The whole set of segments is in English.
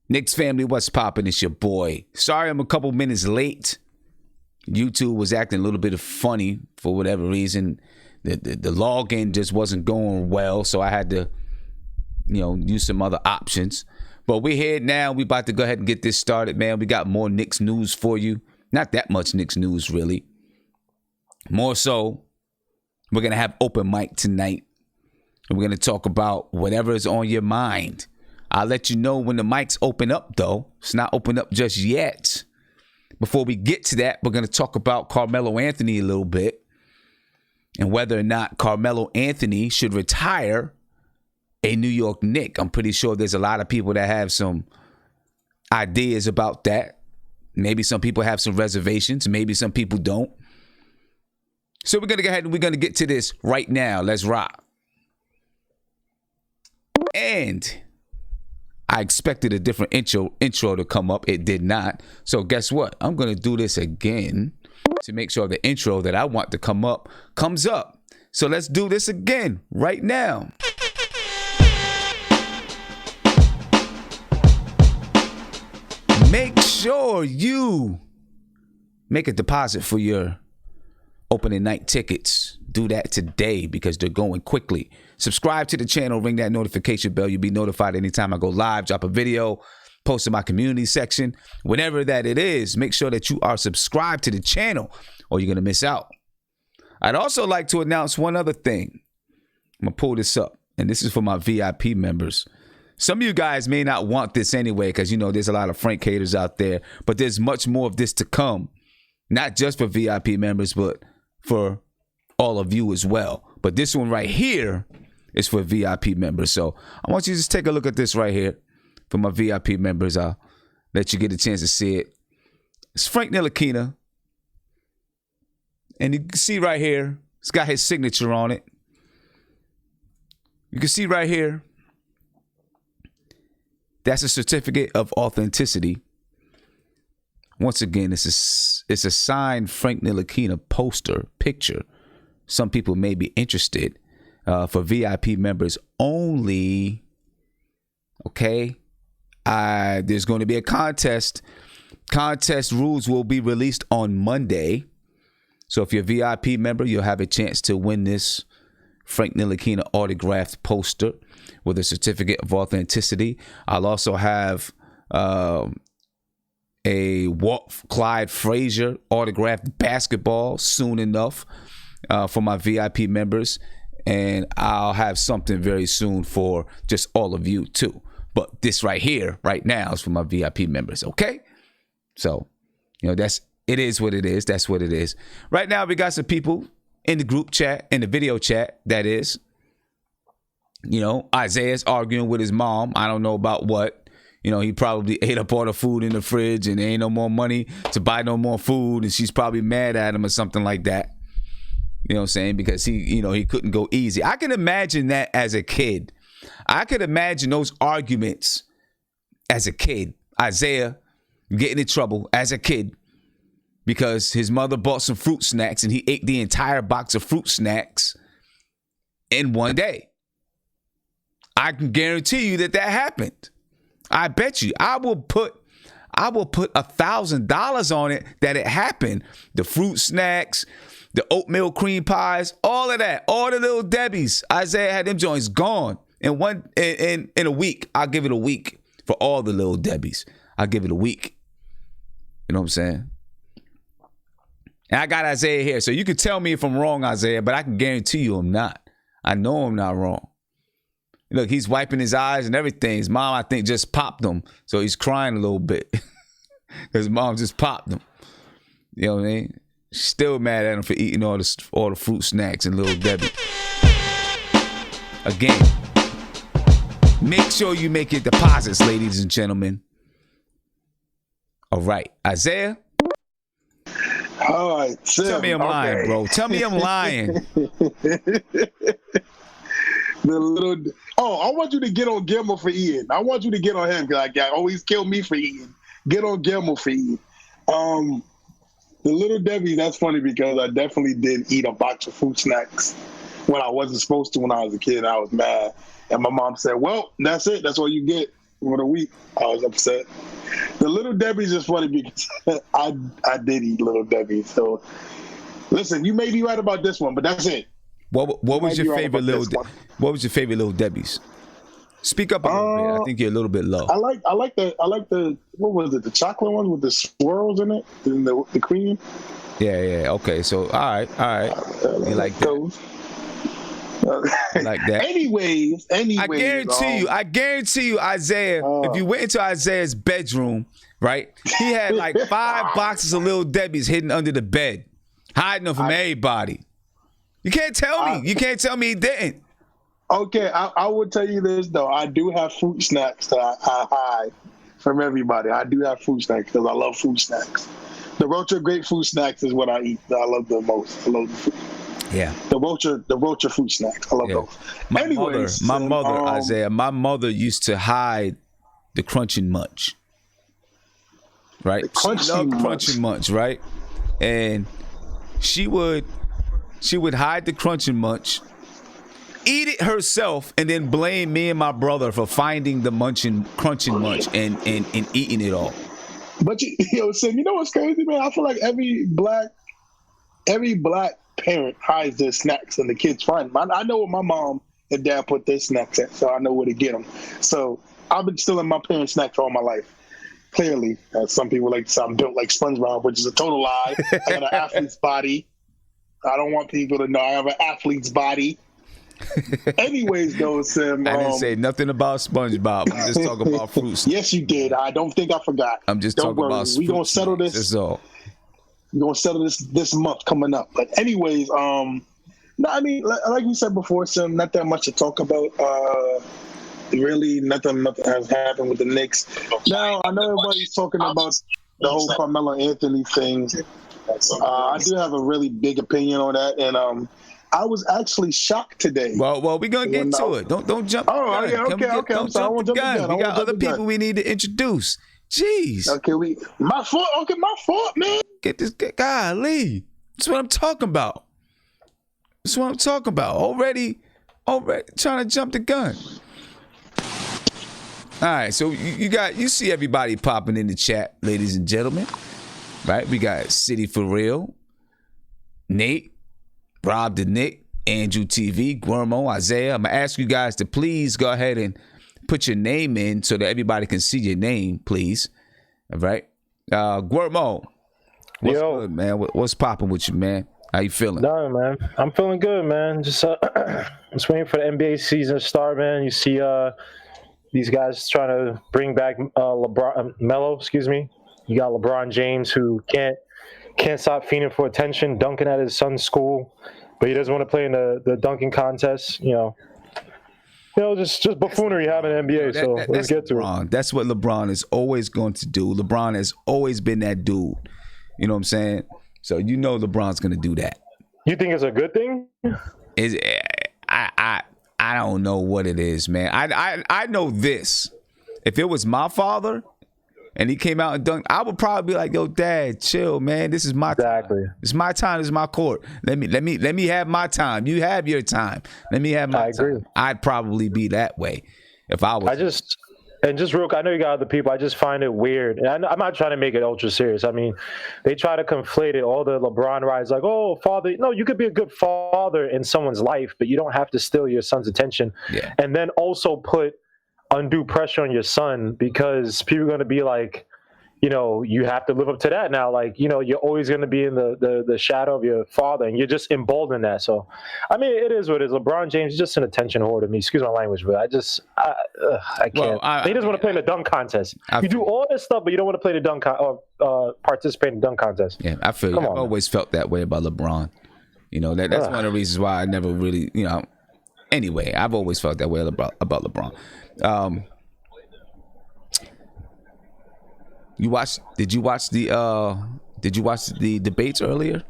Knicks family, what's poppin'? It's your boy. Sorry I'm a couple minutes late. YouTube was acting a little bit funny for whatever reason. The login just wasn't going well, so I had to, use some other options. But we're here now. We about to go ahead and get this started, man. We got more Knicks news for you. Not that much Knicks news, really. More so, we're going to have open mic tonight. And we're going to talk about whatever is on your mind. I'll let you know when the mics open up, though. It's not open up just yet. Before we get to that, we're going to talk about Carmelo Anthony a little bit and whether or not Carmelo Anthony should retire a New York Knick. I'm pretty sure there's a lot of people that have some ideas about that. Maybe some people have some reservations. Maybe some people don't. So we're going to go ahead and we're going to get to this right now. Let's rock. And I expected a different intro to come up. It did not. So guess what? I'm going to do this again to make sure the intro that I want to come up comes up. So let's do this again right now. Make sure you make a deposit for your opening night tickets. Do that today because they're going quickly. Subscribe to the channel, ring that notification bell. You'll be notified anytime I go live, drop a video, post in my community section. Whenever that it is, make sure that you are subscribed to the channel or you're going to miss out. I'd also like to announce one other thing. I'm going to pull this up, and this is for my VIP members. Some of you guys may not want this anyway because, there's a lot of Frank haters out there, but there's much more of this to come. Not just for VIP members, but for all of you as well. But this one right here is for VIP members. So I want you to just take a look at this right here for my VIP members. I'll let you get a chance to see it. It's Frank Ntilikina. And you can see right here, it's got his signature on it. You can see right here, that's a certificate of authenticity. Once again, it's a signed Frank Ntilikina poster picture. Some people may be interested for VIP members only. Okay. There's going to be a contest. Contest rules will be released on Monday. So if you're a VIP member, you'll have a chance to win this Frank Ntilikina autographed poster with a certificate of authenticity. I'll also have a Walt Clyde Frazier autographed basketball soon enough for my VIP members. And I'll have something very soon for just all of you too. But this right here, right now, is for my VIP members, okay? So, it is what it is. That's what it is. Right now, we got some people in the group chat, in the video chat, that is. Isaiah's arguing with his mom. I don't know about what. He probably ate up all the food in the fridge and there ain't no more money to buy no more food. And she's probably mad at him or something like that. You know what I'm saying? Because he couldn't go easy. I can imagine that as a kid. I could imagine those arguments as a kid. Isaiah getting in trouble as a kid because his mother bought some fruit snacks and he ate the entire box of fruit snacks in one day. I can guarantee you that happened. I bet you. I will put $1,000 on it that it happened. The fruit snacks, the oatmeal cream pies, all of that, all the little Debbies. Isaiah had them joints gone in a week. I'll give it a week for all the little Debbies. I'll give it a week. You know what I'm saying? And I got Isaiah here, so you can tell me if I'm wrong, Isaiah, but I can guarantee you I'm not. I know I'm not wrong. Look, he's wiping his eyes and everything. His mom, I think, just popped him. So he's crying a little bit. His mom just popped him. You know what I mean? She's still mad at him for eating all the fruit snacks and Little Debbie. Again, make sure you make your deposits, ladies and gentlemen. All right, Isaiah. All right, Tim. Tell me I'm lying, bro. Tell me I'm lying. I want you to get on Gilmore for eating. I want you to get on him because I always kill me for eating. Get on Gilmore for eating. The Little Debbie, that's funny because I definitely did eat a box of fruit snacks when I wasn't supposed to when I was a kid. I was mad. And my mom said, well, that's it. That's all you get for the week. I was upset. The Little Debbie's is funny because I did eat Little Debbie. So, listen, you may be right about this one, but that's it. What was your favorite What was your favorite Little Debbie's? Speak up a little bit. I think you're a little bit low. I like the what was it? The chocolate one with the swirls in it and the cream. Yeah. Okay. So all right. You like those? Like that. Anyways. I guarantee you, Isaiah. If you went into Isaiah's bedroom, right, he had like 5 boxes of Little Debbie's hidden under the bed, hiding them from everybody. You can't tell me. You can't tell me he didn't. Okay, I will tell you this though. I do have fruit snacks that I hide from everybody. I do have fruit snacks because I love fruit snacks. The Rocher grapefruit snacks is what I eat. I love the most. I love the fruit. Yeah. The Rocher fruit snacks. I love those. My mother, Isaiah, my mother used to hide the Crunching Munch. Right? Crunching Munch, right? And she would hide the Crunching Munch, eat it herself, and then blame me and my brother for finding the Crunching Munch and eating it all. But Sim, you know what's crazy, man? I feel like every black parent hides their snacks and the kids find them. I know where my mom and dad put their snacks at, so I know where to get them. So I've been stealing my parents' snacks all my life. Clearly, some people like to say I'm built like SpongeBob, which is a total lie. I got an athlete's body. I don't want people to know I have an athlete's body. Anyways, though, Sim. I didn't say nothing about SpongeBob. I'm just talking about fruits. Yes, you did. I don't think I forgot. I'm just talking about We're going to settle this. That's all. We're going to settle this month coming up. But anyways, no, I mean, like you said before, Sim, not that much to talk about. Really, nothing has happened with the Knicks. Now, I know everybody's talking about the whole Carmelo Anthony thing. I do have a really big opinion on that, and I was actually shocked today. Well, we're gonna get to it. Don't jump. Oh, yeah, okay. Don't jump the gun. We got other people we need to introduce. Jeez. Okay, my fault. Okay, my fault, man. Get this guy, Lee. That's what I'm talking about. Already trying to jump the gun. All right, so you see everybody popping in the chat, ladies and gentlemen. Right? We got City for Real, Nate, Rob the Nick, Andrew TV, Guermo, Isaiah. I'm gonna ask you guys to please go ahead and put your name in so that everybody can see your name, please. All right. Guermo, what's good, man? What's popping with you, man? How you feeling? No, man. I'm feeling good, man. Just waiting for the NBA season to start, man. You see these guys trying to bring back Melo, excuse me. You got LeBron James who can't stop fiending for attention, dunking at his son's school, but he doesn't want to play in the dunking contest. Just buffoonery having an NBA. So let's get to LeBron. it. That's what LeBron is always going to do. LeBron has always been that dude. You know what I'm saying? So LeBron's going to do that. You think it's a good thing? I don't know what it is, man. I know this. If it was my father and he came out and dunked, I would probably be like, "Yo, Dad, chill, man. This is my time. It's my time. This is my court. Let me have my time. You have your time. Let me have my time." Agree. I'd probably be that way if I was. Just real quick, I know you got other people. I just find it weird. And I'm not trying to make it ultra serious. I mean, they try to conflate it. All the LeBron rides, like, oh, father. No, you could be a good father in someone's life, but you don't have to steal your son's attention. Yeah. And then also put undue pressure on your son because people are going to be like, you have to live up to that now. Like, you're always going to be in the shadow of your father, and you're just emboldened that. So, I mean, it is what it is. LeBron James is just an attention whore to me. Excuse my language, but I can't. Well, he doesn't want to play in the dunk contest. You do all this stuff, but you don't want to play the dunk or participate in the dunk contest. Yeah, I feel you. I've always felt that way about LeBron. That's one of the reasons why I never really, Anyway, I've always felt that way about LeBron. Did you watch the debates earlier?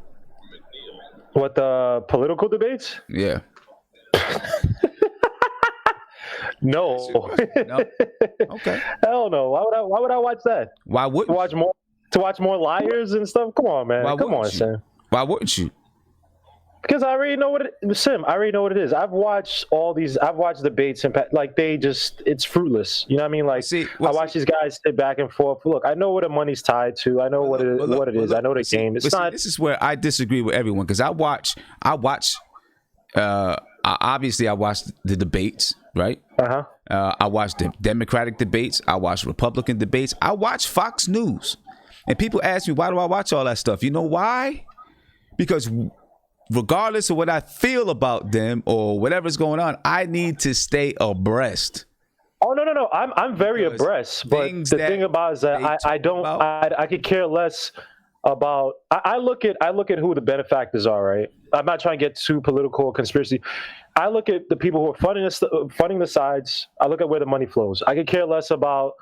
What, the political debates? Yeah. No. No? Okay. Hell no. Why would I watch that? Why wouldn't to watch more liars and stuff? Come on, man. Come on, Sam. Why wouldn't you? Because I already know what it is. I've watched debates and it's fruitless. You know what I mean? Like, I watch these guys sit back and forth. Look, I know what the money's tied to. I know what it is. I know the game. It's not. This is where I disagree with everyone, because I watch. Obviously, I watched the debates, right? I watched the Democratic debates. I watched Republican debates. I watch Fox News, and people ask me, why do I watch all that stuff? You know why? Because regardless of what I feel about them or whatever's going on, I need to stay abreast. Oh no! I'm very abreast. But the thing about it is that I could care less about. I look at who the benefactors are. Right. I'm not trying to get too political or conspiracy. I look at the people who are funding the sides. I look at where the money flows. I could care less about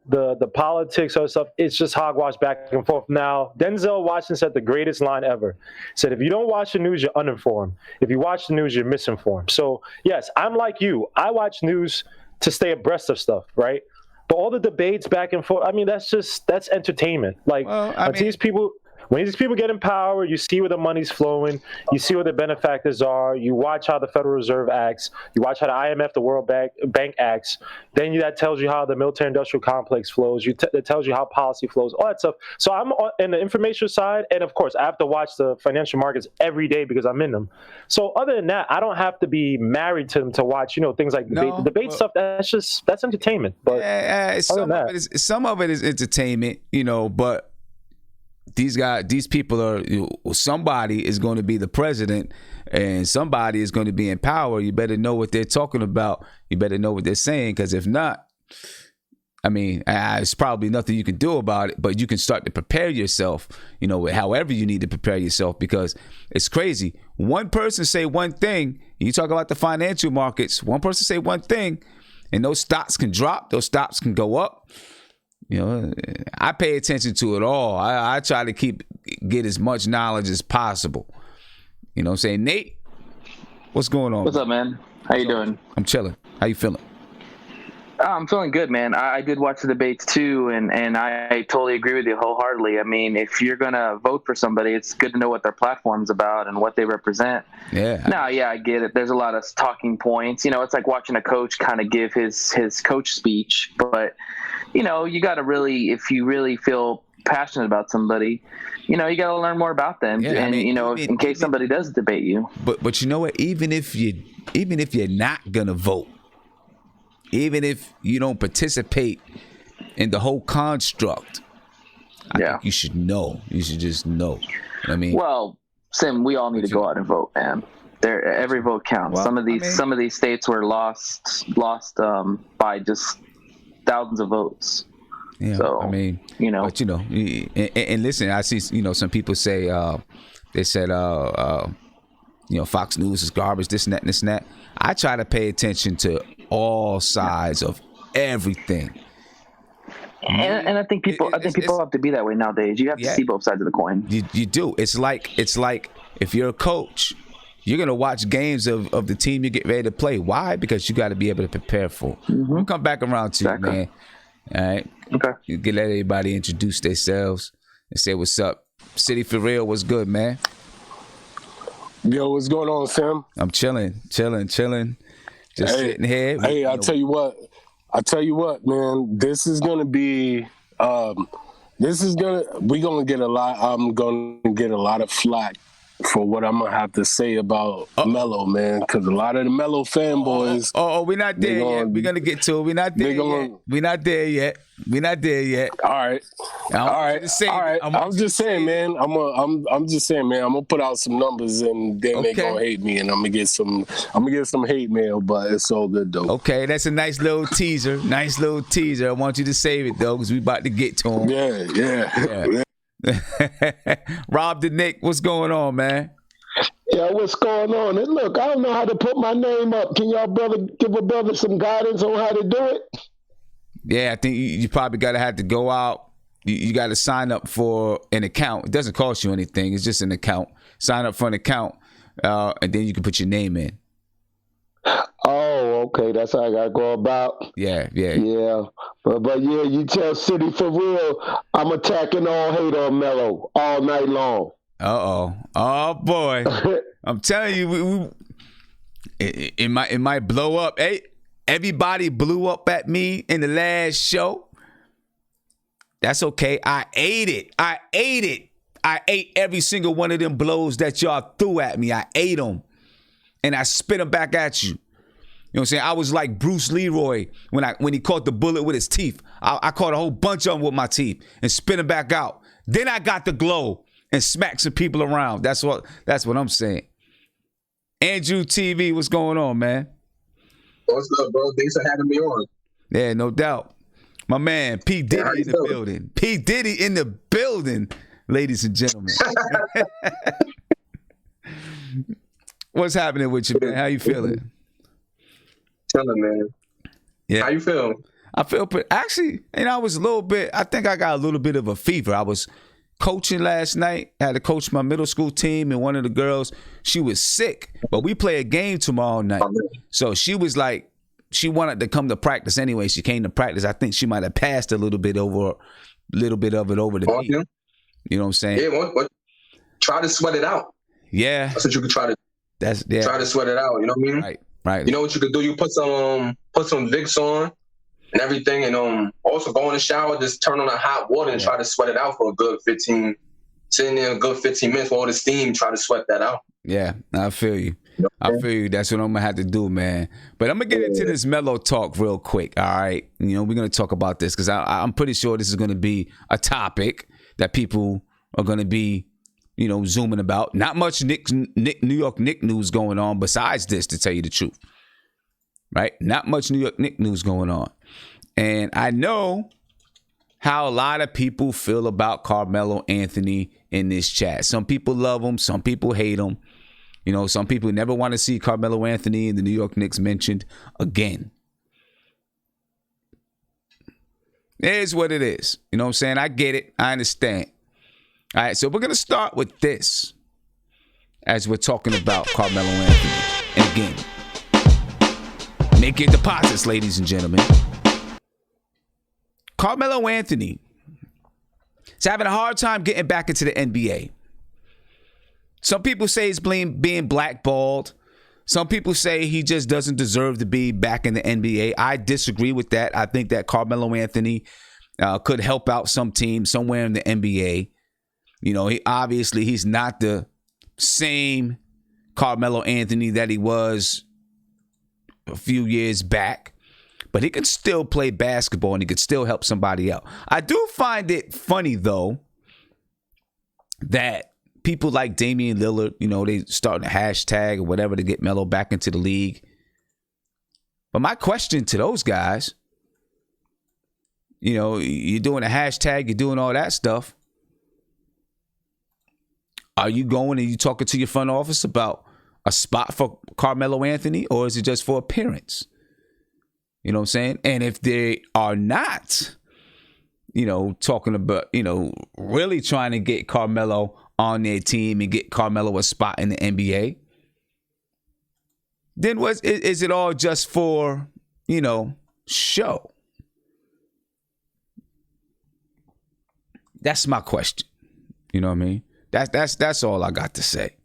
the politics or stuff. It's just hogwash back and forth. Now, Denzel Washington said the greatest line ever. Said, if you don't watch the news, you're uninformed. If you watch the news, you're misinformed. So, yes, I'm like you. I watch news to stay abreast of stuff, right? But all the debates back and forth, I mean, that's entertainment. Like, when these people get in power, you see where the money's flowing. You see where the benefactors are. You watch how the Federal Reserve acts. You watch how the IMF, the World Bank acts. Then that tells you how the military-industrial complex flows. It tells you how policy flows, all that stuff. So I'm on the information side, and of course, I have to watch the financial markets every day because I'm in them. So other than that, I don't have to be married to them to watch, things like debate stuff. That's entertainment. But some of it is entertainment, but these people are, somebody is going to be the president and somebody is going to be in power. You better know what they're talking about. You better know what they're saying, because if not, I mean, it's probably nothing you can do about it, but you can start to prepare yourself, however you need to prepare yourself, because it's crazy. One person say one thing, you talk about the financial markets, one person say one thing, and those stocks can drop, those stocks can go up. I pay attention to it all. I try to get as much knowledge as possible. You know what I'm saying? Nate, what's going on? What's up, man? How you doing? I'm chilling. How you feeling? I'm feeling good, man. I did watch the debates too, and I totally agree with you wholeheartedly. I mean, if you're going to vote for somebody, it's good to know what their platform's about and what they represent. Yeah. Now, yeah, I get it. There's a lot of talking points. It's like watching a coach kind of give his coach speech, but you got to really, if you really feel passionate about somebody, you got to learn more about them. Yeah, and, in case somebody does debate you. But you know what? Even if you're not going to vote, even if you don't participate in the whole construct, I think you should know. You should just know. You know what I mean? Well, Sim, we all need to go out and vote, man. Every vote counts. Well, some of these states were lost by just thousands of votes. Yeah, so, but and listen, I see, some people say, they said, Fox News is garbage, this and that, and this and that. I try to pay attention to all sides of everything. And I think people have to be that way nowadays. You have to see both sides of the coin. You do. It's like if you're a coach, you're gonna watch games of the team you get ready to play. Why? Because you got to be able to prepare for. Mm-hmm. We'll come back around to you, man. All right. Okay. You can let everybody introduce themselves and say what's up. City for real. What's good, man? Yo, what's going on, Sam? I'm chilling. Just sitting here. Hey, I tell you what, man. This is gonna be. We're gonna get a lot. I'm gonna get a lot of flack for what I'm gonna have to say about Melo, man, because a lot of the Melo fanboys. We're not there yet. We're gonna get to it. We're not there yet. We're not there yet. We're not there yet. All right. I'm just saying, man. I'm just saying, man. I'm gonna put out some numbers, and then they gonna hate me, and I'm gonna get some hate mail, but it's all good though. Okay, that's a nice little teaser. Nice little teaser. I want you to save it though, because we about to get to him. Yeah. Rob the Nick, what's going on, man? Yeah, what's going on? And look, I don't know how to put my name up. Can y'all give a brother some guidance on how to do it? Yeah, I think you probably gotta have to go out. You got to sign up for an account. It doesn't cost you anything. It's just an account. Sign up for an account, and then you can put your name in. Oh, okay. That's how I got to go about. Yeah. But yeah, you tell City for real, I'm attacking all hate on Melo all night long. Oh boy. I'm telling you, it might blow up. Hey, everybody blew up at me in the last show. That's okay. I ate it. I ate every single one of them blows that y'all threw at me. I ate them. And I spit them back at you. You know what I'm saying? I was like Bruce Leroy when he caught the bullet with his teeth. I caught a whole bunch of them with my teeth and spit them back out. Then I got the glow and smacked some people around. That's what I'm saying. Andrew TV, what's going on, man? What's up, bro? Thanks for having me on. Yeah, no doubt. My man, P. Diddy in the building. P. Diddy in the building, ladies and gentlemen. What's happening with you, man? How you feeling? Chilling, man. Yeah. How you feel? I feel pretty. Actually, I was I think I got a little bit of a fever. I was coaching last night. I had to coach my middle school team, and one of the girls, she was sick. But we play a game tomorrow night. So she was like, she wanted to come to practice anyway. She came to practice. I think she might have passed a little bit of it over the knee. You know what I'm saying? Yeah, try to sweat it out. Yeah. That's what you could try to try to sweat it out. You know what I mean? Right. You know what you could do? You put some Vicks on and everything, and also go in the shower, just turn on the hot water and try to sweat it out for a good 15 minutes for all the steam, try to sweat that out. Yeah, I feel you. I feel you. That's what I'm gonna have to do, man. But I'm gonna get into this Melo talk real quick. All right, we're gonna talk about this because I'm pretty sure this is gonna be a topic that people are gonna be, zooming about. Not much New York Knicks news going on besides this, to tell you the truth. Right? Not much New York Knicks news going on, and I know how a lot of people feel about Carmelo Anthony in this chat. Some people love him, some people hate him. Some people never want to see Carmelo Anthony and the New York Knicks mentioned again. It is what it is. You know what I'm saying? I get it. I understand. All right, so we're going to start with this as we're talking about Carmelo Anthony. And again, make your deposits, ladies and gentlemen. Carmelo Anthony is having a hard time getting back into the NBA. Some people say he's being blackballed. Some people say he just doesn't deserve to be back in the NBA. I disagree with that. I think that Carmelo Anthony could help out some team somewhere in the NBA. He's not the same Carmelo Anthony that he was a few years back. But he can still play basketball and he could still help somebody out. I do find it funny, though, that people like Damian Lillard, they starting a hashtag or whatever to get Melo back into the league. But my question to those guys, you're doing a hashtag, you're doing all that stuff. Are you going and you talking to your front office about a spot for Carmelo Anthony, or is it just for appearance? You know what I'm saying? And if they are not, talking about, really trying to get Carmelo on their team and get Carmelo a spot in the NBA, then is it all just for, show? That's my question. You know what I mean? That's all I got to say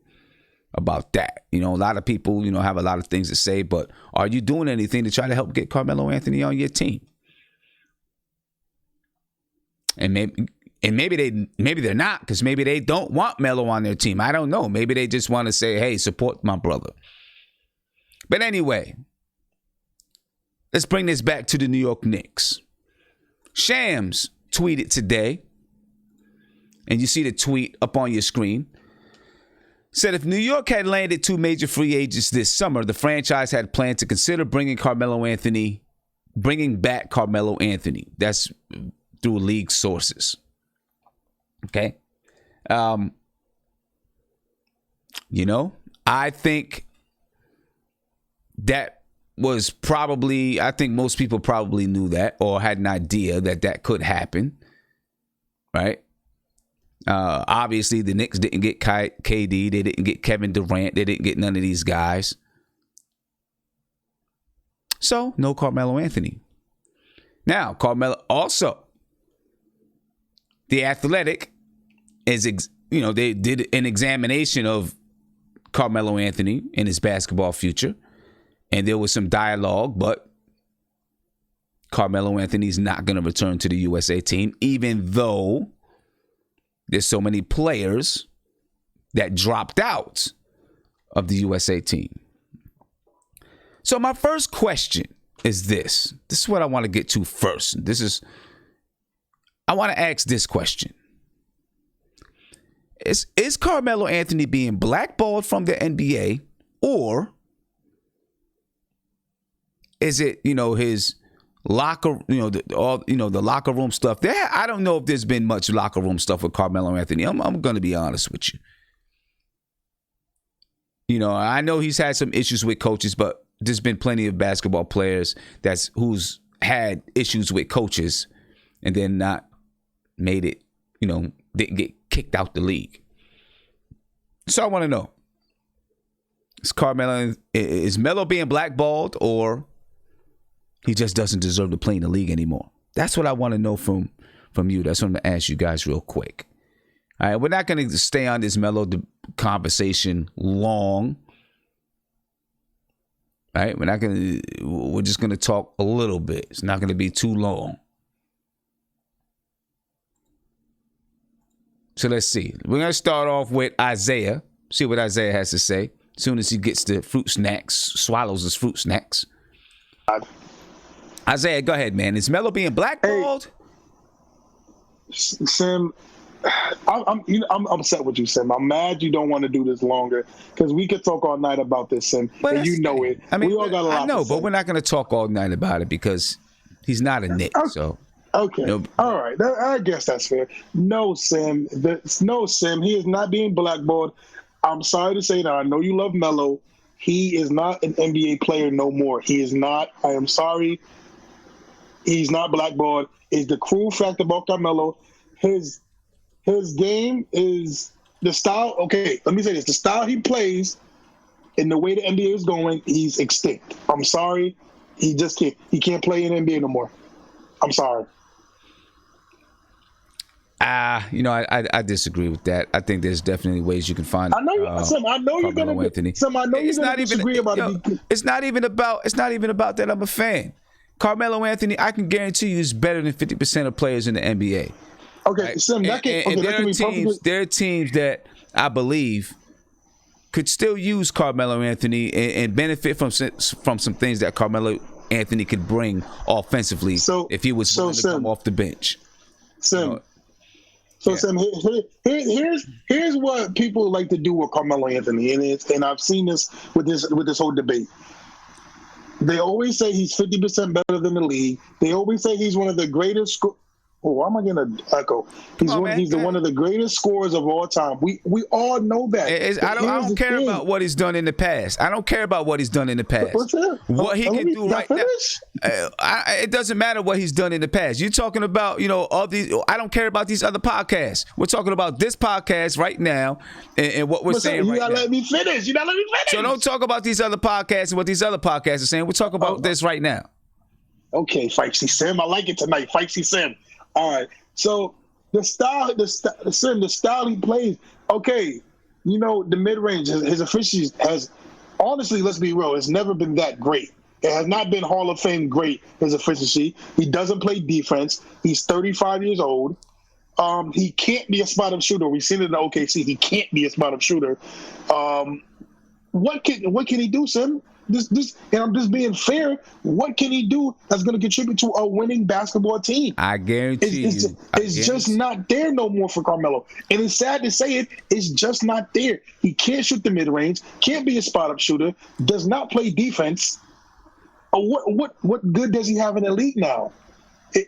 about that. A lot of people, have a lot of things to say, but are you doing anything to try to help get Carmelo Anthony on your team? And And maybe they're not, because maybe they don't want Melo on their team. I don't know. Maybe they just want to say, hey, support my brother. But anyway, let's bring this back to the New York Knicks. Shams tweeted today, and you see the tweet up on your screen, said if New York had landed 2 major free agents this summer, the franchise had planned to consider bringing back Carmelo Anthony. That's through league sources. Okay. I think that was probably, I think most people probably knew that or had an idea that could happen. Right. Obviously, the Knicks didn't get KD. They didn't get Kevin Durant. They didn't get none of these guys. So, no Carmelo Anthony. Now, Carmelo also, The Athletic they did an examination of Carmelo Anthony and his basketball future. And there was some dialogue, but Carmelo Anthony's not going to return to the USA team, even though there's so many players that dropped out of the USA team. So my first question is this. This is what I want to get to first. I want to ask this question. Is Carmelo Anthony being blackballed from the NBA, or is it, his locker, the locker room stuff? I don't know if there's been much locker room stuff with Carmelo Anthony. I'm going to be honest with you. I know he's had some issues with coaches, but there's been plenty of basketball players who's had issues with coaches and then not made it, didn't get kicked out the league. So I want to know, is Melo being blackballed, or he just doesn't deserve to play in the league anymore? That's what I want to know from you. That's what I'm going to ask you guys real quick. All right, we're not going to stay on this Melo conversation long. All right, we're just going to talk a little bit. It's not going to be too long. So let's see. We're going to start off with Isaiah. See what Isaiah has to say. As soon as he gets the fruit snacks, swallows his fruit snacks. Isaiah, go ahead, man. Is Melo being blackballed? Hey, Sim, I'm upset with you, Sim. I'm mad you don't want to do this longer, because we could talk all night about this, Sim. But and you know it. I mean, we all got a lot. I know, but we're not going to talk all night about it because he's not a Knick. Okay. So okay, all right. I guess that's fair. No, Sim. Sim. He is not being blackballed. I'm sorry to say that. I know you love Melo. He is not an NBA player no more. He is not. I am sorry. He's not blackballed. Is the cruel fact about Carmelo. His game is the style. Okay, let me say this. The style he plays and the way the NBA is going, he's extinct. I'm sorry. He just can't. He can't play in the NBA no more. I'm sorry. I disagree with that. I think there's definitely ways you can find. I know you're gonna. Anthony. I know you're gonna disagree about it. It's not even about that. I'm a fan. Carmelo Anthony, I can guarantee you, is better than 50% of players in the NBA. Okay, right? Sim, there are teams that I believe could still use Carmelo Anthony and benefit from some things that Carmelo Anthony could bring offensively if he was willing to come off the bench. Sim, here's what people like to do with Carmelo Anthony, and I've seen this with this whole debate. They always say he's 50% better than the league. They always say he's one of the greatest. Why am I going to echo? He's one of the greatest scorers of all time. We all know that. I don't care about what he's done in the past. I don't care about what he's done in the past. What's that? What he can do right now. It doesn't matter what he's done in the past. You're talking about, all these. I don't care about these other podcasts. We're talking about this podcast right now and what we're saying right now. You gotta let me finish. So don't talk about these other podcasts and what these other podcasts are saying. We're talking about this right now. Okay, Feisty Sim. I like it tonight. Feisty Sim. All right. So the style he plays. Okay, the mid range, his efficiency has, honestly, let's be real, it's never been that great. It has not been Hall of Fame great, his efficiency. He doesn't play defense. He's 35 years old. He can't be a spot-up shooter. We've seen it in the OKC. He can't be a spot-up shooter. What can he do, Sim? And I'm just being fair. What can he do that's going to contribute to a winning basketball team? I guarantee it's just not there no more for Carmelo. And it's sad to say it. It's just not there. He can't shoot the mid-range. Can't be a spot-up shooter. Does not play defense. What good does he have in the league now?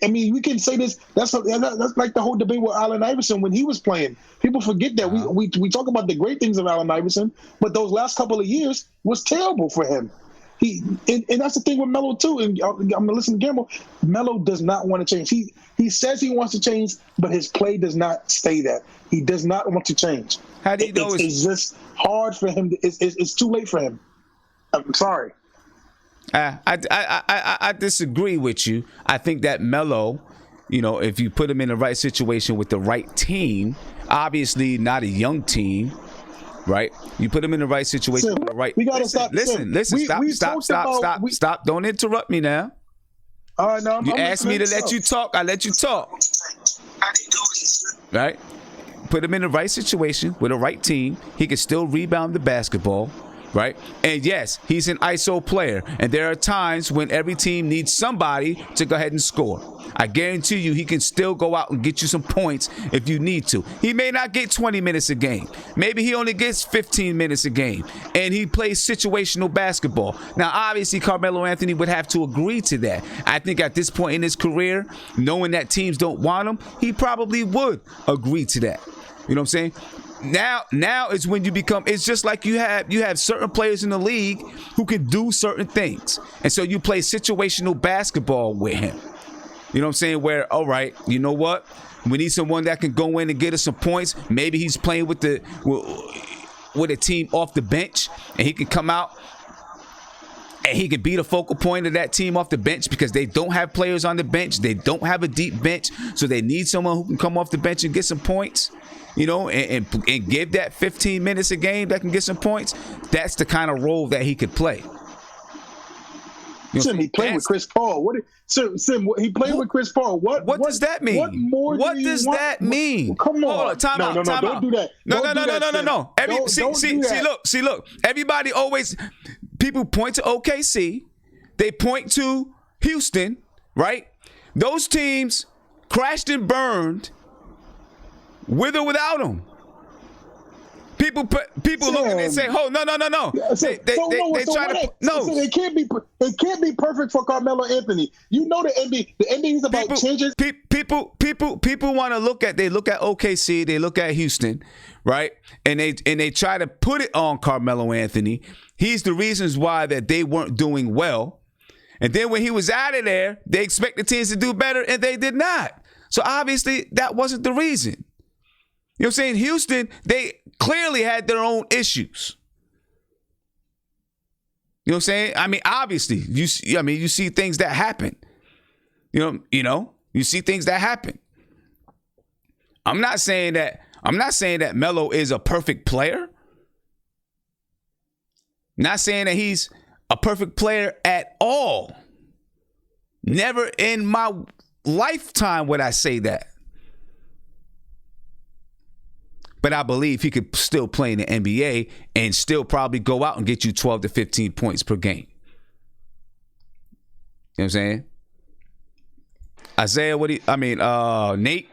I mean, we can say this. That's like the whole debate with Allen Iverson when he was playing. People forget that we talk about the great things of Allen Iverson, but those last couple of years was terrible for him. And that's the thing with Melo too. And I'm gonna listen to Gamble. Melo does not want to change. He says he wants to change, but his play does not stay that. He does not want to change. How do you know it's just hard for him? It's too late for him. I'm sorry. I disagree with you. I think that Melo, if you put him in the right situation with the right team, obviously not a young team, right? You put him in the right situation with the right. We gotta stop. Listen. Stop! Don't interrupt me now. No, you asked me to let you talk. I let you talk. Right? Put him in the right situation with the right team. He can still rebound the basketball. Right? And yes, he's an ISO player. And there are times when every team needs somebody to go ahead and score. I guarantee you he can still go out and get you some points if you need to. He may not get 20 minutes a game. Maybe he only gets 15 minutes a game. And he plays situational basketball. Now, obviously, Carmelo Anthony would have to agree to that. I think at this point in his career, knowing that teams don't want him, he probably would agree to that. You know what I'm saying? Now is when you become. It's just like you have certain players in the league who can do certain things, and so you play situational basketball with him. You know what I'm saying? Where, all right, you know what? We need someone that can go in and get us some points. Maybe he's playing with a team off the bench, and he can come out and he can be the focal point of that team off the bench because they don't have players on the bench. They don't have a deep bench, so they need someone who can come off the bench and get some points. And give that 15 minutes a game that can get some points. That's the kind of role that he could play. Sim, he played with Chris Paul. He played with Chris Paul. What does that mean? What more what does that mean? Come on. Hold on, time out. Don't do that. No. Look. Everybody always, people point to OKC. They point to Houston, right? Those teams crashed and burned with or without him. People look at it and say, "Oh, no." They try to no. It can't be perfect for Carmelo Anthony. You know the NBA. The NBA is about changes. People want to look at OKC. They look at Houston, right? And they try to put it on Carmelo Anthony. He's the reasons why that they weren't doing well. And then when he was out of there, they expect the teams to do better, and they did not. So obviously that wasn't the reason. You know what I'm saying? Houston, they clearly had their own issues. You know what I'm saying? I mean, obviously, you see things that happen. You see things that happen. I'm not saying that Melo is a perfect player. Not saying that he's a perfect player at all. Never in my lifetime would I say that. But I believe he could still play in the NBA and still probably go out and get you 12 to 15 points per game. You know what I'm saying? Isaiah, Nate?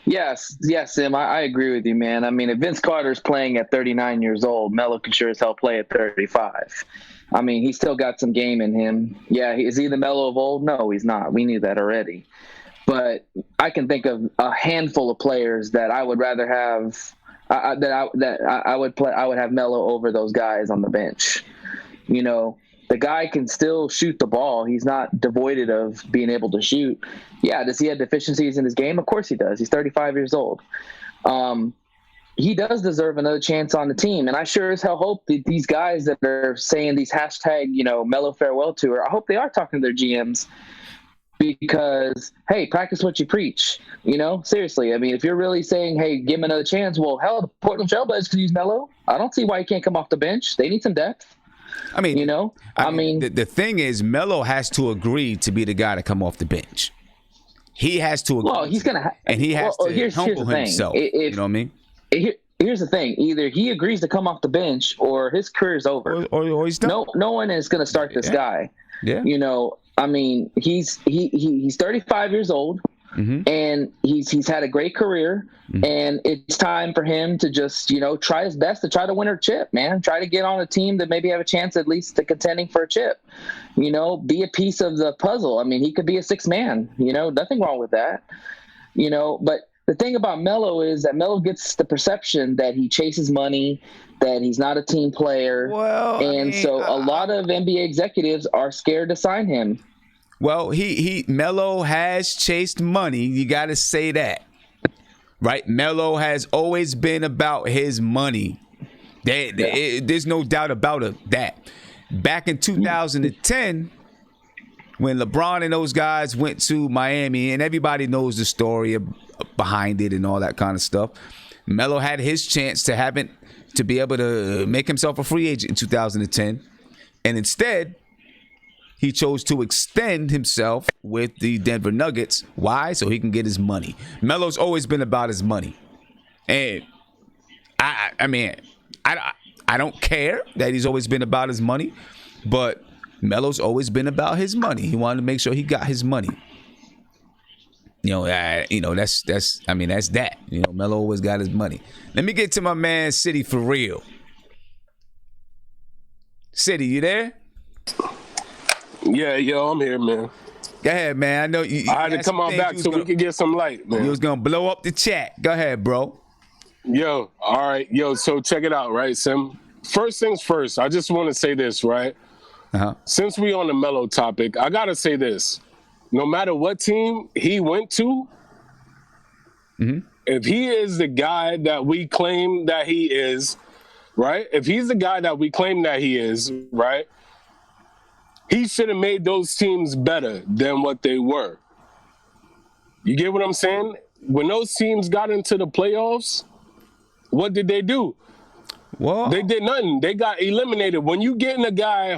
Yes, Sim, I agree with you, man. I mean, if Vince Carter's playing at 39 years old, Melo can sure as hell play at 35. I mean, he's still got some game in him. Yeah, is he the Melo of old? No, he's not. We knew that already. But I can think of a handful of players that I would rather have. I would have Melo over those guys on the bench. The guy can still shoot the ball. He's not devoid of being able to shoot. Yeah, does he have deficiencies in his game? Of course he does. He's 35 years old. He does deserve another chance on the team, and I sure as hell hope that these guys that are saying these hashtag Melo farewell tour, I hope they are talking to their GMs. Because, hey, practice what you preach. Seriously. I mean, if you're really saying, hey, give him another chance, well, hell, the Portland Trailblazers could use Melo. I don't see why he can't come off the bench. They need some depth. I mean, the thing is, Melo has to agree to be the guy to come off the bench. he has to agree. Well, he's gonna, and he has to humble the himself. You know what I mean? Here's the thing: either he agrees to come off the bench, or his career's over, or he's done. No one is going to start this guy. Yeah. You know, I mean, he's 35 years old, and he's had a great career, and it's time for him to just, you know, try his best to try to win a chip, man. Try to get on a team that maybe have a chance at least to contending for a chip. You know, be a piece of the puzzle. I mean, he could be a sixth man. You know, nothing wrong with that. You know, but the thing about Melo is that Melo gets the perception that he chases money, that he's not a team player. Well, so a lot of NBA executives are scared to sign him. Well, Melo has chased money. You got to say that, right? Melo has always been about his money. There's no doubt about that. Back in 2010, when LeBron and those guys went to Miami, and everybody knows the story behind it and all that kind of stuff, Melo had his chance to be able to make himself a free agent in 2010, and instead he chose to extend himself with the Denver Nuggets. Why? So he can get his money. Melo's always been about his money, and I mean, I don't care that he's always been about his money, but Melo's always been about his money. He wanted to make sure he got his money. That's that. You know, Melo always got his money. Let me get to my man City for real. City, you there? Yeah, yo, I'm here, man. Go ahead, man. I know you. I had to come on back so we could get some light, man. You was gonna blow up the chat. Go ahead, bro. Yo, all right, yo. So check it out, right, Sim. First things first. I just want to say this, right? Since we on the Melo topic, I gotta say this. No matter what team he went to, if he is the guy that we claim that he is, right? If he's the guy that we claim that he is, right? He should have made those teams better than what they were. You get what I'm saying? When those teams got into the playoffs, what did they do? Well, they did nothing. They got eliminated. When you getting a guy,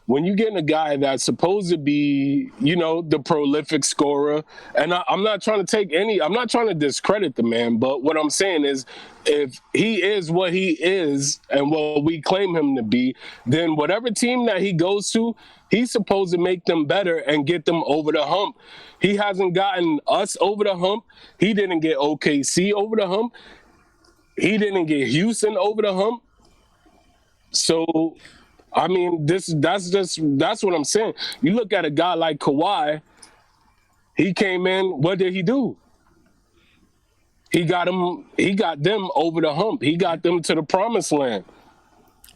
when you getting a guy that's supposed to be, you know, the prolific scorer, and I'm not trying to discredit the man, but what I'm saying is, if he is what he is and what we claim him to be, then whatever team that he goes to, he's supposed to make them better and get them over the hump. He hasn't gotten us over the hump. He didn't get OKC over the hump. He didn't get Houston over the hump. So, I mean, that's what I'm saying. You look at a guy like Kawhi, he came in, what did he do? He got them over the hump. He got them to the promised land.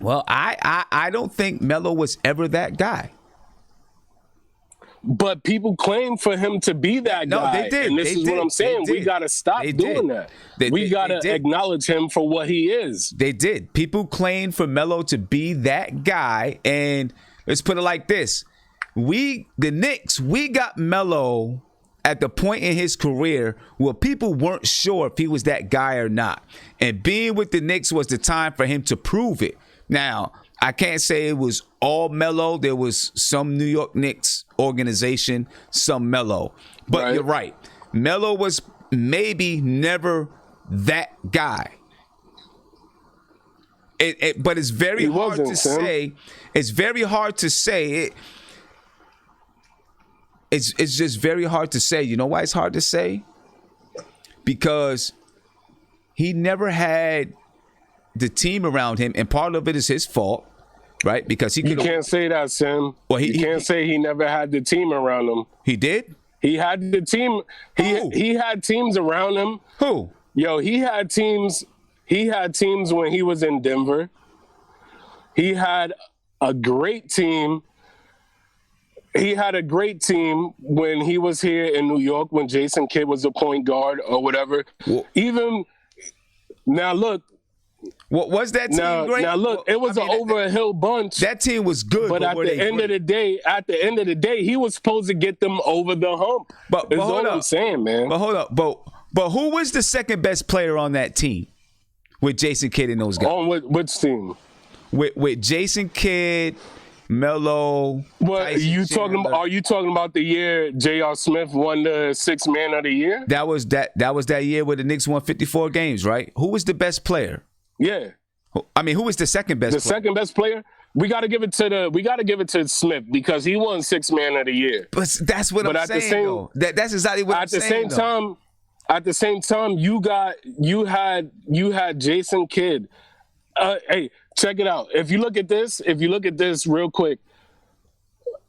Well, I don't think Melo was ever that guy. But people claim for him to be that guy. No, they did. And this is what I'm saying. We got to stop doing that. We got to acknowledge him for what he is. They did. People claimed for Melo to be that guy. And let's put it like this. The Knicks, we got Melo at the point in his career where people weren't sure if he was that guy or not. And being with the Knicks was the time for him to prove it. Now, I can't say it was all Melo. There was some New York Knicks organization, some Melo. But You're right. Melo was maybe never that guy. But it's very hard to say. It's very hard to say. It's just very hard to say. You know why it's hard to say? Because he never had the team around him, and part of it is his fault. Right, because he can't say that, Sam. Well, you can't say he never had the team around him. He did. He had the team. He had teams around him. Who? Yo, he had teams. He had teams when he was in Denver. He had a great team. He had a great team when he was here in New York, when Jason Kidd was the point guard or whatever. Well, even now, look. What was that team great? Now look, it was an over a hill bunch. That team was good, but at the end of the day, he was supposed to get them over the hump. But hold up, I'm saying, man. But hold up, but who was the second best player on that team with Jason Kidd and those guys? On which team? With Jason Kidd Melo. What Tyson you talking Chandler. about? Are you talking about the year J.R. Smith won the Sixth Man of the Year? That was that year where the Knicks won 54 games, right? Who was the best player? Yeah. I mean, who was the second best? Second best player? We got to give it to Smith because he won Sixth Man of the Year. But that's what I'm saying. Though. That's exactly what I'm saying. At the same time, you had Jason Kidd. Hey, check it out. If you look at this real quick,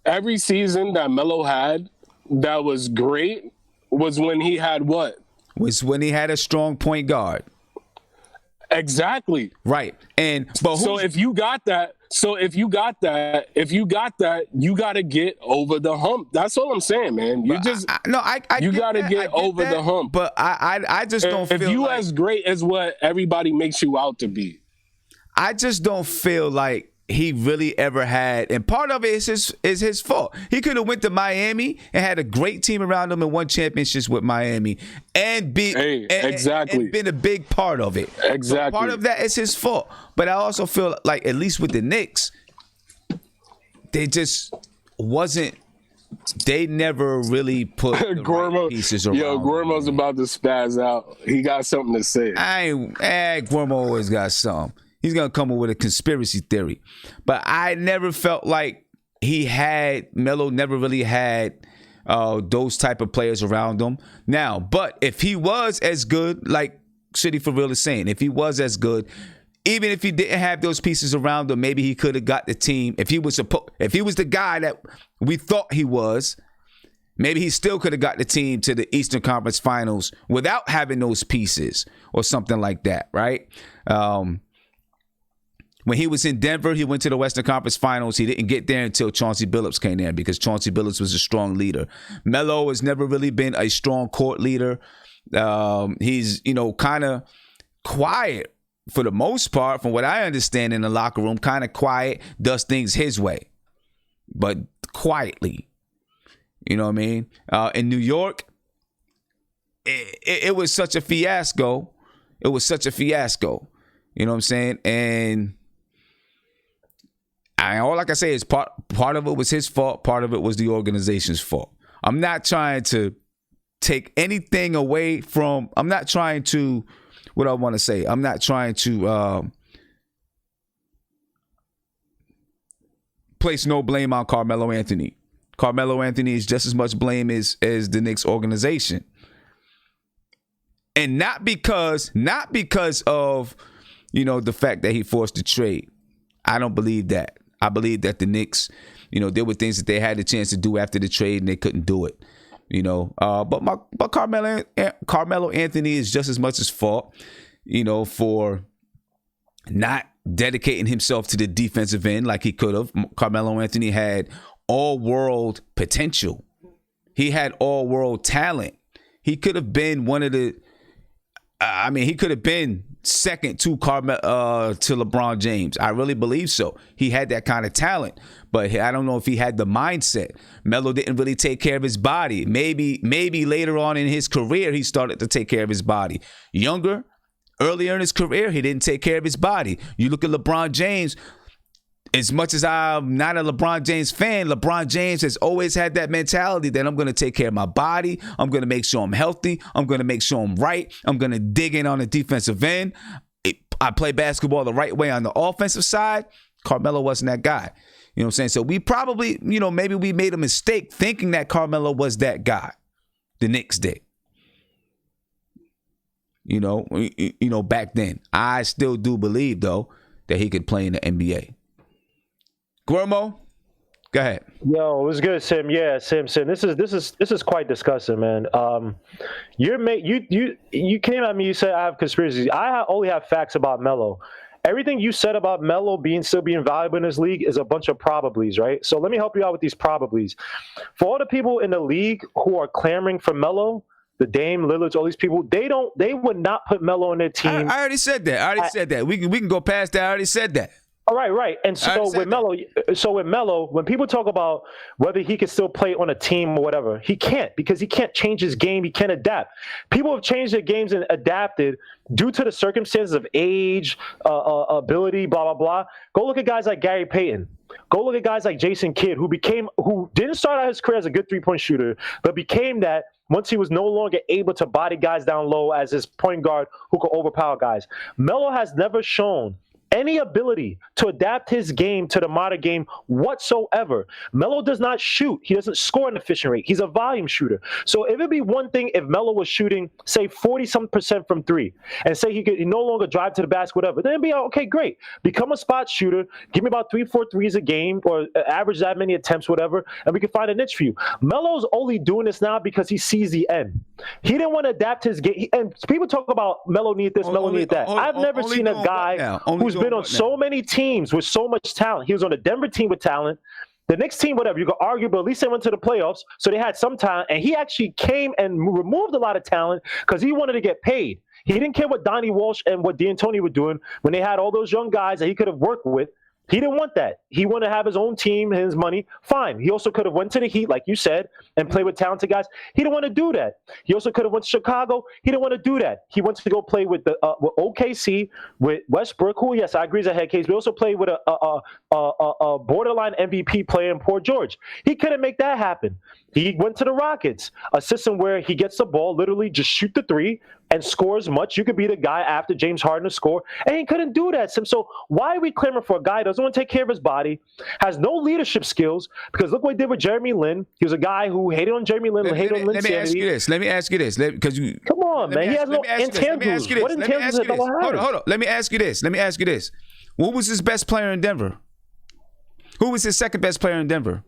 every season that Melo had that was great was when he had what? Was when he had a strong point guard. Exactly. Right. So if you got that, you got to get over the hump. That's all I'm saying, man. You just you got to get over the hump. But I just don't feel if you like, as great as what everybody makes you out to be. I just don't feel like he really ever had, and part of it is his fault. He could have went to Miami and had a great team around him and won championships with Miami and been a big part of it. Exactly. So part of that is his fault. But I also feel like, at least with the Knicks, they just wasn't. They never really put the right pieces around. Yo, Guermo's about to spaz out. He got something to say. Guermo always got something. He's going to come up with a conspiracy theory. But I never felt like Melo never really had those type of players around him. Now, but if he was as good, like City for Real is saying, if he was as good, even if he didn't have those pieces around him, maybe he could have got the team. If he was the guy that we thought he was, maybe he still could have got the team to the Eastern Conference Finals without having those pieces or something like that, right? When he was in Denver, he went to the Western Conference Finals. He didn't get there until Chauncey Billups came there because Chauncey Billups was a strong leader. Melo has never really been a strong court leader. He's, kind of quiet for the most part, from what I understand in the locker room, kind of quiet, does things his way, but quietly. You know what I mean? In New York, it was such a fiasco. It was such a fiasco. You know what I'm saying? And all I can say is part of it was his fault. Part of it was the organization's fault. I'm not trying to take anything away from. I'm not trying to. What I want to say. I'm not trying to place no blame on Carmelo Anthony. Carmelo Anthony is just as much blame as the Knicks organization, and not because of the fact that he forced the trade. I don't believe that. I believe that the Knicks, there were things that they had the chance to do after the trade and they couldn't do it. But Carmelo Anthony is just as much his fault, for not dedicating himself to the defensive end like he could have. Carmelo Anthony had all-world potential. He had all-world talent. He could have been he could have been second to LeBron James. I really believe so. He had that kind of talent, but I don't know if he had the mindset. Melo didn't really take care of his body. Maybe later on in his career, he started to take care of his body. Earlier in his career, he didn't take care of his body. You look at LeBron James. As much as I'm not a LeBron James fan, LeBron James has always had that mentality that I'm going to take care of my body. I'm going to make sure I'm healthy. I'm going to make sure I'm right. I'm going to dig in on the defensive end. I play basketball the right way on the offensive side. Carmelo wasn't that guy. You know what I'm saying? So we probably, maybe we made a mistake thinking that Carmelo was that guy. The Knicks did. Back then. I still do believe, though, that he could play in the NBA. Guermo, go ahead. Yo, it was good, Sim. Yeah, Sim. This is quite disgusting, man. You came at me. You said I have conspiracies. I only have facts about Melo. Everything you said about Melo still being valuable in this league is a bunch of probablys, right? So let me help you out with these probablys. For all the people in the league who are clamoring for Melo, the Dame, Lillards, all these people, they would not put Melo on their team. I already said that. We can go past that. I already said that. All right. And so with Melo, when people talk about whether he can still play on a team or whatever, he can't, because he can't change his game. He can't adapt. People have changed their games and adapted due to the circumstances of age, ability, blah, blah, blah. Go look at guys like Gary Payton. Go look at guys like Jason Kidd, who didn't start out his career as a good three-point shooter, but became that once he was no longer able to body guys down low as his point guard who could overpower guys. Melo has never shown any ability to adapt his game to the modern game whatsoever. Melo does not shoot. He doesn't score an efficient rate. He's a volume shooter. So if it'd be one thing if Melo was shooting, say, 40-some% from three, and say he could no longer drive to the basket, whatever, then it'd be, okay, great. Become a spot shooter. Give me about 3-4 threes a game, or average that many attempts, whatever, and we can find a niche for you. Melo's only doing this now because he sees the end. He didn't want to adapt his game. And people talk about Melo need this, Melo need that. I've never seen a guy who's been on so many teams with so much talent. He was on the Denver team with talent. The Knicks team, whatever, you could argue, but at least they went to the playoffs, so they had some talent. And he actually came and removed a lot of talent because he wanted to get paid. He didn't care what Donnie Walsh and what D'Antoni were doing when they had all those young guys that he could have worked with. He didn't want that. He wanted to have his own team, his money. Fine. He also could have went to the Heat, like you said, and played with talented guys. He didn't want to do that. He also could have went to Chicago. He didn't want to do that. He went to go play with with OKC, with Westbrook, who, yes, I agree is a head case. We also played with a borderline MVP player in Port George. He couldn't make that happen. He went to the Rockets, a system where he gets the ball, literally just shoot the three and score as much. You could be the guy after James Harden to score, and he couldn't do that. So why are we clamoring for a guy who doesn't want to take care of his body, has no leadership skills? Because look what he did with Jeremy Lin. He was a guy who hated on Jeremy Lin, hated on Lin. Let me ask you this. Because you come on, man. He has no intangibles. What intangibles does Melo have? Hold on. Let me ask you this. Who was his best player in Denver? Who was his second best player in Denver?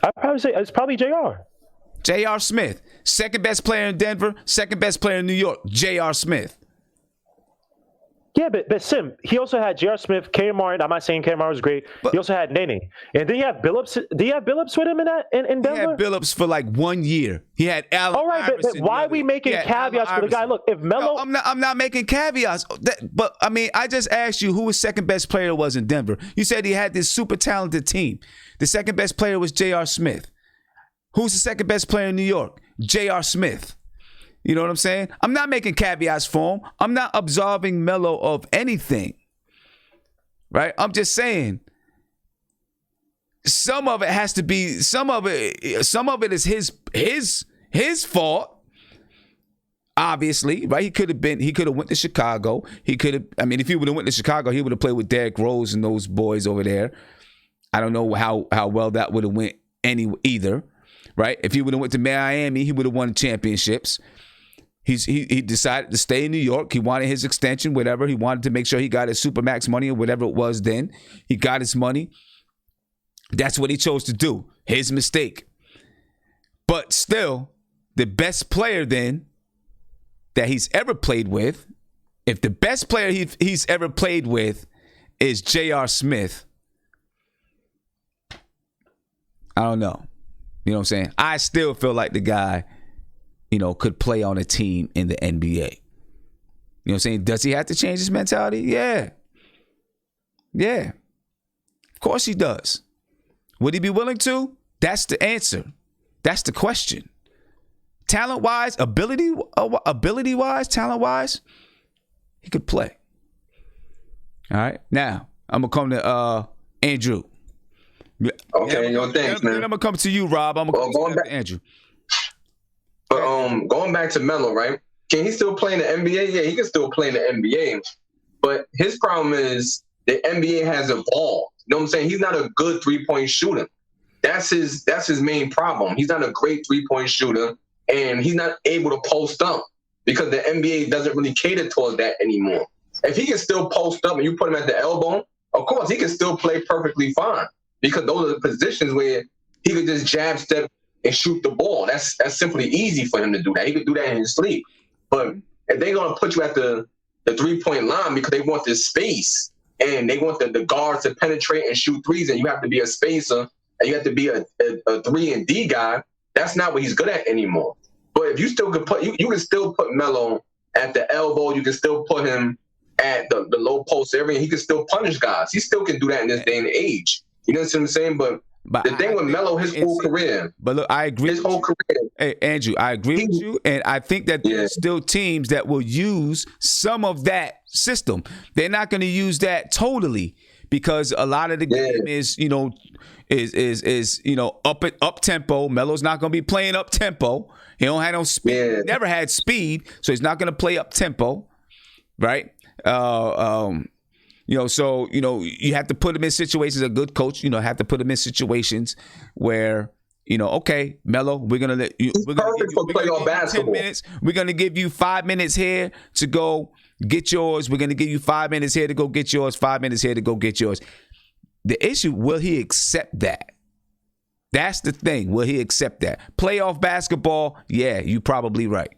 I'd probably say it's probably JR. J.R. Smith. Second best player in Denver, second best player in New York, J.R. Smith. Yeah, but Sim, he also had J.R. Smith, K. Martin. I'm not saying K. Martin was great. He also had Nene. And did he have Billups? Did he have Billups with him in Denver? He had Billups for like 1 year. He had Allen All right, but why are we making caveats for the guy? Look, if Melo... No, I'm not making caveats. But, I mean, I just asked you who his second best player was in Denver. You said he had this super talented team. The second best player was J.R. Smith. Who's the second best player in New York? J.R. Smith. You know what I'm saying? I'm not making caveats for him. I'm not absolving Melo of anything. Right? I'm just saying some of it has to be, some of it is his fault. Obviously, right? He could have went to Chicago. If he would have went to Chicago, he would have played with Derrick Rose and those boys over there. I don't know how well that would have went either. Right? If he would have went to Miami, he would have won championships. He decided to stay in New York. He wanted his extension, whatever. He wanted to make sure he got his Supermax money or whatever it was then. He got his money. That's what he chose to do. His mistake. But still, the best player then that he's ever played with, if the best player he's ever played with is J.R. Smith, I don't know. You know what I'm saying? I still feel like the guy, could play on a team in the NBA. You know what I'm saying? Does he have to change his mentality? Yeah. Yeah. Of course he does. Would he be willing to? That's the answer. That's the question. Talent-wise, ability-wise, talent-wise, he could play. All right? Now, I'm going to come to Andrew. Okay, thanks, man. I'm going to come to you, Rob. I'm going to come back to Andrew. But going back to Melo, right? Can he still play in the NBA? Yeah, he can still play in the NBA. But his problem is the NBA has evolved. You know what I'm saying? He's not a good three-point shooter. That's his main problem. He's not a great three-point shooter, and he's not able to post up because the NBA doesn't really cater towards that anymore. If he can still post up and you put him at the elbow, of course, he can still play perfectly fine because those are the positions where he could just jab step and shoot the ball. That's simply easy for him to do that. He could do that in his sleep. But if they're going to put you at the three-point line because they want this space and they want the guards to penetrate and shoot threes and you have to be a spacer and you have to be a 3-and-D guy, that's not what he's good at anymore. But if you still could you can still put Melo at the elbow, you can still put him at the low post area, and he can still punish guys. He still can do that in this day and age. You know what I'm saying? But the thing with Melo, his whole career. But look, I agree. His whole career. Hey, Andrew, I agree with you. And I think that there's still teams that will use some of that system. They're not going to use that totally because a lot of the game is, you know, is you know, up tempo. Melo's not going to be playing up tempo. He don't have no speed. Yeah. He never had speed, so he's not going to play up tempo, right? You know, so, you know, you have to put him in situations. A good coach, you know, have to put him in situations where, you know, okay, Melo, we're gonna let you. We're gonna give you, playoff basketball. 10 minutes. We're gonna give you 5 minutes here to go get yours. We're gonna give you 5 minutes here to go get yours. 5 minutes here to go get yours. The issue: will he accept that? That's the thing. Will he accept that? Playoff basketball? Yeah, you're probably right.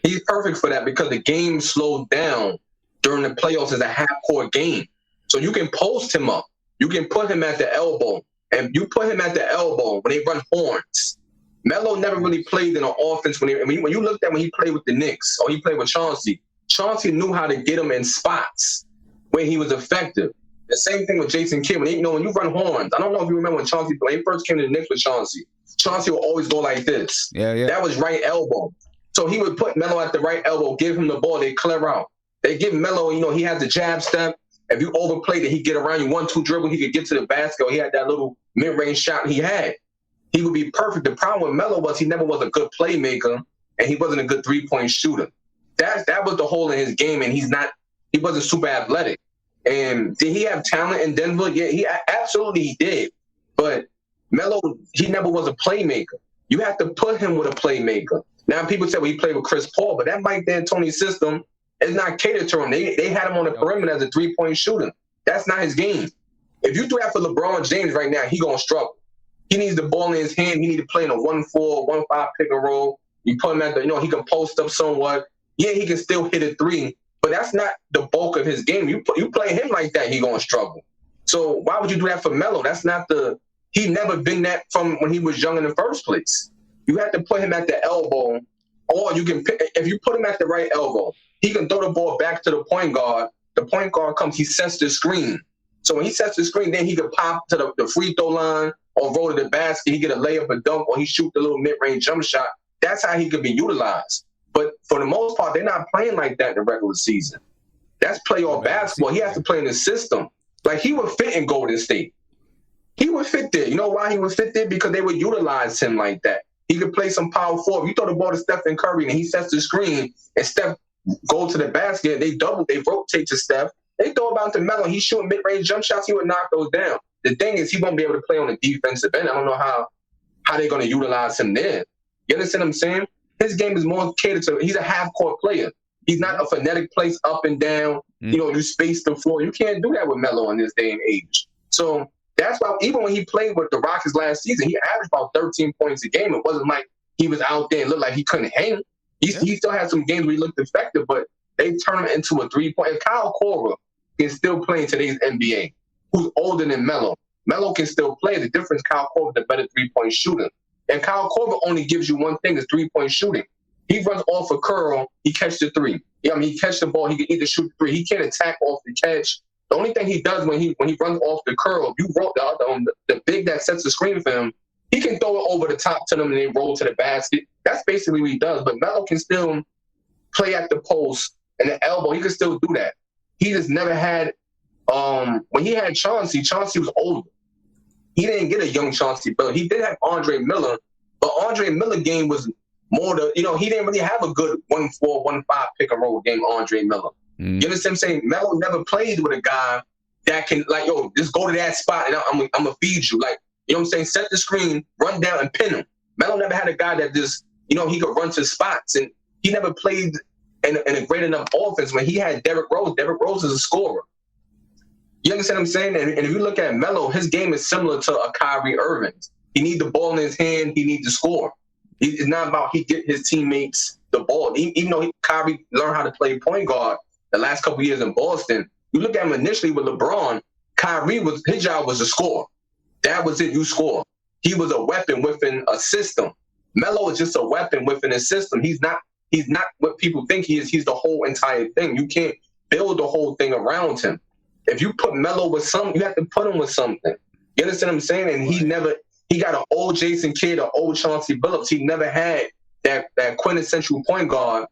He's perfect for that because the game slowed down during the playoffs as a half-court game. So you can post him up. You can put him at the elbow. And you put him at the elbow when they run horns. Melo never really played in an offense when you looked at when he played with the Knicks or he played with Chauncey. Chauncey knew how to get him in spots where he was effective. The same thing with Jason Kidd. When you run horns, I don't know if you remember when he first came to the Knicks with Chauncey. Chauncey would always go like this. Yeah. That was right elbow. So he would put Melo at the right elbow, give him the ball, they clear out. They give Melo, you know, he has the jab step. If you overplayed it, he'd get around you 1-2 dribble, he could get to the basket. He had that little mid-range shot he had. He would be perfect. The problem with Melo was he never was a good playmaker and he wasn't a good three-point shooter. That was the hole in his game, and he wasn't super athletic. And did he have talent in Denver? Yeah, he absolutely did. But Melo, he never was a playmaker. You have to put him with a playmaker. Now people say, well, he played with Chris Paul, but that Mike D'Antoni system is not catered to him. They had him on the perimeter as a three-point shooter. That's not his game. If you do that for LeBron James right now, he's going to struggle. He needs the ball in his hand. He needs to play in a 1-4, 1-5 pick and roll. You put him at the, you know, he can post up somewhat. Yeah, he can still hit a three, but that's not the bulk of his game. You play him like that, he's going to struggle. So why would you do that for Melo? That's not he never been that from when he was young in the first place. You have to put him at the elbow, or you can pick, if you put him at the right elbow, he can throw the ball back to the point guard. The point guard comes, he sets the screen. So when he sets the screen, then he could pop to the free throw line or roll to the basket. He get a layup, a dunk, or he shoot the little mid-range jump shot. That's how he could be utilized. But for the most part, they're not playing like that in the regular season. That's playoff basketball. He has to play in the system. Like, he would fit in Golden State. He would fit there. You know why he would fit there? Because they would utilize him like that. He could play some power forward. You throw the ball to Stephen Curry and he sets the screen and Steph go to the basket. They rotate to Steph. They throw about to Melo. He's shooting mid-range jump shots. He would knock those down. The thing is, he won't be able to play on the defensive end. I don't know how they're going to utilize him there. You understand what I'm saying? His game is more catered to, he's a half-court player. He's not a phonetic place up and down. You know, you space the floor. You can't do that with Melo in this day and age. So that's why even when he played with the Rockets last season, he averaged about 13 points a game. It wasn't like he was out there and looked like he couldn't hang. He still had some games where he looked effective, but they turned him into a three-point. And Kyle Korver is still playing today's NBA, who's older than Melo. Melo can still play. The difference, Kyle Korver is a better three-point shooter. And Kyle Korver only gives you one thing, is three-point shooting. He runs off a curl, he catches the three. Yeah, I mean, he catches the ball, he can either shoot the three. He can't attack off the catch. The only thing he does when he runs off the curl, you roll the big that sets the screen for him, he can throw it over the top to them and they roll to the basket. That's basically what he does. But Melo can still play at the post and the elbow. He can still do that. He just never had, when he had Chauncey was older. He didn't get a young Chauncey, but he did have Andre Miller. But Andre Miller game was more he didn't really have a good 1-4, 1-5 pick and roll game, Andre Miller. You understand what I'm saying? Melo never played with a guy that can, like, yo, just go to that spot and I'm going to feed you. Like, you know what I'm saying? Set the screen, run down and pin him. Melo never had a guy that just, he could run to spots. And he never played in a great enough offense when he had Derrick Rose. Derrick Rose is a scorer. You understand what I'm saying? And if you look at Melo, his game is similar to a Kyrie Irving's. He needs the ball in his hand. He needs to score. It's not about he get his teammates the ball. Even though Kyrie learned how to play point guard the last couple of years in Boston, you look at him initially with LeBron, his job was to score. That was it. You score. He was a weapon within a system. Melo is just a weapon within a system. He's not what people think he is. He's the whole entire thing. You can't build the whole thing around him. If you put Melo with something, you have to put him with something. You understand what I'm saying? And he got an old Jason Kidd, an old Chauncey Billups. He never had that quintessential point guard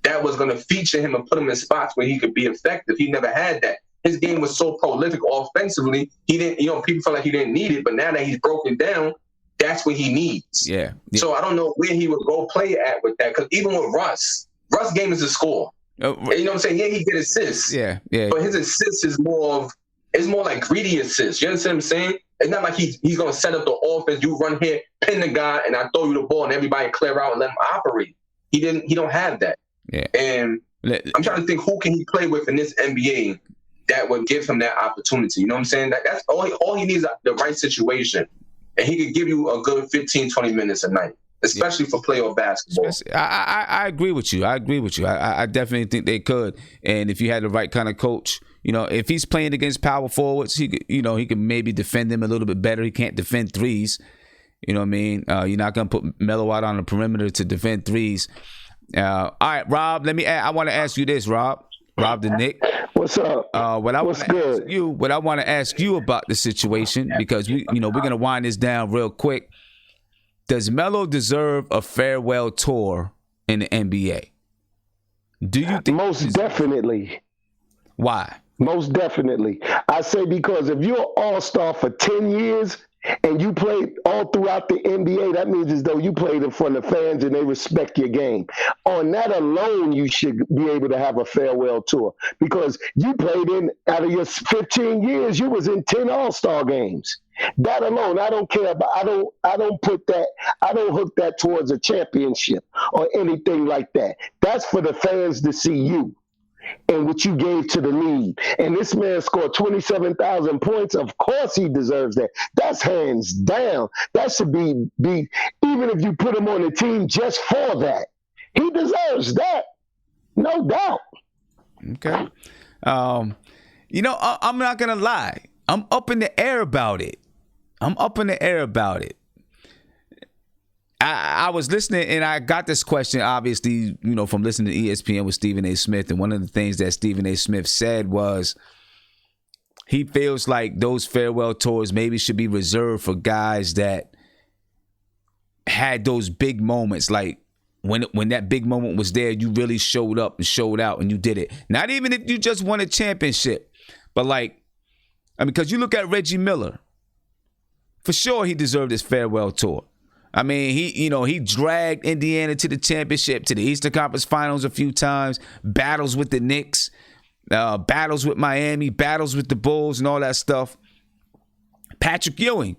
that was going to feature him and put him in spots where he could be effective. He never had that. his game was so prolific offensively. He didn't, people felt like he didn't need it, but now that he's broken down, that's what he needs. Yeah. So I don't know where he would go play at with that, because even with Russ game is a score. You know what I'm saying? Yeah, he get assists. Yeah. But his assists is more like greedy assists. You understand what I'm saying? It's not like he's going to set up the offense. You run here, pin the guy, and I throw you the ball, and everybody clear out and let him operate. He don't have that. Yeah. And I'm trying to think, who can he play with in this NBA that would give him that opportunity? You know what I'm saying? That's all he needs is the right situation. And he could give you a good 15, 20 minutes a night, especially for playoff basketball. I agree with you. I definitely think they could. And if you had the right kind of coach, if he's playing against power forwards, he could maybe defend them a little bit better. He can't defend threes. You know what I mean? You're not going to put Melo out on the perimeter to defend threes. All right, Rob, I want to ask you this, Rob the Knick. What's up? What's good? What I want to ask you about the situation, because we're going to wind this down real quick. Does Melo deserve a farewell tour in the NBA? Do you think? Most definitely. Why? Most definitely. I say because if you're an all-star for 10 years and you played all throughout the NBA, that means as though you played in front of fans and they respect your game. On that alone, you should be able to have a farewell tour, because you played out of your 15 years, you was in 10 all-star games. That alone, I don't care about. I don't hook that towards a championship or anything like that. That's for the fans to see you and what you gave to the league. And this man scored 27,000 points. Of course he deserves that. That's hands down. That should be even if you put him on the team just for that. He deserves that. No doubt. Okay. I'm not going to lie. I'm up in the air about it. I was listening, and I got this question, obviously, from listening to ESPN with Stephen A. Smith. And one of the things that Stephen A. Smith said was he feels like those farewell tours maybe should be reserved for guys that had those big moments. Like when that big moment was there, you really showed up and showed out and you did it. Not even if you just won a championship, but because you look at Reggie Miller, for sure he deserved his farewell tour. I mean, he dragged Indiana to the championship, to the Eastern Conference Finals a few times, battles with the Knicks, battles with Miami, battles with the Bulls and all that stuff. Patrick Ewing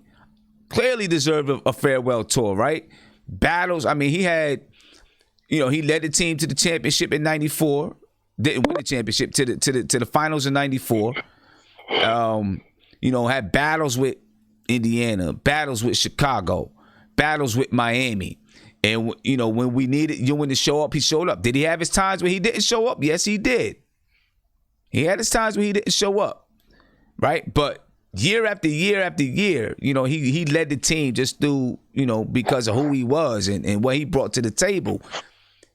clearly deserved a farewell tour, right? Battles. I mean, he had, he led the team to the championship in '94. Didn't win the championship to the finals in '94. Had battles with Indiana, battles with Chicago, battles with Miami. And, when we needed Ewing to show up, he showed up. Did he have his times where he didn't show up? Yes, he did. He had his times where he didn't show up, right? But year after year after year, he led the team just through, because of who he was and what he brought to the table.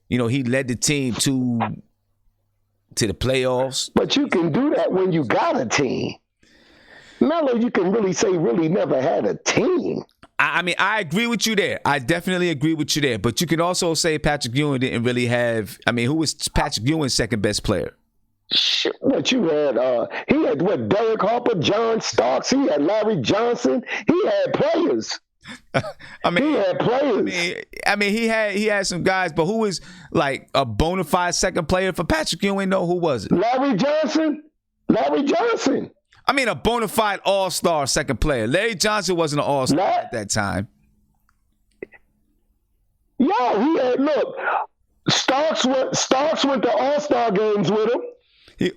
He led the team to the playoffs. But you can do that when you got a team. Melo, you can really say really never had a team. I mean, I agree with you there. I definitely agree with you there. But you can also say Patrick Ewing didn't really have. I mean, who was Patrick Ewing's second best player? Shit, what you had? He had Derek Harper, John Starks. He had Larry Johnson. He had players. He had players. I mean, he had some guys, but who was like a bona fide second player for Patrick Ewing? No, who was it? Larry Johnson. I mean, a bona fide all-star second player. Larry Johnson wasn't an all-star at that time. Yo, he had, look, Starks went to all-star games with him.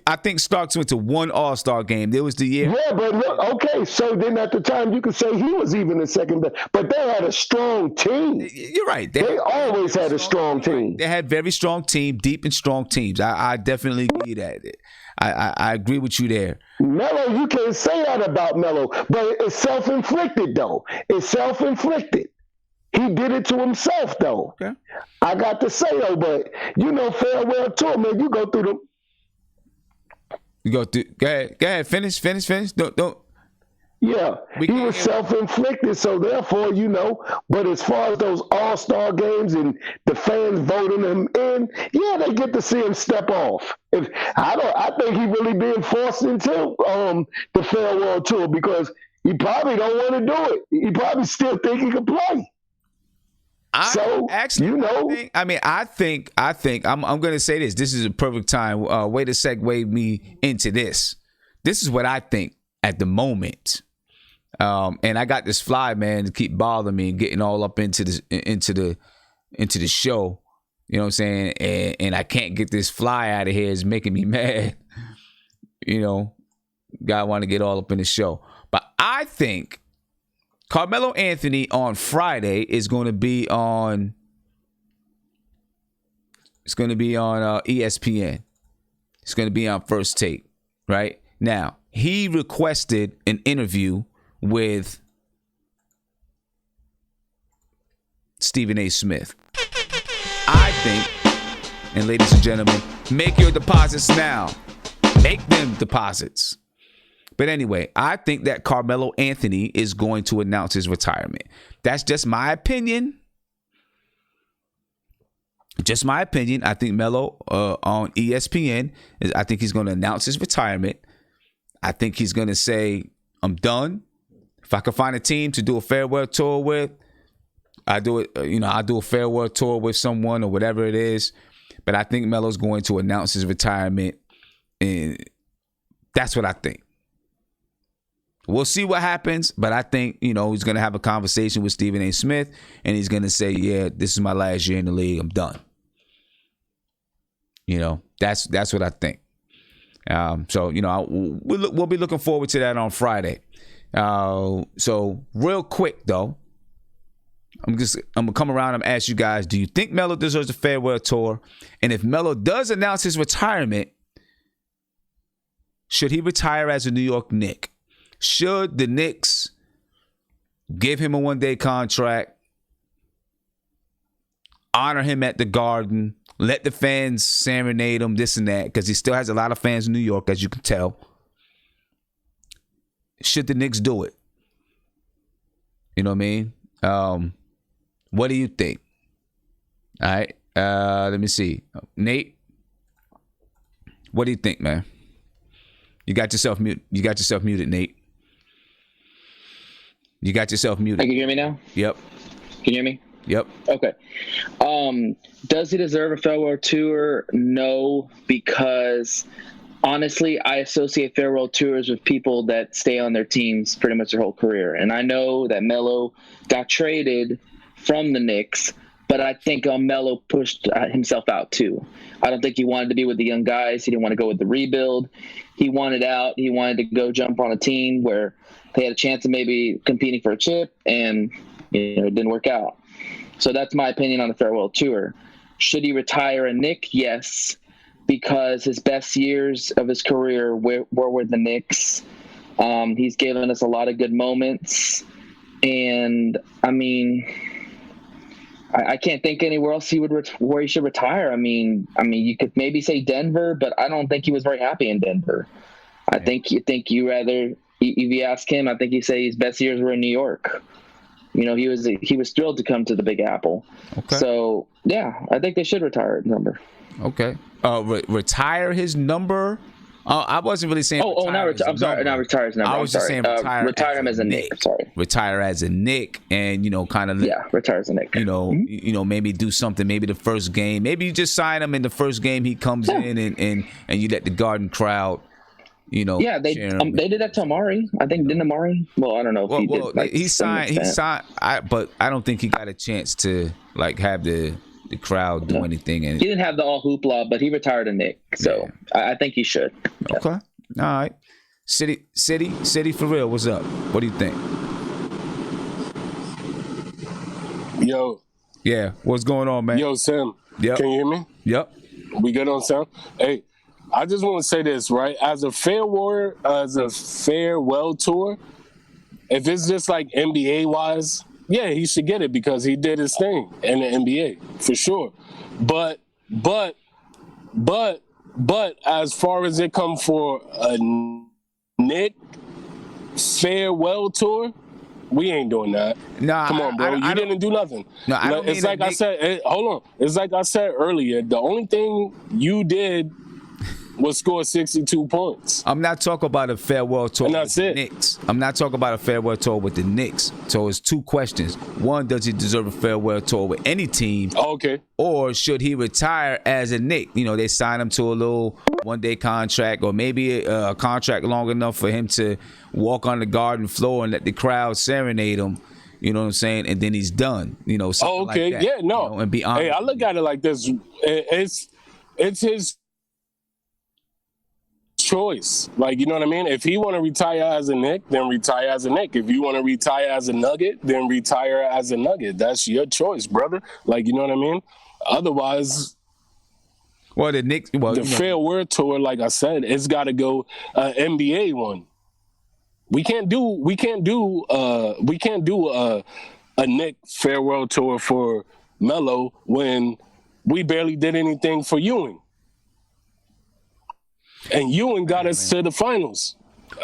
I think Starks went to one all-star game. There was the year. Yeah, but look, okay, so then at the time you could say he was even the second best. But they had a strong team. You're right. They always had a strong team. They had very strong team, deep and strong teams. I definitely agree that. I agree with you there. Melo, you can't say that about Melo, but it's self-inflicted, though. It's self-inflicted. He did it to himself, though. Okay. I got to say, though, but farewell tour, man, you go through the... You go through. Go ahead. Finish. Don't. Yeah, he was self-inflicted, so therefore, but as far as those all-star games and the fans voting him in, yeah, they get to see him step off. I think he really being forced into the farewell tour because he probably don't want to do it. He probably still think he can play. I think I'm going to say this. This is a perfect time. Way to segue me into this. This is what I think at the moment. And I got this fly, man, to keep bothering me and getting all up into the show. You know what I'm saying? And I can't get this fly out of here. It's making me mad. Guy want to get all up in the show. But I think Carmelo Anthony on Friday is going to be on. It's going to be on ESPN. It's going to be on First Take, right? Now, he requested an interview with Stephen A. Smith. I think, and ladies and gentlemen, make your deposits now. Make them deposits. But anyway, I think that Carmelo Anthony is going to announce his retirement. That's just my opinion. Just my opinion. I think Melo on ESPN, I think he's going to announce his retirement. I think he's going to say, I'm done. If I could find a team to do a farewell tour with, I do it. I'll do a farewell tour with someone or whatever it is. But I think Melo's going to announce his retirement, and that's what I think. We'll see what happens, but I think he's going to have a conversation with Stephen A. Smith, and he's going to say, "Yeah, this is my last year in the league. I'm done." That's what I think. So we'll be looking forward to that on Friday. So real quick though, I'm gonna come around and ask you guys: do you think Melo deserves a farewell tour? And if Melo does announce his retirement, should he retire as a New York Knick? Should the Knicks give him a one-day contract, honor him at the Garden, let the fans serenade him, this and that, because he still has a lot of fans in New York, as you can tell. Should the Knicks do it? You know what I mean? What do you think? All right. Let me see. Nate, what do you think, man? You got yourself muted. Nate. You got yourself muted. Can you hear me now? Yep. Can you hear me? Yep. Okay. Does he deserve a farewell tour? No, because honestly, I associate farewell tours with people that stay on their teams pretty much their whole career. And I know that Melo got traded from the Knicks, but I think Melo pushed himself out too. I don't think he wanted to be with the young guys. He didn't want to go with the rebuild. He wanted out. He wanted to go jump on a team where they had a chance of maybe competing for a chip, and it didn't work out. So that's my opinion on the farewell tour. Should he retire a Knick? Yes, because his best years of his career were with the Knicks. He's given us a lot of good moments, and I mean, I can't think anywhere else where he should retire. I mean, you could maybe say Denver, but I don't think he was very happy in Denver. I think you rather, if you ask him, I think he'd say his best years were in New York. He was thrilled to come to the Big Apple. Okay. So yeah, I think they should retire his number. Okay. Retire his number. I wasn't really saying. I'm sorry. Not retire his number. I was just saying retire him as a Knick. Sorry. Retire as a Knick, and kind of retire as a Knick. Maybe do something. Maybe the first game. Maybe you just sign him in the first game he comes in, and you let the Garden crowd. Yeah, they did that to Amari. I think didn't Amari? Well, I don't know if he did. Like, he signed. But I don't think he got a chance to have the crowd do anything. And he didn't have the all hoopla, but he retired a Knick, so I think he should. Yeah. Okay, all right. City for real. What's up? What do you think? Yo. Yeah, what's going on, man? Yo, Sam. Yep. Can you hear me? Yep. We good on sound? Hey, I just want to say this, right? As a farewell tour, if it's just like NBA wise, yeah, he should get it because he did his thing in the NBA for sure. But as far as it come for a Knick, farewell tour, we ain't doing that. Nah, come on, bro. You didn't do nothing. No, I don't it's mean like that I said. Hold on. It's like I said earlier. The only thing you did was score 62 points. I'm not talking about a farewell tour And that's with the it. Knicks. I'm not talking about a farewell tour with the Knicks. So it's two questions. One, does he deserve a farewell tour with any team? Okay. Or should he retire as a Knick? You know, they sign him to a little one-day contract, or maybe a contract long enough for him to walk on the garden floor and let the crowd serenade him. You know what I'm saying? And then he's done. You know, something Okay. like that. Yeah. No. You know, and be honest. Hey, I look at it like this. It's his choice. Like, you know what I mean? If he want to retire as a Knick, then retire as a Knick. If you want to retire as a Nugget, then retire as a Nugget. That's your choice, brother. Like, you know what I mean? Otherwise, well, the Knicks, the farewell tour, like I said, it's got to go NBA one. We can't do a Knick farewell tour for Melo when we barely did anything for Ewing. And Ewing got us to the finals,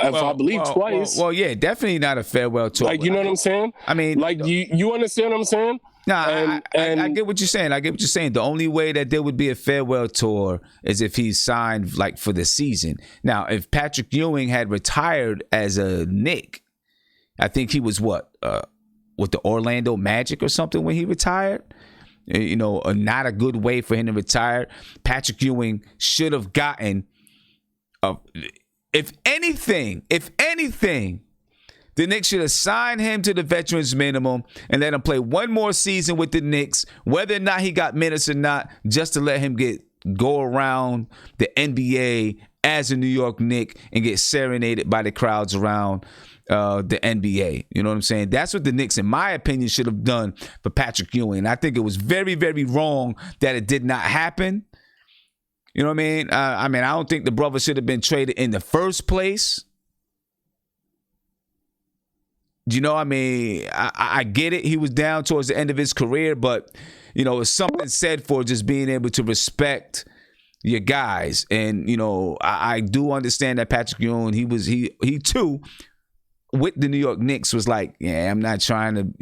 I believe, twice. Well, yeah, definitely not a farewell tour. Like, you know what I'm saying? I mean, like, you understand what I'm saying? Nah, I get what you're saying. I get what you're saying. The only way that there would be a farewell tour is if he's signed, like, for the season. Now, if Patrick Ewing had retired as a Knick, I think he was with the Orlando Magic or something when he retired. You know, not a good way for him to retire. Patrick Ewing should have gotten, if anything, the Knicks should have signed him to the veterans minimum and let him play one more season with the Knicks, whether or not he got minutes or not, just to let him go around the NBA as a New York Knick and get serenaded by the crowds around the NBA. You know what I'm saying? That's what the Knicks, in my opinion, should have done for Patrick Ewing. And I think it was very, very wrong that it did not happen. You know what I mean? I don't think the brother should have been traded in the first place. You know, I mean, I get it. He was down towards the end of his career, but, you know, it's something said for just being able to respect your guys. And, you know, I do understand that Patrick Ewing, he too, with the New York Knicks, was like, yeah, I'm not trying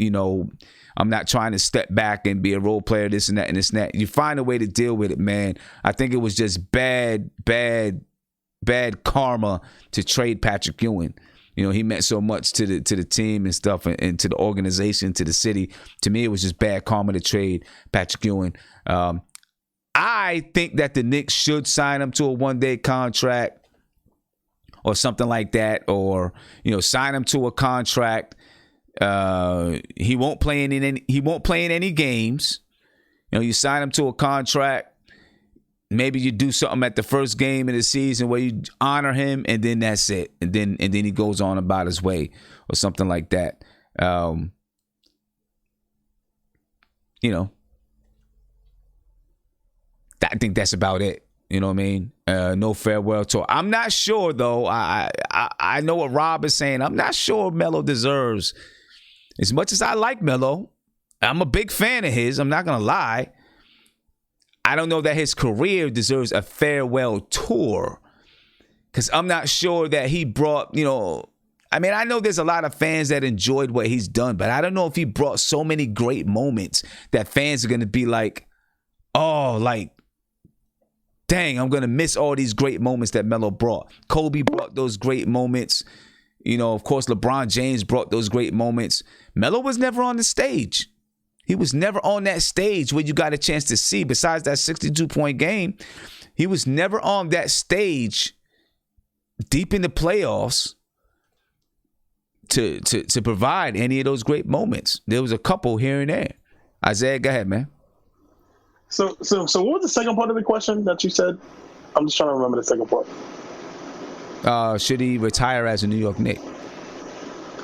to step back and be a role player, this and that and this and that. You find a way to deal with it, man. I think it was just bad karma to trade Patrick Ewing. You know, he meant so much to the team and stuff, and to the organization, to the city. To me, it was just bad karma to trade Patrick Ewing. I think that the Knicks should sign him to a one-day contract or something like that, or, you know, sign him to a contract. He won't play in any games. You know, you sign him to a contract. Maybe you do something at the first game of the season where you honor him, and then that's it. And then he goes on about his way or something like that. You know, I think that's about it. You know what I mean? No farewell tour. I'm not sure, though. I know what Rob is saying. I'm not sure Melo deserves, as much as I like Melo, I'm a big fan of his. I'm not going to lie. I don't know that his career deserves a farewell tour, because I'm not sure that he brought, you know, I mean, I know there's a lot of fans that enjoyed what he's done, but I don't know if he brought so many great moments that fans are going to be like, oh, like, dang, I'm going to miss all these great moments that Melo brought. Kobe brought those great moments. You know, of course, LeBron James brought those great moments. Melo was never on the stage. He was never on that stage where you got a chance to see, besides that 62-point game, he was never on that stage deep in the playoffs to provide any of those great moments. There was a couple here and there. Isaiah, go ahead, man. So what was the second part of the question that you said? I'm just trying to remember the second part. Should he retire as a New York Knick?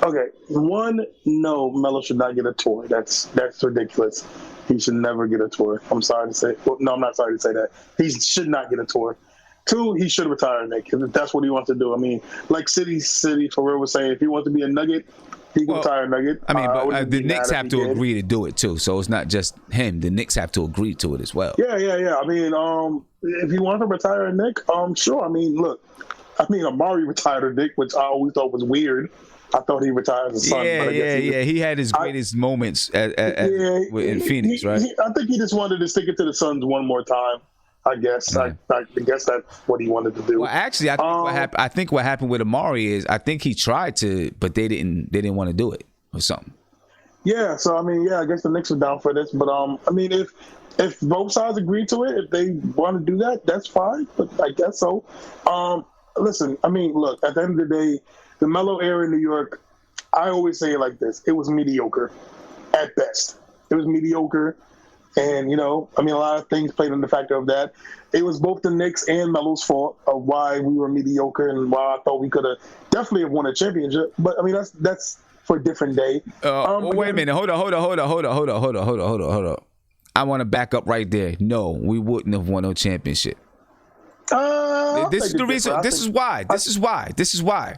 Okay, one, no, Melo should not get a tour. That's ridiculous. He should never get a tour. I'm sorry to say. Well, no, I'm not sorry to say that. He should not get a tour. Two, he should retire, Nick, if that's what he wants to do. I mean, like City for real was saying, if he wants to be a Nugget, he can retire a Nugget. I mean, but the Knicks have to agree to do it too. So it's not just him. The Knicks have to agree to it as well. Yeah. I mean, if he wants to retire a Nick, sure. I mean, look, Amari retired a Nick, which I always thought was weird. I thought he retired as a son. But I guess He had his greatest moments in Phoenix, right? I think he just wanted to stick it to the Suns one more time. I guess. I guess that's what he wanted to do. Well, actually, I think what happened with Amari is I think he tried to, but they didn't want to do it or something. Yeah. So I guess the Knicks are down for this. But I mean, if both sides agree to it, if they want to do that, that's fine. But I guess so. Listen, I mean, look. At the end of the day, the Melo era in New York, I always say it like this: it was mediocre, at best. It was mediocre. And, I mean, a lot of things played in the factor of that. It was both the Knicks and Melo's fault of why we were mediocre and why I thought we could have definitely have won a championship. But, I mean, that's for a different day. Wait a minute. Hold on. I want to back up right there. No, we wouldn't have won no championship. This is the reason. This is why.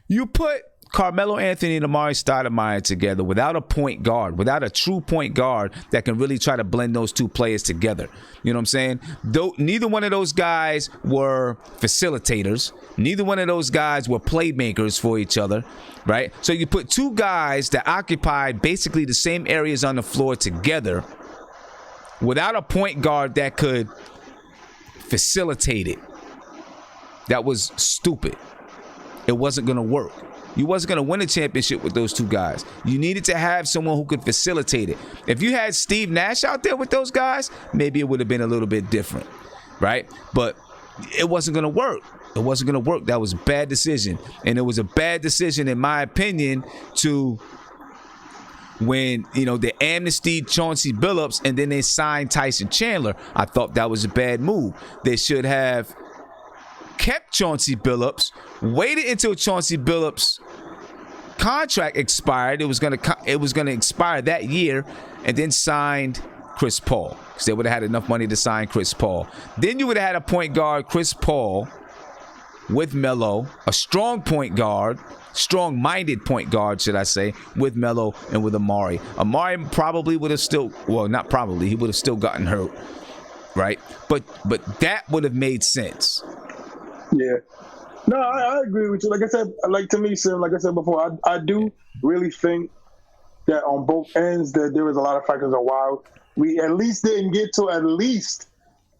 You put Carmelo Anthony and Amari Stoudemire together without a point guard, without a true point guard that can really try to blend those two players together. You know what I'm saying? Neither one of those guys were facilitators. Neither one of those guys were playmakers for each other, right? So you put two guys that occupied basically the same areas on the floor together without a point guard that could facilitate it. That was stupid. It wasn't going to work. You wasn't going to win a championship with those two guys. You needed to have someone who could facilitate it. If you had Steve Nash out there with those guys, maybe it would have been a little bit different, right? But it wasn't going to work. It wasn't going to work. That was a bad decision. And it was a bad decision, in my opinion, when, they amnestied Chauncey Billups and then they signed Tyson Chandler. I thought that was a bad move. They should have kept Chauncey Billups, waited until Chauncey Billups' contract expired. It was gonna expire that year, and then signed Chris Paul, because they would have had enough money to sign Chris Paul. Then you would have had a point guard, Chris Paul, with Melo, a strong point guard, strong-minded point guard, should I say, with Melo and with Amari. Amari probably would have still, well, not probably, he would have still gotten hurt, right? But that would have made sense. Yeah. No, I agree with you. Like I said, like to me, Sim, like I said before, I do really think that on both ends that there was a lot of factors on why we at least didn't get to at least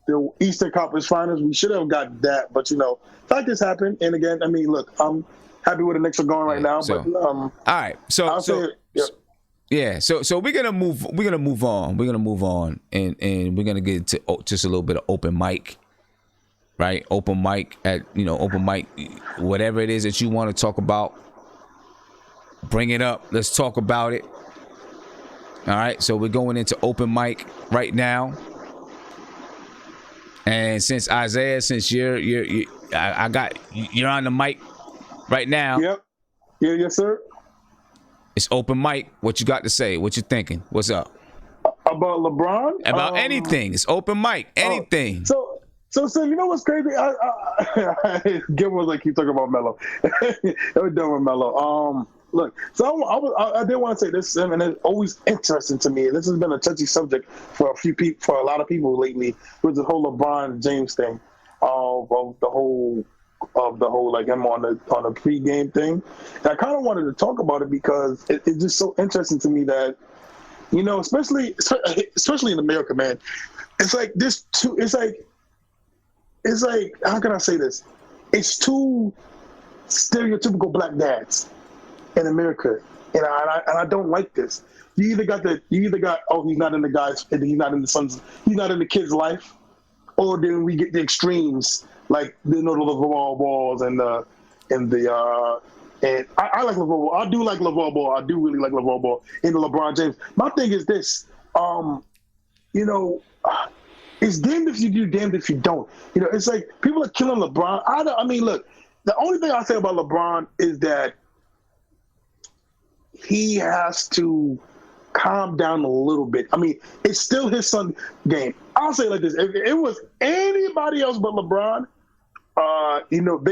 the Eastern Conference Finals. We should have got that, but factors happen. And again, I mean, look, I'm happy where the Knicks are going right now. So, but all right, so we're gonna move on. We're gonna move on, and we're gonna get to just a little bit of open mic. Right, open mic, whatever it is that you want to talk about, bring it up. Let's talk about it. All right, so we're going into open mic right now, and since Isaiah, since you're on the mic right now. Yep. Yeah, yes, sir. It's open mic. What you got to say? What you thinking? What's up? About LeBron? About anything. It's open mic. Anything. So, you know what's crazy? Gilmore like keep talking about Melo. We're done with Melo. Look, so I did want to say this, and it's always interesting to me. This has been a touchy subject for a lot of people lately, with the whole LeBron James thing, of the whole like him on the pregame thing. And I kind of wanted to talk about it because it's just so interesting to me that, especially in America, man, it's like this too. It's like, how can I say this? It's two stereotypical black dads in America, and I don't like this. You either got he's not in the kid's life, or then we get the extremes like the LeVar Balls and I like LeVar Ball. I do like LeVar Ball. I do really like LeVar Ball and LeBron James. My thing is this, it's damned if you do, damned if you don't. It's like people are killing LeBron. I mean, look, the only thing I say about LeBron is that he has to calm down a little bit. I mean, it's still his son game. I'll say it like this: if it was anybody else but LeBron,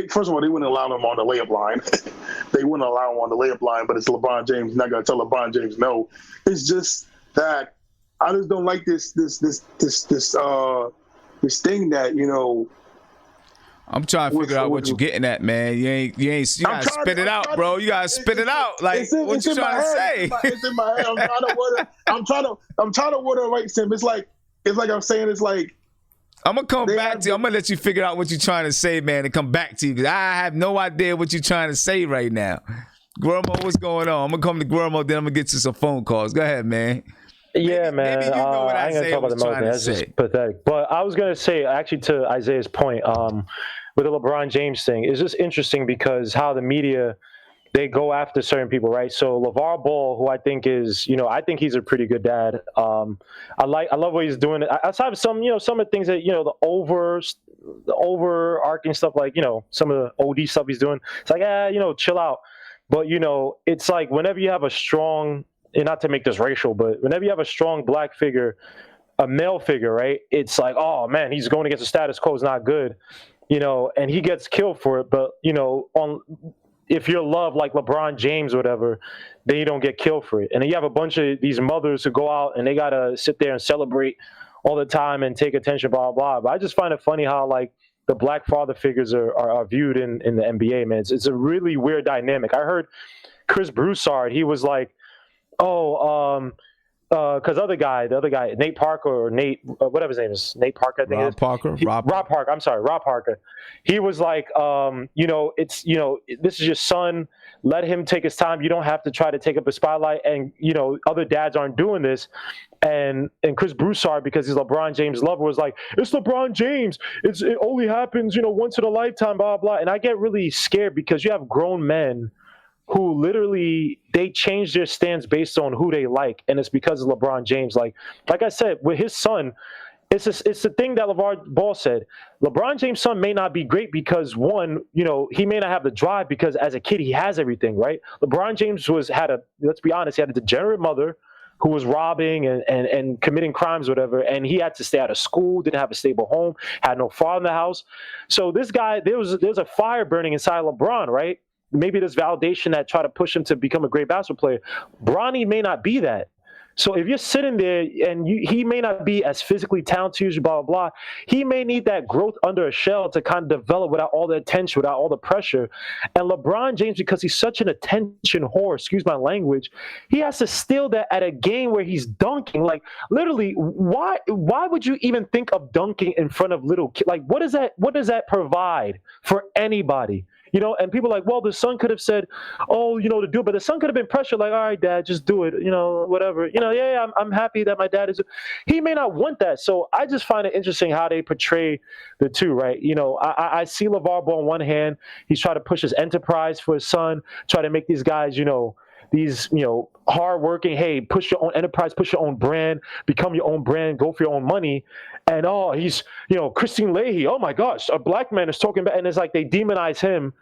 first of all, they wouldn't allow him on the layup line. They wouldn't allow him on the layup line, but it's LeBron James. You're not gonna tell LeBron James no. It's just that I just don't like this thing that I'm trying to figure out what you're getting at, man. You gotta spit it out, bro. You gotta spit it out. Like, what you trying to say? It's in my head. I'm trying to word it right, Sim. It's like I'm saying. It's like I'm gonna come back to you. I'm gonna let you figure out what you're trying to say, man, and come back to you because I have no idea what you're trying to say right now. Guillermo, what's going on? I'm gonna come to Guillermo, then I'm gonna get you some phone calls. Go ahead, man. Yeah, man. Maybe you know what I ain't gonna talk about the Melo thing. That's just pathetic. But I was gonna say, actually, to Isaiah's point, with the LeBron James thing, it's just interesting because how the media, they go after certain people, right? So LeVar Ball, who I think is, I think he's a pretty good dad. I love what he's doing. Aside from some of the things that the overarching stuff, like some of the OD stuff he's doing. It's like chill out. But it's like whenever you have a strong, and not to make this racial, but whenever you have a strong black figure, a male figure, right? It's like, oh man, he's going against the status quo is not good, and he gets killed for it. But if you're loved like LeBron James or whatever, then you don't get killed for it. And then you have a bunch of these mothers who go out and they gotta sit there and celebrate all the time and take attention, blah blah. But I just find it funny how like the black father figures are viewed in the NBA, man. It's a really weird dynamic. I heard Chris Broussard, he was like, because the other guy, Nate Parker or Nate, whatever his name is, Nate Parker, I think it is. Rob Parker. I'm sorry, Rob Parker. He was like, this is your son. Let him take his time. You don't have to try to take up a spotlight. And other dads aren't doing this. And Chris Broussard, because he's LeBron James' lover, was like, it's LeBron James. It only happens, once in a lifetime, blah blah. And I get really scared because you have grown men who literally they change their stance based on who they like, and it's because of LeBron James. Like I said, with his son, it's the thing that LeVar Ball said. LeBron James' son may not be great because one, he may not have the drive because as a kid he has everything, right? LeBron James let's be honest, he had a degenerate mother who was robbing and committing crimes, whatever, and he had to stay out of school, didn't have a stable home, had no father in the house. So this guy, there's a fire burning inside LeBron, right? Maybe this validation that try to push him to become a great basketball player. Bronny may not be that. So if you're sitting there and he may not be as physically talented, blah, blah, blah, he may need that growth under a shell to kind of develop without all the attention, without all the pressure. And LeBron James, because he's such an attention whore, excuse my language, he has to steal that at a game where he's dunking. Like, literally, why would you even think of dunking in front of little kids? Like, what does that provide for anybody? And people are like, well, the son could have said, to do it, but the son could have been pressured, like, all right, dad, just do it, whatever. I'm happy that my dad is. He may not want that. So I just find it interesting how they portray the two, right? I see LeVar Ball on one hand, he's trying to push his enterprise for his son, try to make these guys, these, hardworking, hey, push your own enterprise, push your own brand, become your own brand, go for your own money. And he's, Christine Leahy, oh my gosh, a black man is talking about, and it's like they demonize him.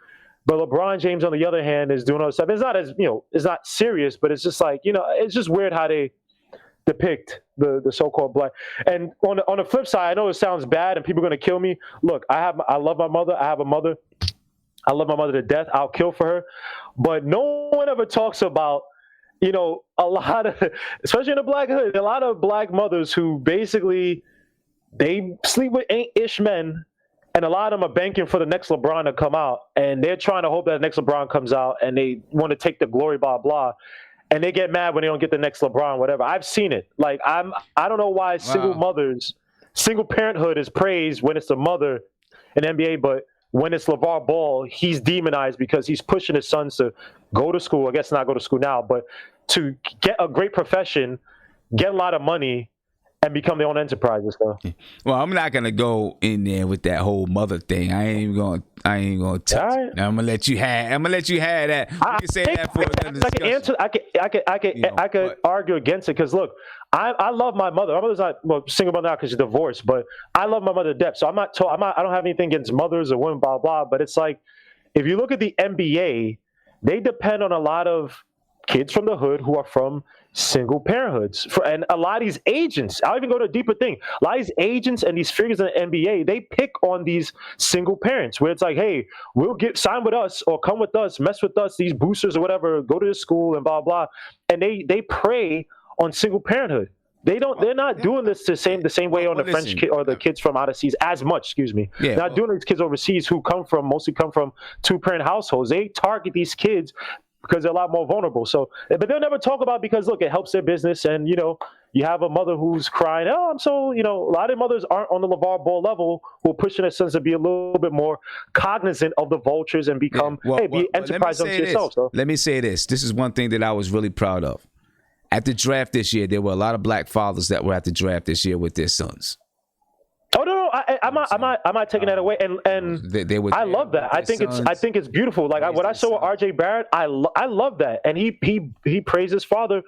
But LeBron James, on the other hand, is doing other stuff. It's not as, it's not serious, but it's just like, it's just weird how they depict the so-called black. And on the flip side, I know it sounds bad and people are going to kill me. Look, I love my mother. I have a mother. I love my mother to death. I'll kill for her. But no one ever talks about, a lot of, especially in the black hood, a lot of black mothers who basically, they sleep with ain't-ish men. And a lot of them are banking for the next LeBron to come out. And they're trying to hope that the next LeBron comes out and they want to take the glory, blah, blah. And they get mad when they don't get the next LeBron, whatever. I've seen it. Like, I don't know why single parenthood is praised when it's the mother in the NBA, but when it's LeVar Ball, he's demonized because he's pushing his sons to go to school. I guess not go to school now, but to get a great profession, get a lot of money, and become their own enterprises. So. Well, I'm not gonna go in there with that whole mother thing. I ain't even gonna touch it. I'm gonna let you have that. You can say that for another discussion. I could argue against it because look, I love my mother. My mother's not single mother now because she's divorced, but I love my mother to death. So I don't have anything against mothers or women, blah blah. But it's like if you look at the NBA, they depend on a lot of kids from the hood who are from single parenthoods. And a lot of these agents, I'll even go to a deeper thing. A lot of these agents and these figures in the NBA, they pick on these single parents where it's like, hey, we'll sign with us or come with us, mess with us, these boosters or whatever, go to the school and blah, blah. And they prey on single parenthood. They're not doing this the same way on the French kid or the kids from out of seas as much. Excuse me. Yeah, not doing these kids overseas who mostly come from 2-parent households. They target these kids because they're a lot more vulnerable. So, but they'll never talk about it because look, it helps their business. And you have a mother who's crying, oh, I'm so, a lot of mothers aren't on the LeVar Ball level who are pushing their sons to be a little bit more cognizant of the vultures and become, be enterprise unto yourself. So. Let me say this. This is one thing that I was really proud of. At the draft this year, there were a lot of black fathers that were at the draft this year with their sons. Oh no, I'm not taking that away, and they I love that. I think it's beautiful. Like what I saw with R.J. Barrett, I love that, and he praised his father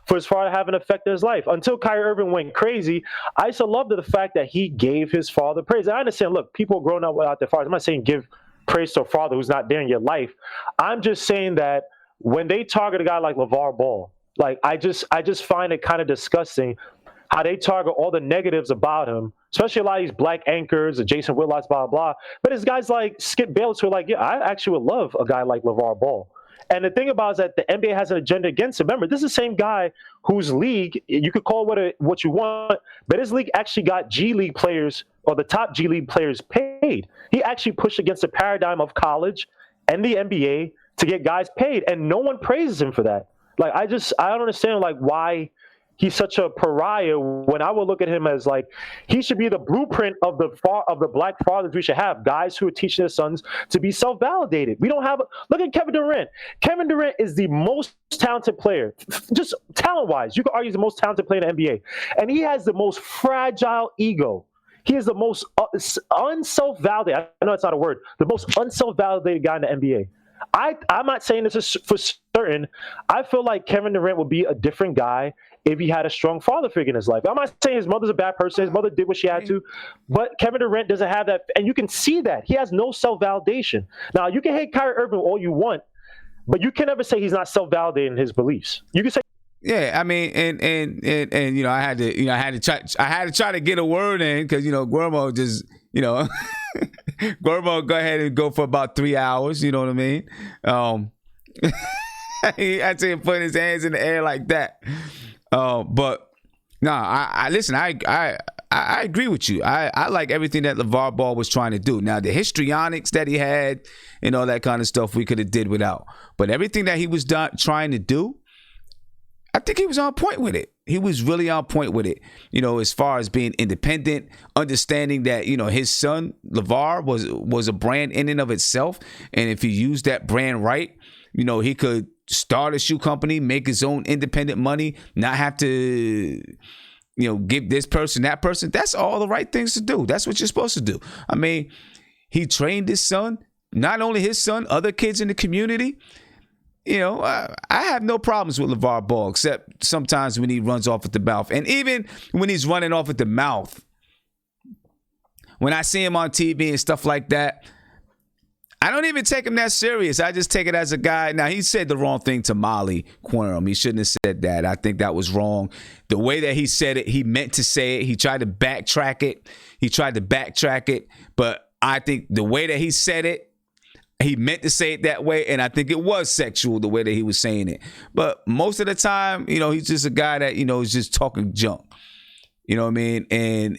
for his father having an effect in his life. Until Kyrie Irving went crazy, I used to love the fact that he gave his father praise. I understand. Look, people are growing up without their fathers. I'm not saying give praise to a father who's not there in your life. I'm just saying that when they target a guy like LeVar Ball. Like I just find it kind of disgusting how they target all the negatives about him, especially a lot of these black anchors, Jason Whitlock's, blah, blah. But it's guys like Skip Bayless who are like, yeah, I actually would love a guy like LeVar Ball. And the thing about it is that the NBA has an agenda against him. Remember, this is the same guy whose league, you could call it what you want, but his league actually got G League players or the top G League players paid. He actually pushed against the paradigm of college and the NBA to get guys paid, and no one praises him for that. Like, I don't understand, like, why he's such a pariah when I would look at him as, like, he should be the blueprint of the black fathers we should have, guys who are teaching their sons to be self-validated. We don't have – look at Kevin Durant. Kevin Durant is the most talented player, just talent-wise. You could argue he's the most talented player in the NBA. And he has the most fragile ego. He is the most unself-validated – I know it's not a word – the most unself-validated guy in the NBA. I'm not saying this is for certain. I feel like Kevin Durant would be a different guy if he had a strong father figure in his life. I'm not saying his mother's a bad person. His mother did what she had to. But Kevin Durant doesn't have that. And you can see that. He has no self-validation. Now, you can hate Kyrie Irving all you want, but you can never say he's not self-validating in his beliefs. You can say. Yeah, I mean, and I had to try to get a word in because Guillermo just Guillermo go ahead and go for about 3 hours. You know what I mean? He had to put his hands in the air like that. But no, I listen. I agree with you. I like everything that LeVar Ball was trying to do. Now the histrionics that he had and all that kind of stuff we could have did without. But everything that he was trying to do, I think he was on point with it. He was really on point with it, as far as being independent, understanding that, his son, LeVar, was a brand in and of itself. And if he used that brand right, he could start a shoe company, make his own independent money, not have to, give this person, that person. That's all the right things to do. That's what you're supposed to do. I mean, he trained his son, not only his son, other kids in the community. I have no problems with LeVar Ball, except sometimes when he runs off at the mouth. And even when he's running off at the mouth, when I see him on TV and stuff like that, I don't even take him that serious. I just take it as a guy. Now, he said the wrong thing to Molly Quorum. He shouldn't have said that. I think that was wrong. The way that he said it, he meant to say it. He tried to backtrack it. But I think the way that he said it, he meant to say it that way, and I think it was sexual the way that he was saying it. But most of the time, he's just a guy that, is just talking junk. You know what I mean? And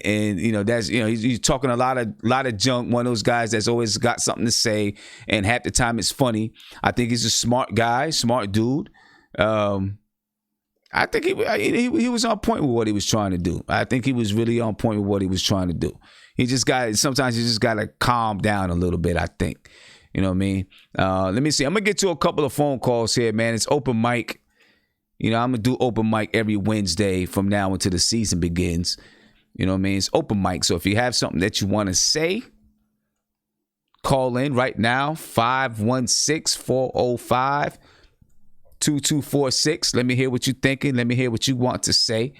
that's, he's talking a lot of junk. One of those guys that's always got something to say, and half the time it's funny. I think he's a smart guy, smart dude. I think he was on point with what he was trying to do. I think he was really on point with what he was trying to do. Sometimes you just got to calm down a little bit, I think. You know what I mean? Let me see. I'm going to get to a couple of phone calls here, man. It's open mic. I'm going to do open mic every Wednesday from now until the season begins. You know what I mean? It's open mic. So if you have something that you want to say, call in right now, 516-405-2246. Let me hear what you're thinking. Let me hear what you want to say.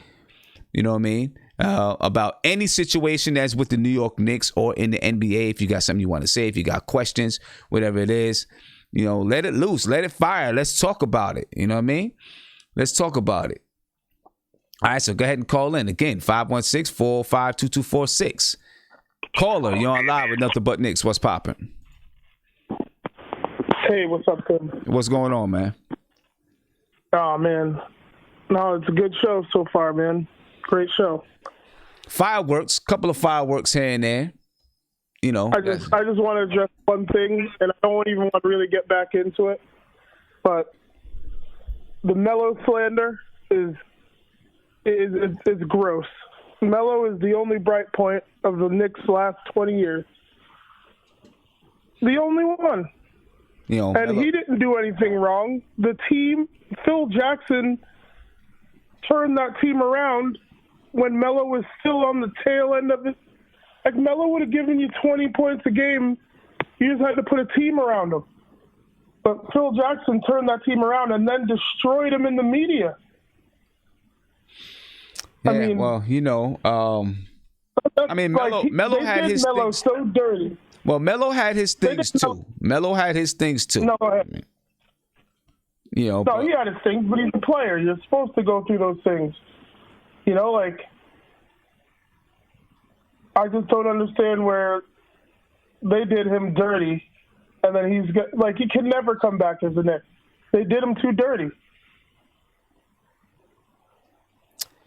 You know what I mean? About any situation that's with the New York Knicks or in the NBA. If you got something you want to say, if you got questions, whatever it is, let it loose, let it fire. Let's talk about it. You know what I mean? Let's talk about it. All right, so go ahead and call in. Again, 516-405-2246. Caller, you're on live with Nothing But Knicks. What's popping? Hey, what's up, Tim? What's going on, man? Oh, man. No, it's a good show so far, man. Great show. Fireworks, couple of fireworks here and there. You know, I just want to address one thing, and I don't even want to really get back into it, but the Melo slander is gross. Melo is the only bright point of the Knicks' last 20 years. The only one. You know, and Melo, he didn't do anything wrong. The team, Phil Jackson, turned that team around when Melo was still on the tail end of it. Like, Melo would have given you 20 points a game. You just had to put a team around him. But Phil Jackson turned that team around and then destroyed him in the media. yeah, I mean, well, you know, I mean, Melo had his Melo things. so dirty. Well, Melo had his things too. Melo had his things too. No, you know, no, he had his things, but he's a player. You're supposed to go through those things. You know, like, I just don't understand where they did him dirty, and then he's got, like, he can never come back as a Knick. They did him too dirty.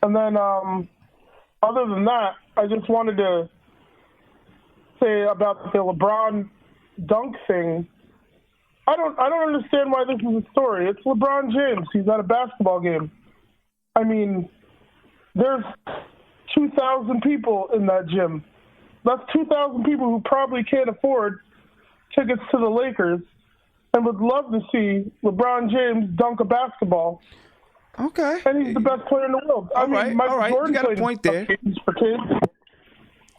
And then, other than that, I just wanted to say about the LeBron dunk thing. I don't understand why this is a story. It's LeBron James. He's at a basketball game. I mean, there's 2,000 people in that gym. That's 2,000 people who probably can't afford tickets to the Lakers and would love to see LeBron James dunk a basketball. Okay. And he's the best player in the world. All right. Jordan, you got a point there. For kids.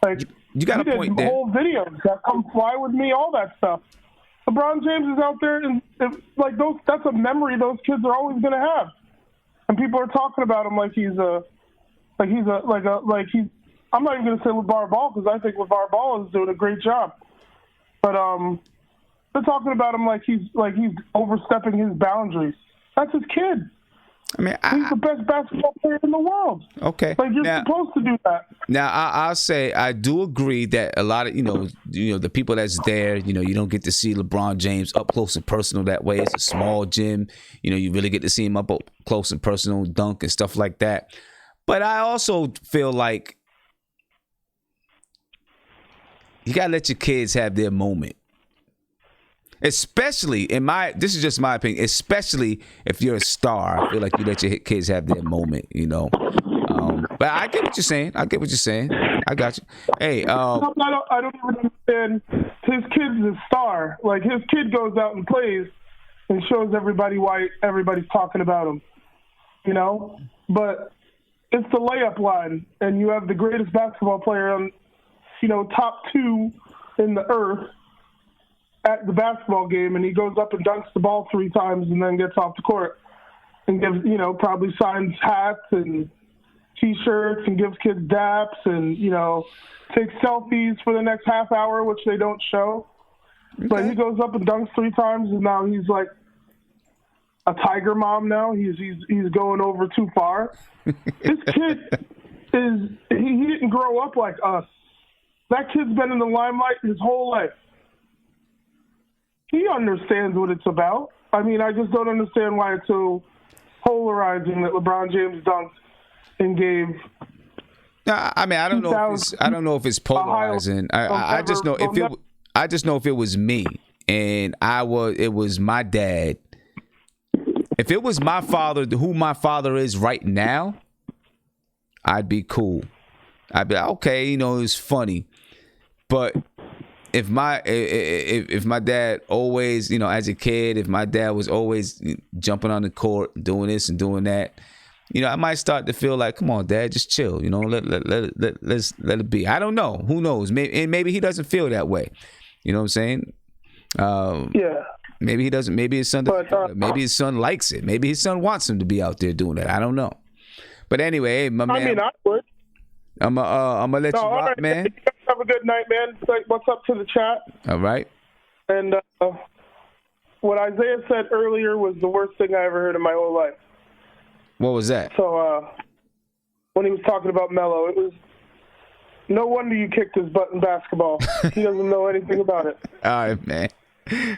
Like, you got a point there. Whole videos that Come Fly With Me, all that stuff. LeBron James is out there, and like those. That's a memory those kids are always going to have. And people are talking about him like he's. I'm not even going to say LeVar Ball because I think LeVar Ball is doing a great job. But they're talking about him like he's overstepping his boundaries. That's his kid. I mean, he's the best basketball player in the world. Okay, like you're supposed to do that. Now, I'll say I do agree that a lot of you know the people that's there, you don't get to see LeBron James up close and personal that way. It's a small gym, you really get to see him up close and personal, dunk and stuff like that. But I also feel like you gotta let your kids have their moment. Especially this is just my opinion, especially if you're a star. I feel like you let your kids have their moment, But I get what you're saying. I got you. Hey, I don't even understand. His kid's a star. Like, his kid goes out and plays and shows everybody why everybody's talking about him, But it's the layup line, and you have the greatest basketball player on, top 2 in the earth at the basketball game, and he goes up and dunks the ball 3 times and then gets off the court and gives, probably signs hats and T-shirts and gives kids daps and, takes selfies for the next half hour, which they don't show. Okay. But he goes up and dunks 3 times, and now he's like a Tiger mom now. He's going over too far. This kid he didn't grow up like us. That kid's been in the limelight his whole life. He understands what it's about. I mean, I just don't understand why it's so polarizing that LeBron James dunked and gave. I mean, I don't know if it's polarizing. I just know if it was me and it was my dad. If it was my father, who my father is right now, I'd be cool. I'd be okay. It's funny, but. If my dad always, as a kid, if my dad was always jumping on the court, doing this and doing that, I might start to feel like, come on, Dad, just chill. Let it be. I don't know. Who knows? Maybe he doesn't feel that way. You know what I'm saying? Yeah. Maybe he doesn't. Maybe his son doesn't. Maybe his son likes it. Maybe his son wants him to be out there doing that. I don't know. But anyway, hey, my man. I mean, I would. I'm gonna let you rock, right, man. Have a good night, man. What's up to the chat? All right. And what Isaiah said earlier was the worst thing I ever heard in my whole life. What was that? So when he was talking about Melo, it was no wonder you kicked his butt in basketball. He doesn't know anything about it. All right, man.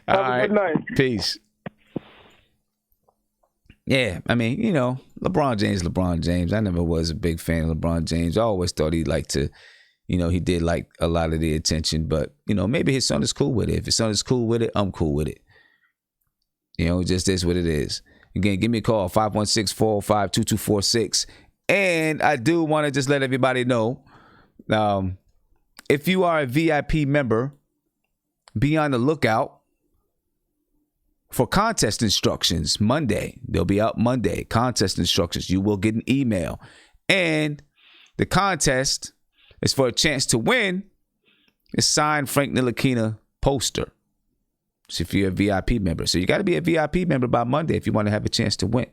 Have a good night. Peace. Yeah, I mean, LeBron James. I never was a big fan of LeBron James. I always thought he liked to, he did like a lot of the attention, but, maybe his son is cool with it. If his son is cool with it, I'm cool with it. It just is what it is. Again, give me a call, 516-405-2246. And I do want to just let everybody know, if you are a VIP member, be on the lookout for contest instructions Monday. They'll be out Monday. Contest instructions. You will get an email. And the contest is for a chance to win a signed Frank Ntilikina poster. So if you're a VIP member. So you got to be a VIP member by Monday if you want to have a chance to win.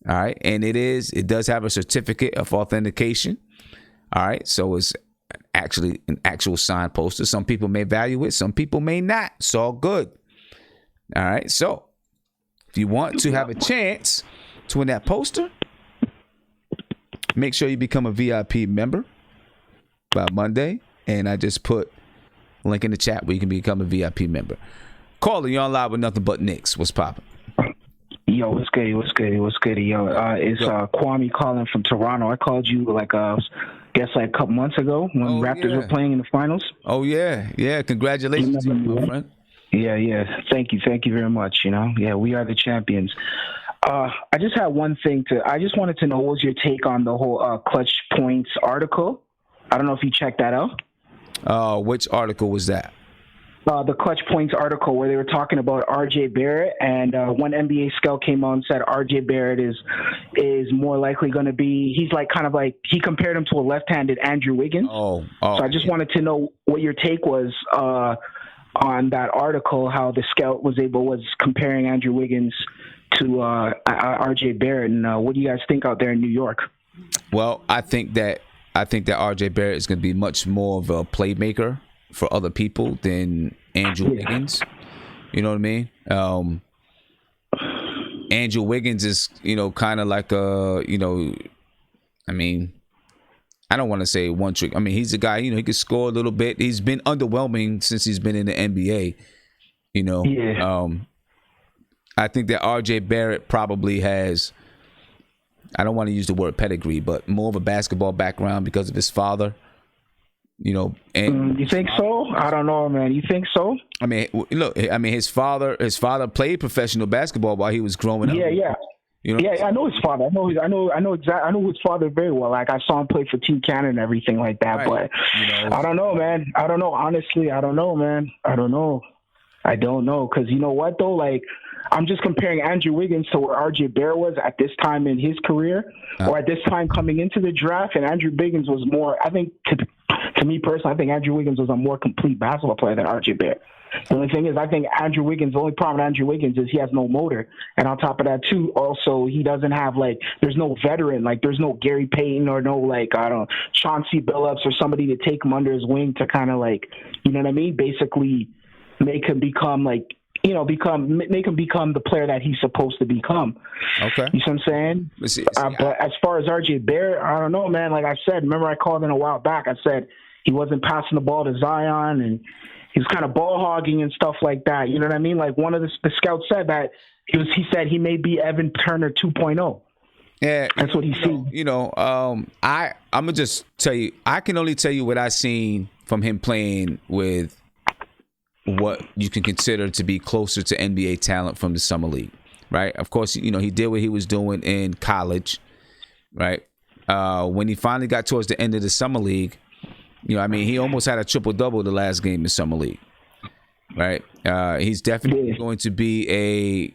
All right. And it does have a certificate of authentication. All right. So it's actually an actual signed poster. Some people may value it. Some people may not. It's all good. All right, so if you want to have a chance to win that poster, make sure you become a VIP member by Monday. And I just put a link in the chat where you can become a VIP member. Caller, you're on live with Nothing But Knicks. What's poppin'? Yo, what's good? Yo, it's Kwame calling from Toronto. I called you a couple months ago when Raptors were playing in the finals. Oh, yeah. Congratulations, my friend. Yeah. Thank you very much. Yeah, we are the champions. I just had one thing I just wanted to know, what was your take on the whole Clutch Points article? I don't know if you checked that out. Which article was that? The Clutch Points article where they were talking about R.J. Barrett, and one NBA scout came on and said R.J. Barrett is more likely going to be. He's he compared him to a left-handed Andrew Wiggins. So I just wanted to know what your take was on that article, how the scout was comparing Andrew Wiggins to R.J. Barrett, and what do you guys think out there in New York? Well, I think that R.J. Barrett is going to be much more of a playmaker for other people than Andrew Wiggins. You know what I mean? Andrew Wiggins is, kind of like I don't want to say one trick. I mean, he's a guy, he can score a little bit. He's been underwhelming since he's been in the NBA, I think that R.J. Barrett probably has, I don't want to use the word pedigree, but more of a basketball background because of his father, and you think so? I don't know, man. You think so? I mean, look, his father played professional basketball while he was growing up. Yeah. I know his father. I know his father very well. Like, I saw him play for Team Canada and everything like that. Right. But I don't know, man. I don't know. Honestly, I don't know, man. I don't know. Because you know what, though? Like, I'm just comparing Andrew Wiggins to where R.J. Barrett was at this time in his career, or at this time coming into the draft. And Andrew Wiggins was more, I think, to me personally, I think Andrew Wiggins was a more complete basketball player than R.J. Barrett. The only thing is, I think the only problem with Andrew Wiggins is he has no motor. And on top of that, too, also, he doesn't have, there's no veteran. There's no Gary Payton or no, Chauncey Billups or somebody to take him under his wing to kind of, you know what I mean? Basically make him become, make him become the player that he's supposed to become. Okay. You see what I'm saying? But as far as R.J. Barrett, I don't know, man. Like I said, remember I called in a while back. I said he wasn't passing the ball to Zion, and he was kind of ball hogging and stuff like that. You know what I mean? Like, one of the scouts said that he said he may be Evan Turner 2.0. Yeah, that's what he's seen. I'm gonna just tell you. I can only tell you what I seen from him playing with what you can consider to be closer to NBA talent from the summer league, right? Of course, he did what he was doing in college, right? When he finally got towards the end of the summer league, he almost had a triple-double the last game in summer league, right? He's definitely going to be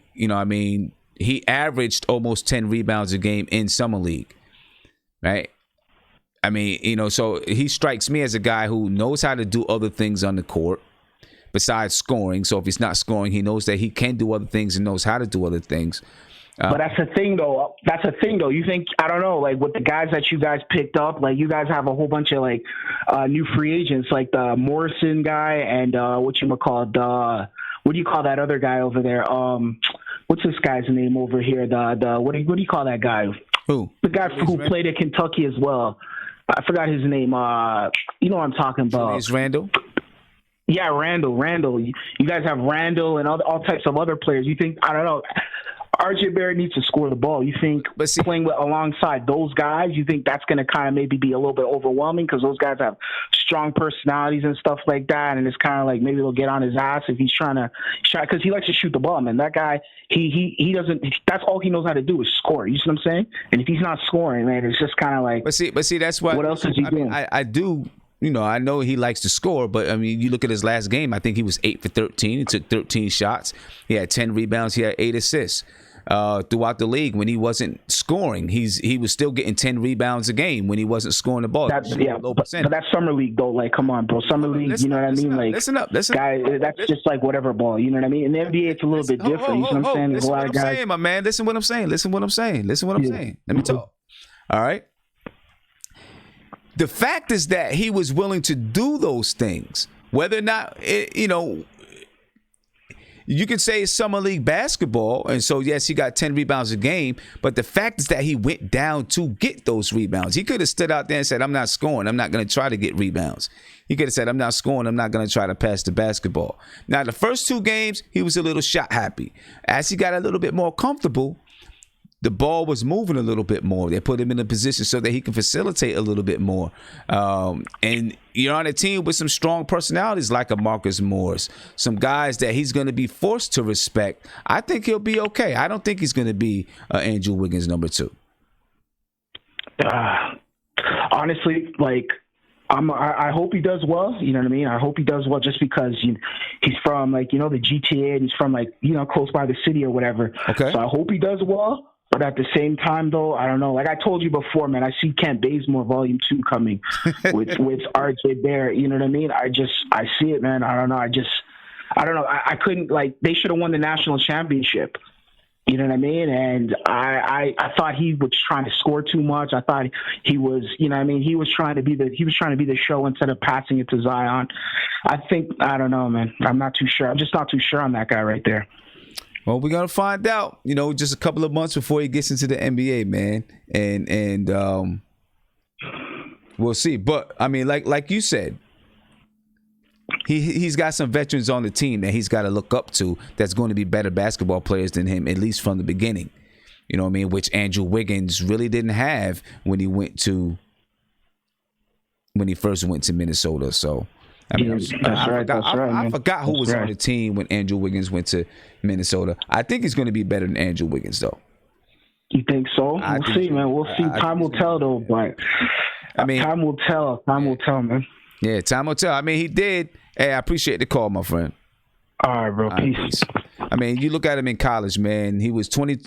he averaged almost 10 rebounds a game in summer league, right? So he strikes me as a guy who knows how to do other things on the court besides scoring. So if he's not scoring, he knows that he can do other things and knows how to do other things. But that's the thing, though. You think, I don't know, with the guys that you guys picked up, you guys have a whole bunch of, new free agents, like the Morrison guy and what do you call that other guy over there? What's this guy's name over here? What do you call that guy? Who? The guy who played at Kentucky as well. I forgot his name. You know what I'm talking about. Julius Randle? Yeah, Randle. You guys have Randle and all types of other players. You think, I don't know, RJ Barrett needs to score the ball. You think playing alongside those guys, you think that's going to kind of maybe be a little bit overwhelming because those guys have strong personalities and stuff like that, and it's kind of like maybe they'll get on his ass if he's trying to shot because he likes to shoot the ball, man. That guy, he doesn't. That's all he knows how to do is score. You see what I'm saying? And if he's not scoring, man, it's just kind of like. But see, that's why. What else is he doing? I do. You know, I know he likes to score, but I mean, you look at his last game. I think he was 8 for 13. He took 13 shots. He had 10 rebounds. He had 8 assists. Throughout the league, when he wasn't scoring, he was still getting 10 rebounds a game when he wasn't scoring the ball. That's but that's summer league though. Like, come on, bro, summer league. You know what I mean? Like, listen up. That's just like whatever ball. You know what I mean? In the NBA, it's a little bit different. You know what I'm saying? There's a lot of guys. My man, listen what I'm saying. Listen what I'm saying. Let me talk. All right. The fact is that he was willing to do those things, whether or not you can say it's summer league basketball, and so yes, he got 10 rebounds a game, but the fact is that he went down to get those rebounds. He could have stood out there and said, I'm not scoring, I'm not going to try to get rebounds. He could have said, I'm not scoring, I'm not going to try to pass the basketball. Now, the first 2 games, he was a little shot happy. As he got a little bit more comfortable, the ball was moving a little bit more. They put him in a position so that he can facilitate a little bit more. And you're on a team with some strong personalities like a Marcus Morris, some guys that he's going to be forced to respect. I think he'll be okay. I don't think he's going to be Andrew Wiggins number 2. Honestly, like, I hope he does well. You know what I mean? I hope he does well just because he's from, like, the GTA, and he's from, like, close by the city or whatever. Okay. So I hope he does well. But at the same time, though, I don't know. Like I told you before, man, I see Kent Bazemore Volume 2 coming with RJ Barrett. You know what I mean? I see it, man. I don't know. I don't know. I couldn't, like, they should have won the national championship. You know what I mean? And I thought he was trying to score too much. I thought he was, you know what I mean? He was trying to be the show instead of passing it to Zion. I don't know, man. I'm not too sure. I'm just not too sure on that guy right there. Well, we're gonna find out, just a couple of months before he gets into the NBA, man, and we'll see. But I mean, like you said, he's got some veterans on the team that he's got to look up to. That's going to be better basketball players than him, at least from the beginning. You know what I mean? Which Andrew Wiggins really didn't have when he first went to Minnesota. So. I mean, I forgot who was on the team when Andrew Wiggins went to Minnesota. I think he's going to be better than Andrew Wiggins, though. You think so? We'll see, man. We'll see. Time will tell, though. But time will tell. Time will tell, man. Yeah, time will tell. I mean, he did. Hey, I appreciate the call, my friend. All right, bro. Peace. I mean, you look at him in college, man. He was 20.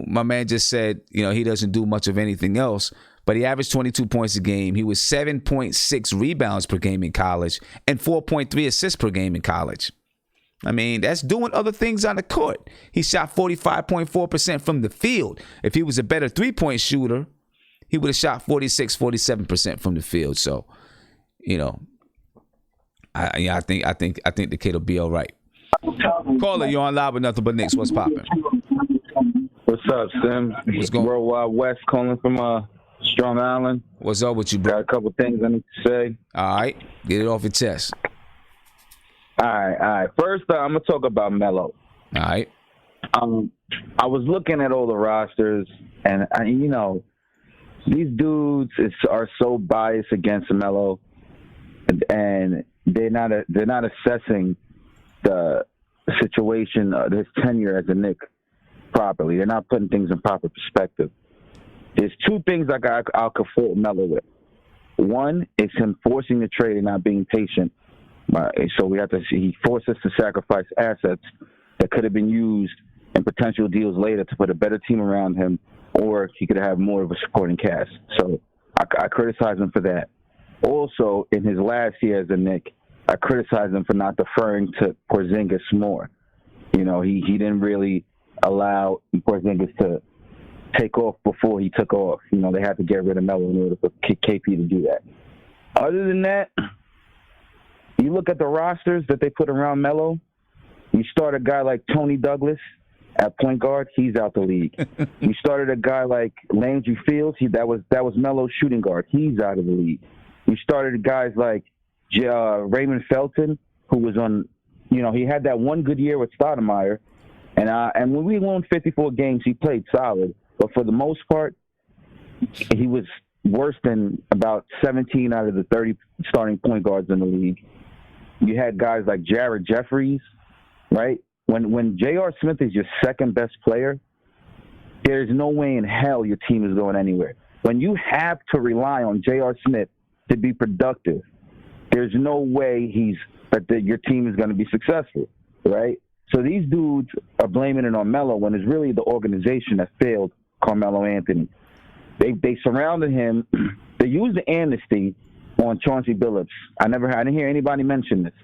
My man just said, he doesn't do much of anything else. But he averaged 22 points a game. He was 7.6 rebounds per game in college and 4.3 assists per game in college. I mean, that's doing other things on the court. He shot 45.4% from the field. If he was a better three-point shooter, he would have shot 47% from the field. So, I think the kid will be all right. Caller, you're on Live with Nothing But Knicks. What's popping? What's up, Sim? What's going on? Worldwide West calling from Strong Island. What's up with you, bro? Got a couple things I need to say. All right. Get it off your chest. All right. First, I'm going to talk about Melo. All right. I was looking at all the rosters, and these dudes are so biased against Melo, and they're not assessing the situation, his tenure as a Knick properly. They're not putting things in proper perspective. There's 2 things I'll fault Melo with. One is him forcing the trade and not being patient. So he forced us to sacrifice assets that could have been used in potential deals later to put a better team around him, or he could have more of a supporting cast. So I criticize him for that. Also, in his last year as a Knick, I criticize him for not deferring to Porzingis more. He didn't really allow Porzingis to take off before he took off. They had to get rid of Melo in order for KP to do that. Other than that, you look at the rosters that they put around Melo, you start a guy like Tony Douglas at point guard, he's out the league. You started a guy like Landry Fields, that was Melo's shooting guard, he's out of the league. You started guys like Raymond Felton, who was on, he had that one good year with Stoudemire, And when we won 54 games, he played solid. But for the most part, he was worse than about 17 out of the 30 starting point guards in the league. You had guys like Jared Jeffries, right? When J.R. Smith is your second best player, there's no way in hell your team is going anywhere. When you have to rely on J.R. Smith to be productive, there's no way your team is going to be successful, right? So these dudes are blaming it on Melo when it's really the organization that failed Carmelo Anthony. They surrounded him. They used the amnesty on Chauncey Billups. I didn't hear anybody mention this.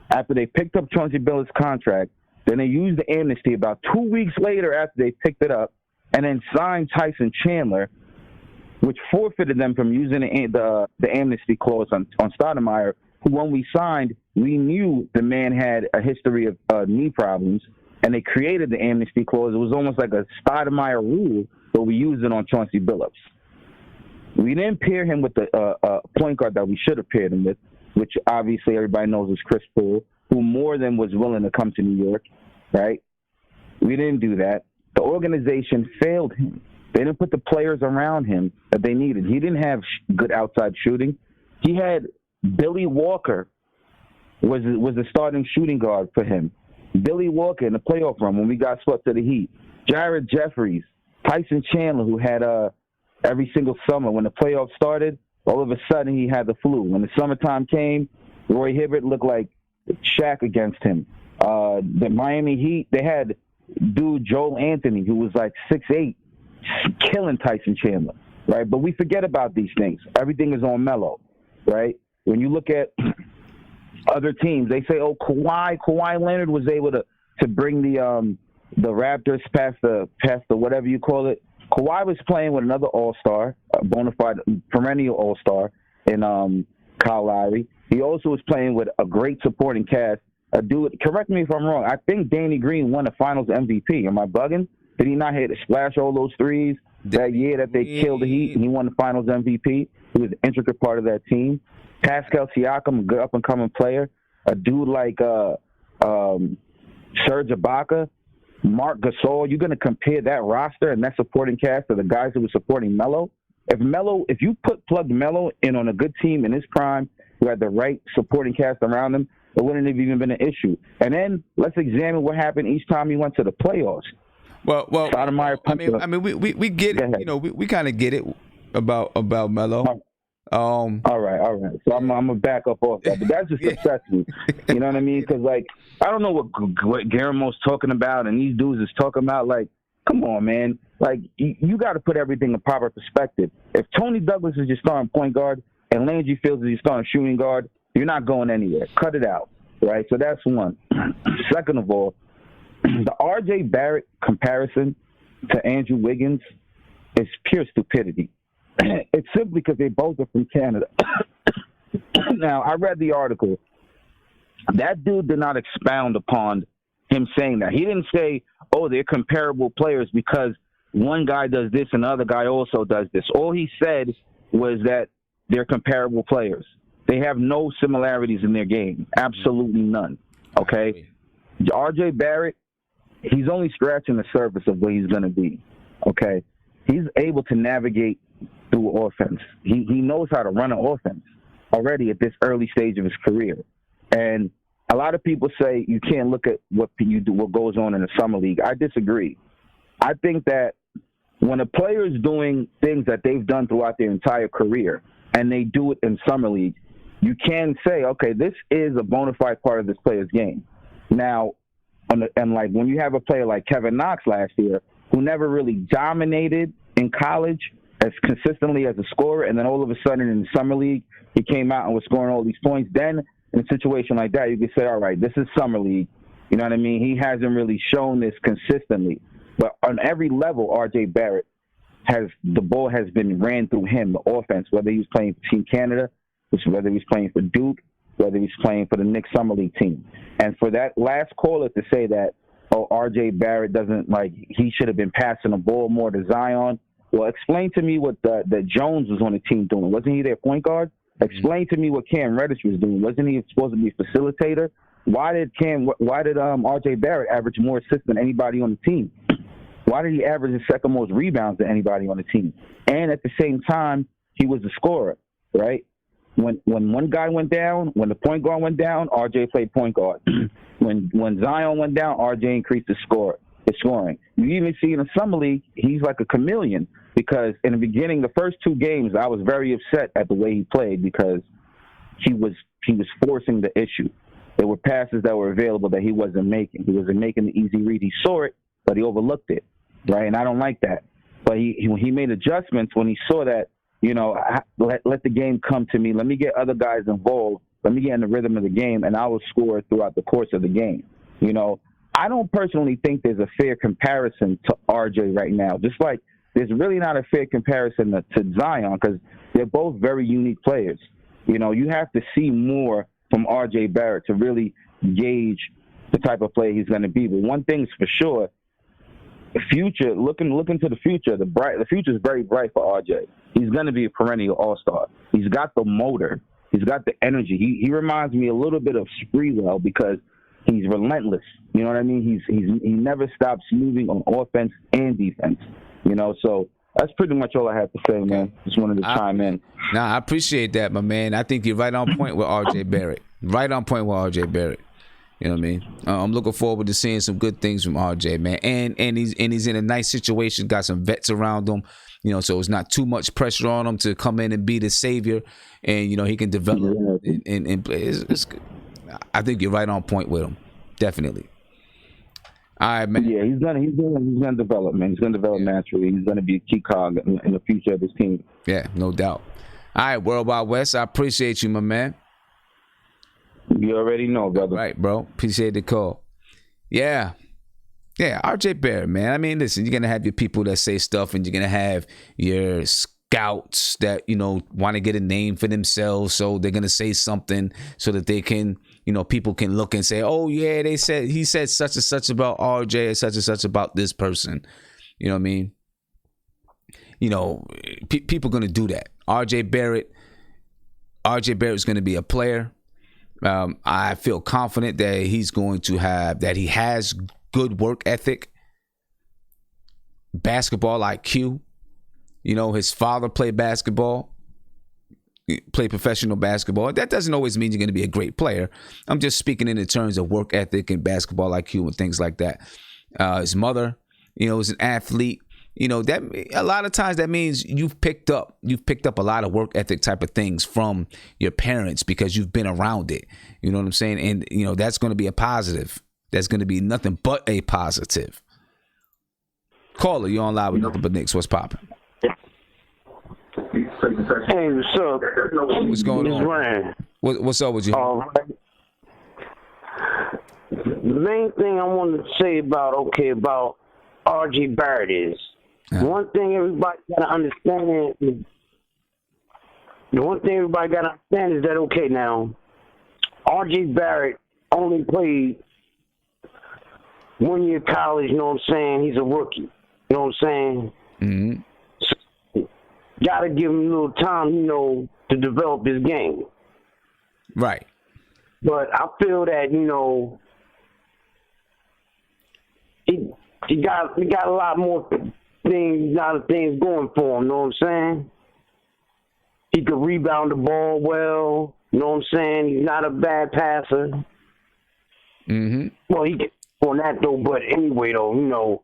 After they picked up Chauncey Billups' contract, then they used the amnesty about 2 weeks later after they picked it up, and then signed Tyson Chandler, which forfeited them from using the amnesty clause on Stoudemire, who, when we signed, we knew the man had a history of knee problems, and they created the amnesty clause. It was almost like a Stoudemire rule, but we used it on Chauncey Billups. We didn't pair him with the point guard that we should have paired him with, which obviously everybody knows is Chris Paul, who more than was willing to come to New York, right? We didn't do that. The organization failed him. They didn't put the players around him that they needed. He didn't have good outside shooting. He had Billy Walker was the starting shooting guard for him. Billy Walker in the playoff run when we got swept to the Heat. Jared Jeffries, Tyson Chandler, who had every single summer when the playoffs started, all of a sudden he had the flu. When the summertime came, Roy Hibbert looked like Shaq against him. The Miami Heat, they had dude Joel Anthony, who was like 6'8", killing Tyson Chandler, right? But we forget about these things. Everything is on Melo, right? When you look at other teams, they say, oh, Kawhi Leonard was able to bring the Raptors past the whatever you call it. Kawhi was playing with another all-star, a bona fide perennial all-star in Kyle Lowry. He also was playing with a great supporting cast. Dude, correct me if I'm wrong. I think Danny Green won the Finals MVP. Am I bugging? Did he not hit splash all those threes that year that they killed the Heat and he won the Finals MVP? He was an intricate part of that team. Pascal Siakam, a good up-and-coming player. A dude like Serge Ibaka, Mark Gasol. You're going to compare that roster and that supporting cast to the guys who were supporting Melo? If you plugged Melo in on a good team in his prime, who had the right supporting cast around him, it wouldn't have even been an issue. And then let's examine what happened each time he went to the playoffs. Well, I mean, we get it. You know, we kind of get it about Melo. All right. So I'm gonna back up off that, but that's just upsets me. You know what I mean? Because like I don't know what Guillermo's talking about, and these dudes is talking about. Like, come on, man. Like you got to put everything in proper perspective. If Tony Douglas is your starting point guard and Landry Fields is your starting shooting guard, you're not going anywhere. Cut it out, right? So that's one. Second of all, the R.J. Barrett comparison to Andrew Wiggins is pure stupidity. It's simply because they both are from Canada. Now, I read the article. That dude did not expound upon him saying that. He didn't say, oh, they're comparable players because one guy does this and the other guy also does this. All he said was that they're comparable players. They have no similarities in their game. Absolutely none. Okay? R.J. Barrett, he's only scratching the surface of where he's going to be. Okay? He's able to navigate through offense. He knows how to run an offense already at this early stage of his career. And a lot of people say you can't look at what goes on in the summer league. I disagree. I think that when a player is doing things that they've done throughout their entire career and they do it in summer league, you can say, okay, this is a bona fide part of this player's game. Now, like when you have a player like Kevin Knox last year, who never really dominated in college as consistently as a scorer, and then all of a sudden in the summer league, he came out and was scoring all these points. Then in a situation like that, you could say, all right, this is summer league. You know what I mean? He hasn't really shown this consistently. But on every level, R.J. Barrett the ball has been ran through him, the offense, whether he was playing for Team Canada, whether he was playing for Duke, whether he's playing for the Knicks Summer League team. And for that last caller to say that, oh, R.J. Barrett he should have been passing the ball more to Zion. Well, explain to me what that Jones was on the team doing. Wasn't he their point guard? Explain to me what Cam Reddish was doing. Wasn't he supposed to be a facilitator? Why did R.J. Barrett average more assists than anybody on the team? Why did he average the second most rebounds than anybody on the team? And at the same time, he was the scorer, right? When one guy went down, when the point guard went down, RJ played point guard. when Zion went down, RJ increased his scoring. You even see in the summer league, he's like a chameleon because in the beginning, the first 2 games, I was very upset at the way he played because he was forcing the issue. There were passes that were available that he wasn't making. He wasn't making the easy read. He saw it, but he overlooked it, right? And I don't like that. But he made adjustments when he saw that, let the game come to me. Let me get other guys involved. Let me get in the rhythm of the game, and I will score throughout the course of the game. I don't personally think there's a fair comparison to RJ right now. Just like there's really not a fair comparison to Zion because they're both very unique players. You have to see more from RJ Barrett to really gauge the type of player he's going to be. But one thing's for sure, the future, looking to the future, the future is very bright for RJ. He's going to be a perennial all-star. He's got the motor. He's got the energy. He reminds me a little bit of Spreewell because he's relentless. You know what I mean? He never stops moving on offense and defense. So that's pretty much all I have to say, man. Just wanted to chime in. Nah, I appreciate that, my man. I think you're right on point with RJ Barrett. Right on point with RJ Barrett. You know what I mean? I'm looking forward to seeing some good things from RJ, man. And he's in a nice situation. Got some vets around him. So it's not too much pressure on him to come in and be the savior. And he can develop and play. It's good. I think you're right on point with him. Definitely. All right, man. Yeah, he's gonna develop, man. He's gonna develop naturally. He's gonna be a key cog in the future of this team. Yeah, no doubt. All right, World Wide West. I appreciate you, my man. You already know, brother. All right, bro. Appreciate the call. Yeah, RJ Barrett, man. I mean, listen, you're going to have your people that say stuff, and you're going to have your scouts that, want to get a name for themselves. So they're going to say something so that they can, people can look and say, oh, yeah, he said such and such about RJ and such about this person. You know what I mean? People going to do that. RJ Barrett is going to be a player. I feel confident that he has good work ethic, basketball IQ. His father played basketball, played professional basketball. That doesn't always mean you're going to be a great player. I'm just speaking in the terms of work ethic and basketball IQ and things like that. His mother, is an athlete. That a lot of times that means you've picked up a lot of work ethic type of things from your parents because you've been around it. You know what I'm saying? And that's going to be a positive. That's going to be nothing but a positive. Caller, you on live with Nothing But Knicks. What's popping? Hey, what's up? What's going on? Ryan. What's up with you? The main thing I wanted to say about RJ Barrett is one thing everybody gotta understand is that now RJ Barrett only played 1 year college, you know what I'm saying? He's a rookie. You know what I'm saying? Mm-hmm. So, gotta give him a little time, to develop his game. Right. But I feel that, he got a lot more things going for him, you know what I'm saying? He could rebound the ball well, you know what I'm saying? He's not a bad passer. Mm-hmm. Well, he can on that though, but anyway though,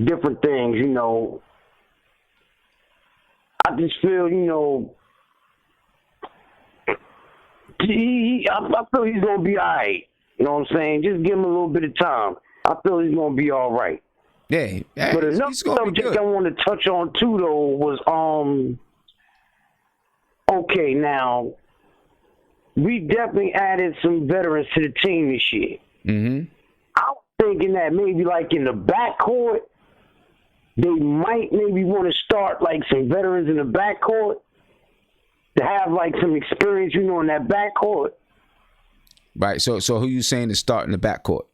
different things, I just feel, I feel he's gonna be all right. You know what I'm saying? Just give him a little bit of time. I feel he's gonna be all right. Yeah, but another subject I want to touch on too, though, was okay. Now we definitely added some veterans to the team this year. Mm-hmm. I was thinking that maybe like in the backcourt, they might maybe want to start like some veterans in the backcourt to have like some experience, in that backcourt. Right. So who you saying to start in the backcourt?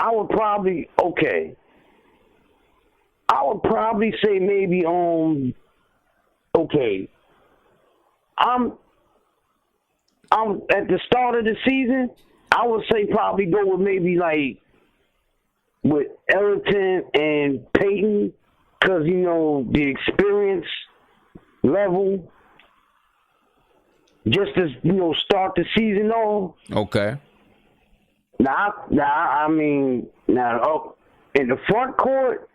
I would probably say maybe I'm at the start of the season, I would say probably go with maybe like with Ellington and Peyton, because, you know, the experience level, just to, you know, start the season off. Okay. Now, in the front court,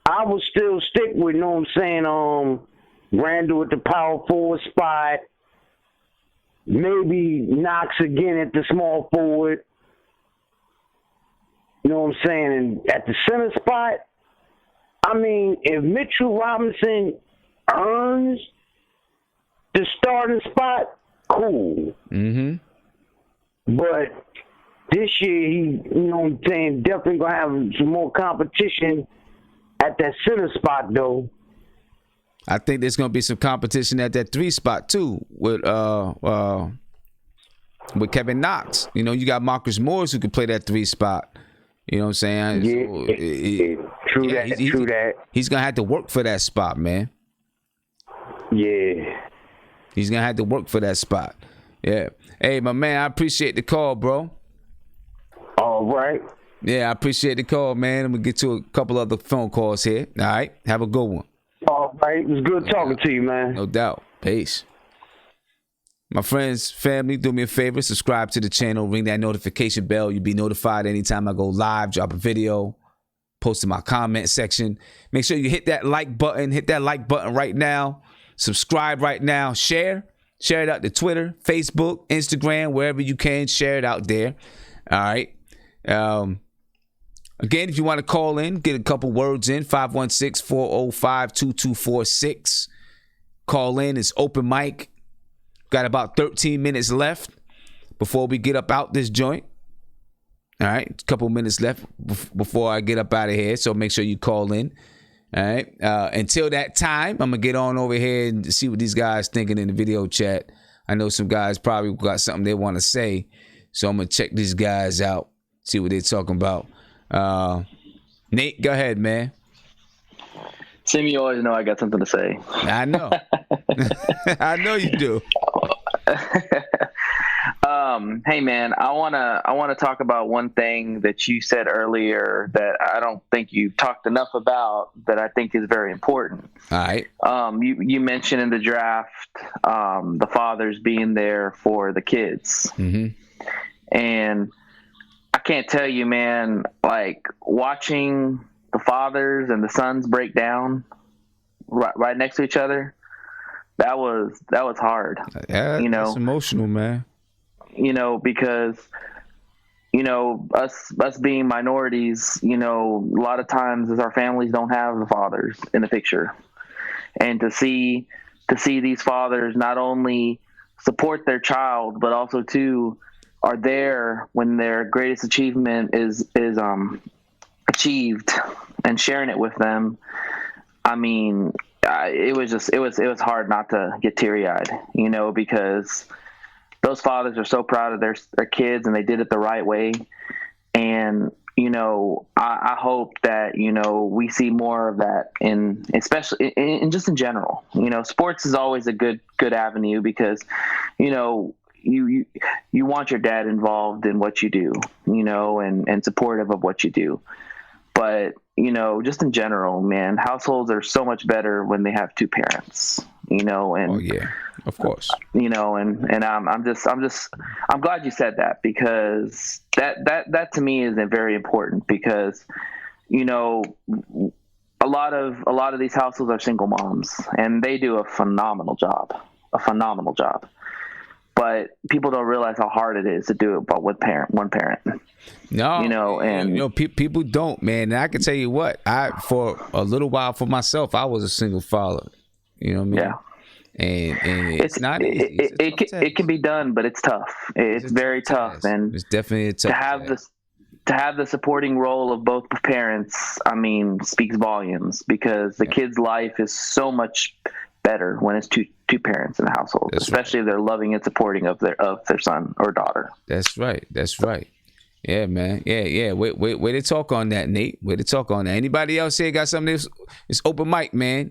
I would still stick with, you know what I'm saying, Randall at the power forward spot, maybe Knox again at the small forward, you know what I'm saying, and at the center spot, I mean, if Mitchell Robinson earns the starting spot, cool. Mm-hmm. But this year, he, you know what I'm saying, definitely going to have some more competition at that center spot, though. I think there's going to be some competition at that 3 spot, too, with Kevin Knox. You know, you got Marcus Morris who can play that 3 spot. You know what I'm saying? Yeah, true that. He's going to have to work for that spot, man. Yeah. He's going to have to work for that spot. Yeah. Hey, my man, I appreciate the call, bro. All right. Yeah, I appreciate the call, man. I'm going to get to a couple other phone calls here. All right. Have a good one. All right. It was good talking to you, man. No doubt. Peace. My friends, family, do me a favor. Subscribe to the channel. Ring that notification bell. You'll be notified anytime I go live, drop a video, post in my comment section. Make sure you hit that like button. Hit that like button right now. Subscribe right now. Share. Share it out to Twitter, Facebook, Instagram, wherever you can. Share it out there. All right. Again, if you want to call in, get a couple words in, 516-405-2246. Call in. It's open mic. Got about 13 minutes left before we get up out this joint. All right. A couple minutes left before I get up out of here. So make sure you call in. All right. Until that time, I'm going to get on over here and see what these guys thinking in the video chat. I know some guys probably got something they want to say. So I'm going to check these guys out, see what they're talking about. Nate, go ahead, man. Tim, you always know I got something to say. I know. I know you do. Hey man, I wanna talk about one thing that you said earlier that I don't think you talked enough about that I think is very important. All right. You mentioned in the draft the fathers being there for the kids. Mm-hmm. And I can't tell you, man, like watching the fathers and the sons break down right next to each other, that was hard. Yeah, you know, it's emotional, man. You know, because, you know, us being minorities, you know, a lot of times as our families don't have the fathers in the picture. And to see these fathers not only support their child, but also too are there when their greatest achievement is achieved and sharing it with them. I mean, it was hard not to get teary-eyed, you know, because those fathers are so proud of their kids and they did it the right way. And, you know, I hope that, you know, we see more of that especially in just in general. You know, sports is always a good avenue because, you know, you want your dad involved in what you do, you know, and supportive of what you do. But, you know, just in general, man, households are so much better when they have two parents, you know, and oh yeah, of course, you know, and I'm glad you said that, because that to me is very important, because, you know, a lot of these households are single moms and they do a phenomenal job. But people don't realize how hard it is to do it by one parent. No, you know, and you know, people don't, man. And I can tell you what, for a little while for myself, I was a single father. You know what I mean? Yeah. And it's not easy. It can be done, but it's tough. It's very tough, and it's definitely a tough to have the supporting role of both parents. I mean, speaks volumes, because the kid's life is so much better when it's two parents in the household, especially if they're loving and supporting of their son or daughter. That's right. Yeah, man. Yeah. Way to talk on that, Nate. Way to talk on that. Anybody else here got something? It's open mic, man.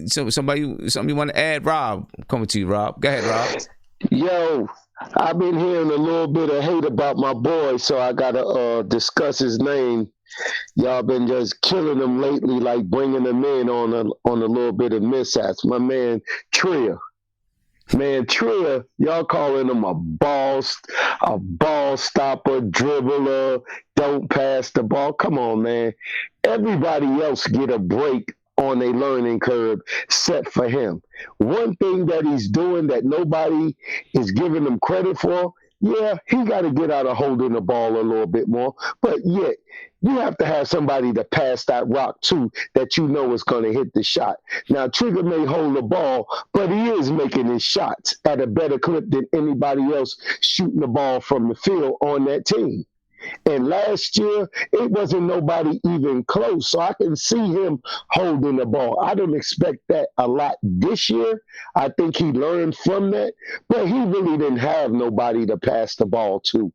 Somebody you want to add? Rob, I'm coming to you, Rob. Go ahead, Rob. Yo, I've been hearing a little bit of hate about my boy, so I gotta discuss his name. Y'all been just killing him lately, like bringing him in on a little bit of mishaps. My man Tria. Man, Tria, y'all calling him a ball stopper, dribbler, don't pass the ball. Come on, man. Everybody else get a break on a learning curve set for him. One thing that he's doing that nobody is giving him credit for, yeah, he got to get out of holding the ball a little bit more. But yet, you have to have somebody to pass that rock to that you know is going to hit the shot. Now, Trigger may hold the ball, but he is making his shots at a better clip than anybody else shooting the ball from the field on that team. And last year, it wasn't nobody even close. So I can see him holding the ball. I don't expect that a lot this year. I think he learned from that, but he really didn't have nobody to pass the ball to.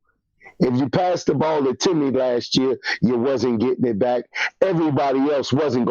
If you passed the ball to Timmy last year, you wasn't getting it back. Everybody else wasn't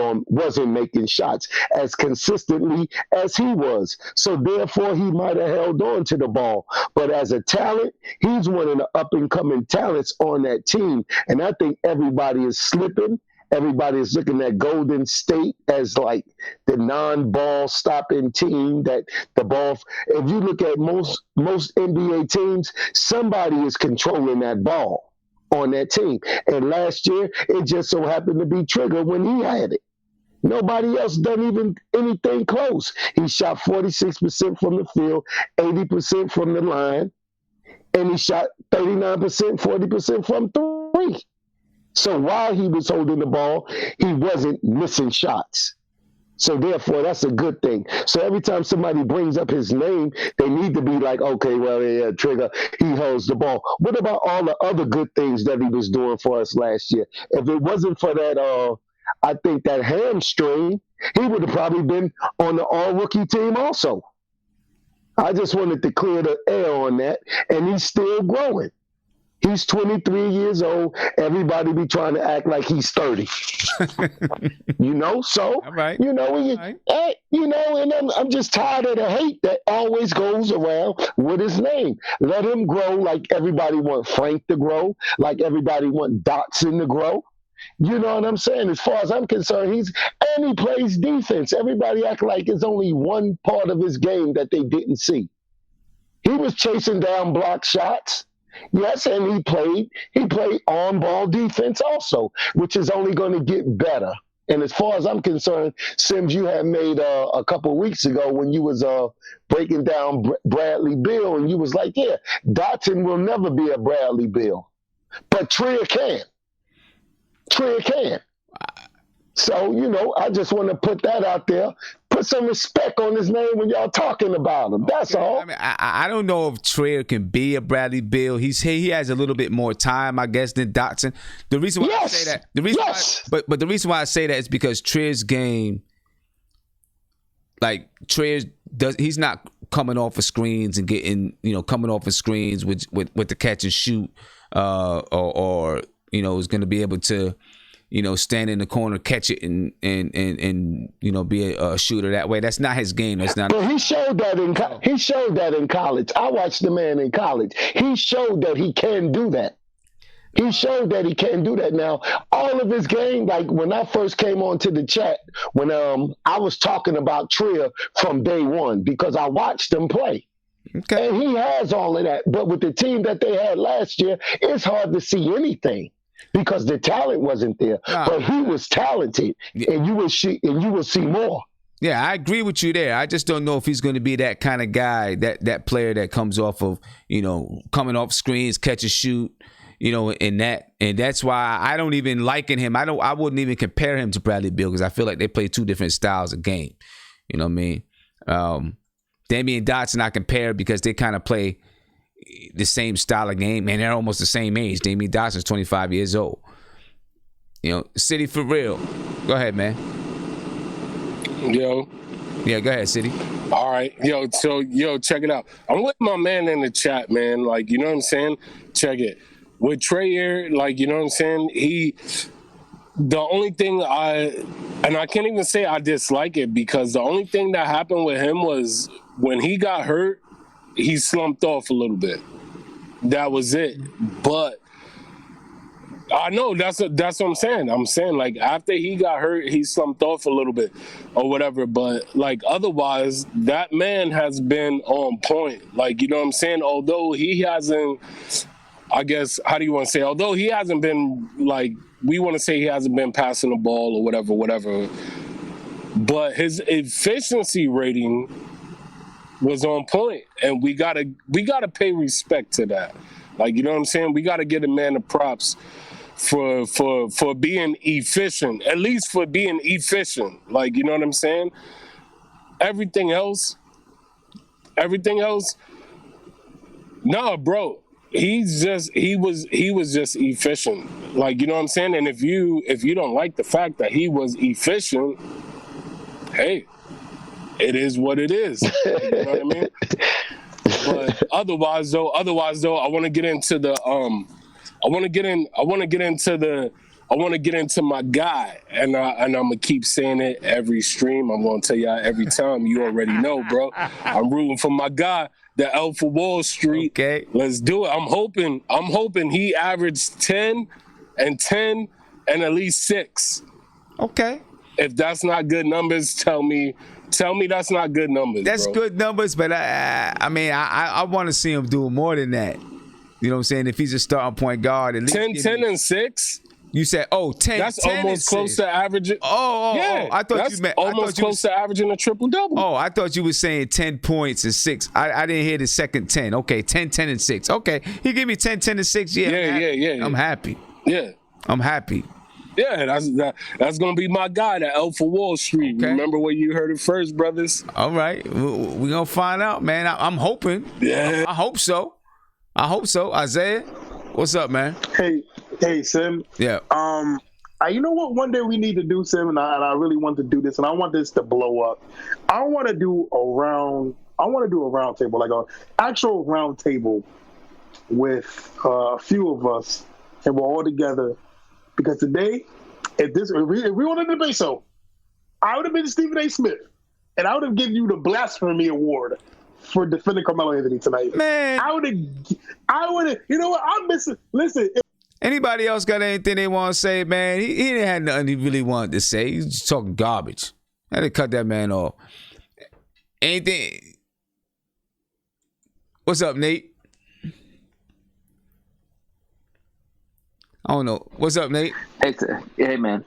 making shots as consistently as he was. So therefore, he might have held on to the ball. But as a talent, he's one of the up-and-coming talents on that team. And I think everybody is slipping. Everybody is looking at Golden State as like the non-ball stopping team that the ball. If you look at most NBA teams, somebody is controlling that ball on that team. And last year, it just so happened to be Trigger when he had it. Nobody else done even anything close. He shot 46% from the field, 80% from the line, and he shot 39%, 40% from three. So while he was holding the ball, he wasn't missing shots. So therefore, that's a good thing. So every time somebody brings up his name, they need to be like, okay, well, yeah, Trigger, he holds the ball. What about all the other good things that he was doing for us last year? If it wasn't for that, I think that hamstring, he would have probably been on the all-rookie team also. I just wanted to clear the air on that, and he's still growing. He's 23 years old. Everybody be trying to act like he's 30. So, right. And I'm just tired of the hate that always goes around with his name. Let him grow like everybody want Frank to grow, like everybody want Dotson to grow. You know what I'm saying? As far as I'm concerned, he plays defense. Everybody act like it's only one part of his game that they didn't see. He was chasing down block shots. Yes, and he played on-ball defense also, which is only going to get better. And as far as I'm concerned, Sims, you had made a couple of weeks ago when you was breaking down Bradley Beal, and you was like, yeah, Dotson will never be a Bradley Beal, but Tria can. So, I just want to put that out there. Put some respect on his name when y'all talking about him. That's all. I mean, I don't know if Trier can be a Bradley Beal. He has a little bit more time, I guess, than Dotson. The reason why I say that, but the reason why I say that is because Trier's game, like he's not coming off of screens and getting, coming off of screens with the catch and shoot, or is going to be able to, stand in the corner, catch it, and be a shooter that way. That's not his game. That's not. But he showed that in college. I watched the man in college. He showed that he can do that. He showed that he can do that. Now, all of his game, like when I first came onto the chat, when I was talking about Tria from day one because I watched him play. Okay. And he has all of that. But with the team that they had last year, it's hard to see anything. Because the talent wasn't there, but he was talented, and you will see more. Yeah, I agree with you there. I just don't know if he's going to be that kind of guy, that player that comes off of coming off screens, catch and shoot, and that's why I don't even liken him. I wouldn't even compare him to Bradley Beal because I feel like they play two different styles of game. You know what I mean? Damian Dotson I compare because they kind of play the same style of game, and they're almost the same age. Damian Dotson's 25 years old. City for real. Go ahead, man. Yo. Yeah, go ahead, City. All right. So, check it out. I'm with my man in the chat, man. Like, you know what I'm saying? Check it. with Trey here, like, you know what I'm saying? The only thing I can't even say I dislike it, because the only thing that happened with him was when he got hurt, he slumped off a little bit. That was it. But I know that's what I'm saying. I'm saying, like, after he got hurt, he slumped off a little bit or whatever. But, like, otherwise, that man has been on point. Like, you know what I'm saying? Although he hasn't, I guess, how do you want to say? Although he hasn't been, like, we want to say he hasn't been passing the ball or whatever. But his efficiency rating was on point, and we gotta pay respect to that. Like, you know what I'm saying? We gotta give a man the props for being efficient, at least for being efficient. Like, you know what I'm saying? Everything else, nah, bro. He was just efficient. Like, you know what I'm saying? And if you don't like the fact that he was efficient, hey, it is what it is. You know what I mean? But otherwise though, I want to get into the I want to get into my guy, and I'm gonna keep saying it every stream. I'm gonna tell y'all every time. You already know, bro. I'm rooting for my guy, the Elf of Wall Street. Okay, let's do it. I'm hoping he averaged 10 and 10 and at least 6. Okay. If that's not good numbers, tell me that's not good numbers. That's bro. good numbers, but I want to see him do more than that. You know what I'm saying? If he's a starting point guard, at least 10 and 6. You said, 10. That's 10 almost close to averaging. Yeah, I thought you meant almost close to averaging a triple double. Oh, I thought you were saying 10 points and 6. I didn't hear the second 10. Okay, 10, 10, and 6. Okay, he gave me 10, 10, and 6. Yeah, I'm happy. Yeah, I'm happy. Yeah, that's gonna be my guy, the Elf of Wall Street. Okay. Remember where you heard it first, brothers? All right, we're gonna find out, man. I'm hoping. Yeah, I hope so. Isaiah, what's up, man? Hey, Sim. Yeah. You know what? One day we need to do, Sim, and I really want to do this, and I want this to blow up. I want to do a round table, like an actual round table with a few of us, and we're all together. Because today, if we wanted to debate, so I would have been Stephen A. Smith, and I would have given you the Blasphemy Award for defending Carmelo Anthony tonight. Man, I would have. You know what? I'm missing. Listen. Anybody else got anything they want to say, man? He didn't have nothing he really wanted to say. He was just talking garbage. I had to cut that man off. Anything? What's up, Nate? I don't know. What's up, Nate? Hey, man.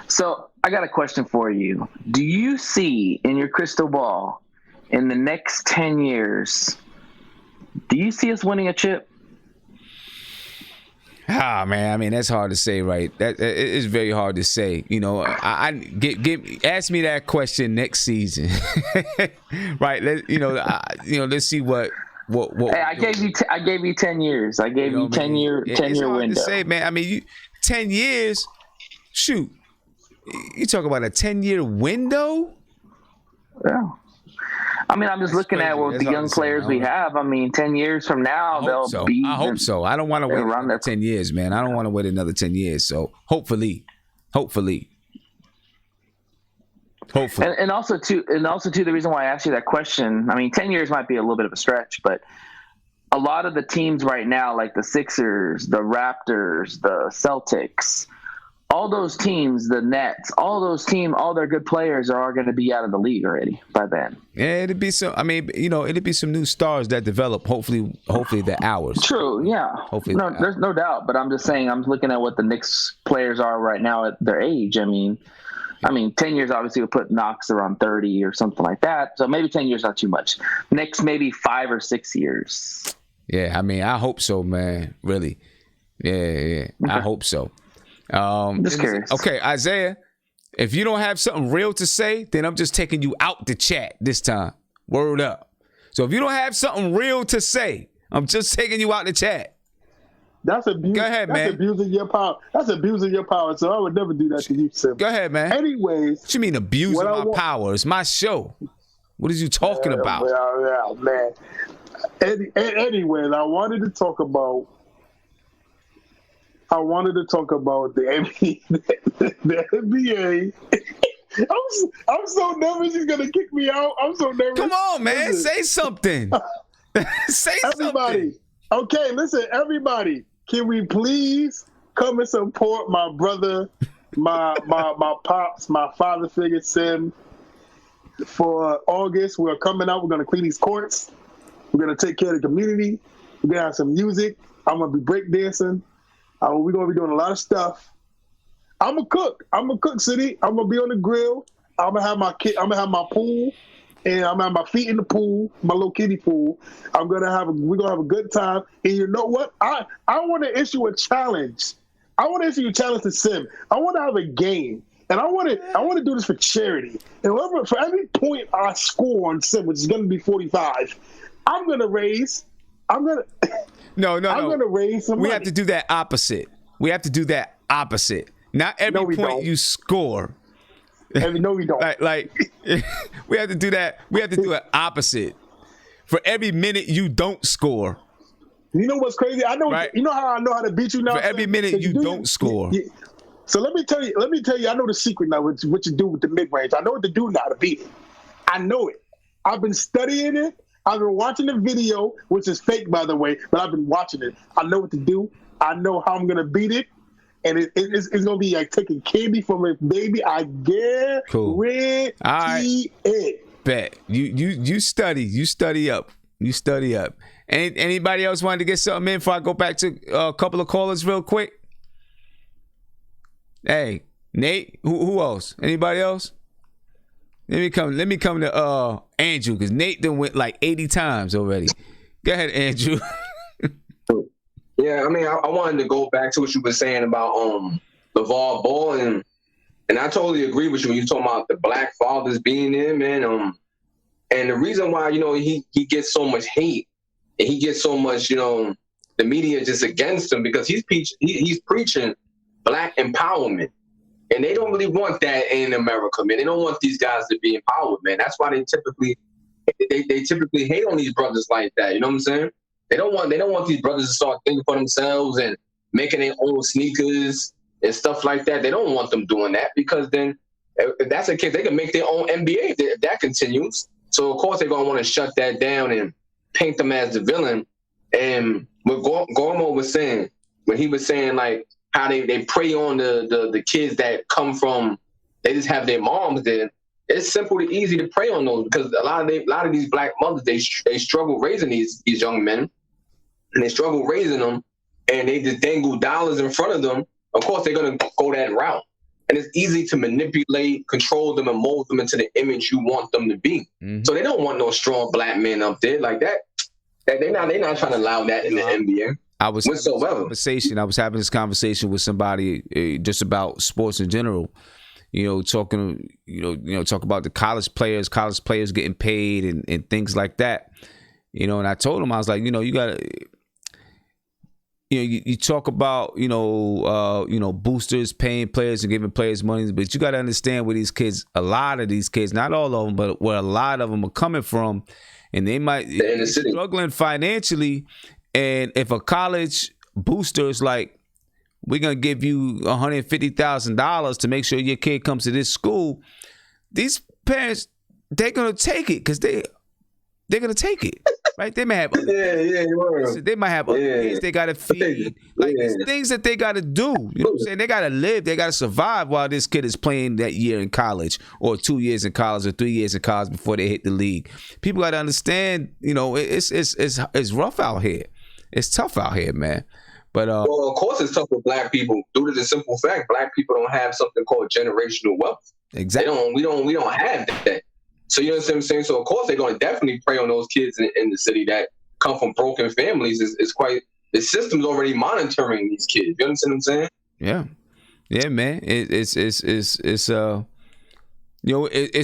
So I got a question for you. Do you see in your crystal ball in the next 10 years, do you see us winning a chip? Man. I mean, that's hard to say, right? That it is very hard to say. You know, ask me that question next season, right? Let's see what. Hey, I gave you 10 years. I gave you 10 year window. To say, man. I mean, 10 years. Shoot, you talk about a 10-year window. Yeah. I mean, I'm just looking at what the young players we have. I mean, 10 years from now, they'll be. I hope so. I don't want to wait another 10 years, man. I don't want to wait another 10 years. So hopefully. And also too, the reason why I asked you that question, I mean, 10 years might be a little bit of a stretch, but a lot of the teams right now, like the Sixers, the Raptors, the Celtics, all those teams, the Nets, all their good players are going to be out of the league already by then. Yeah, it'd be some new stars that develop. Hopefully they're ours. True, yeah. Hopefully, there's no doubt. But I'm just saying, I'm looking at what the Knicks players are right now at their age. I mean, 10 years obviously would put Knox around 30 or something like that. So maybe 10 years not too much. Knicks maybe 5 or 6 years. Yeah, I mean, I hope so, man. Really. Yeah. Okay. I hope so. Just curious. Okay, Isaiah, if you don't have something real to say, then I'm just taking you out the chat this time. Word up. So if you don't have something real to say, I'm just taking you out the chat. That's abuse. Go ahead, man. That's abusing your power. That's abusing your power. So I would never do that to you, Sim. Go ahead, man. Anyways. What you mean abusing my power? It's my show. What are you talking about? Yeah, man. Anyways, I wanted to talk about I wanted to talk about the NBA. I'm so nervous he's gonna kick me out. I'm so nervous. Come on, man. Listen. Say something. Say everybody. something. Okay, listen, everybody. Can we please come and support my brother, my pops, my father figure, Sim, for August? We're coming out. We're gonna clean these courts. We're gonna take care of the community. We're gonna have some music. I'm gonna be breakdancing. We're gonna be doing a lot of stuff. I'm a cook. City. I'm gonna be on the grill. I'm gonna have my pool, and I'm gonna have my feet in the pool, my little kiddie pool. We're gonna have a good time. And you know what? I want to issue a challenge. I want to issue a challenge to Sim. I want to have a game, and I want to do this for charity. And for every point I score on Sim, which is gonna be 45, I'm gonna raise. No. I'm gonna raise some money. We have to do that opposite. Not every point you score. No, we don't. like we have to do that. We have to do it opposite. For every minute you don't score. You know what's crazy? I know. Right? You know how I know how to beat you now. For every minute you don't score. So let me tell you. I know the secret now. What you do with the mid range? I know what to do now to beat it. I know it. I've been studying it. I've been watching the video, which is fake, by the way, but I've been watching it. I know what to do. I know how I'm gonna beat it, and it's gonna be like taking candy from a baby. I guarantee it. Bet you study. You study up. Anybody else wanted to get something in before I go back to a couple of callers real quick? Hey, Nate. Who else? Anybody else? Let me come to Andrew, because Nate done went like 80 times already. Go ahead, Andrew. Yeah, I mean, I wanted to go back to what you were saying about LeVar Ball, and I totally agree with you when you talking about the black fathers being there, man. And the reason why, he gets so much hate and he gets so much, the media just against him, because he's preaching black empowerment. And they don't really want that in America, man. They don't want these guys to be empowered, man. That's why they typically hate on these brothers like that. You know what I'm saying? They don't want these brothers to start thinking for themselves and making their own sneakers and stuff like that. They don't want them doing that, because then if that's the case, they can make their own NBA if that continues. So of course they're gonna want to shut that down and paint them as the villain. And what Gormo was saying, when he was saying like how they prey on the kids that come from, they just have their moms there. It's simple and easy to prey on those, because a lot of these black mothers, they struggle raising these young men, and they struggle raising them, and they just dangle dollars in front of them. Of course, they're gonna go that route, and it's easy to manipulate, control them, and mold them into the image you want them to be. Mm-hmm. So they don't want no strong black men up there like that. They're not trying to allow that in the NBA. I was having this conversation with somebody just about sports in general. Talking about the college players getting paid and things like that. And I told him, I was like, you gotta, you talk about, boosters paying players and giving players money, but you got to understand where a lot of these kids, not all of them, but where a lot of them are coming from, and they might be struggling financially. And if a college booster is like, we're going to give you $150,000 to make sure your kid comes to this school, these parents, they're going to take it, because they're going to take it, right? They may have they might have other kids they got to feed. It's things that they got to do. You know what I'm saying? They got to live. They got to survive while this kid is playing that year in college, or 2 years in college, or 3 years in college before they hit the league. People got to understand, it's rough out here. It's tough out here, man. But well, of course it's tough for black people due to the simple fact black people don't have something called generational wealth. Exactly. We don't have that. So you know what I'm saying? So of course they're going to definitely prey on those kids in the city that come from broken families. The system's already monitoring these kids. You understand what I'm saying? Yeah, man. It's it's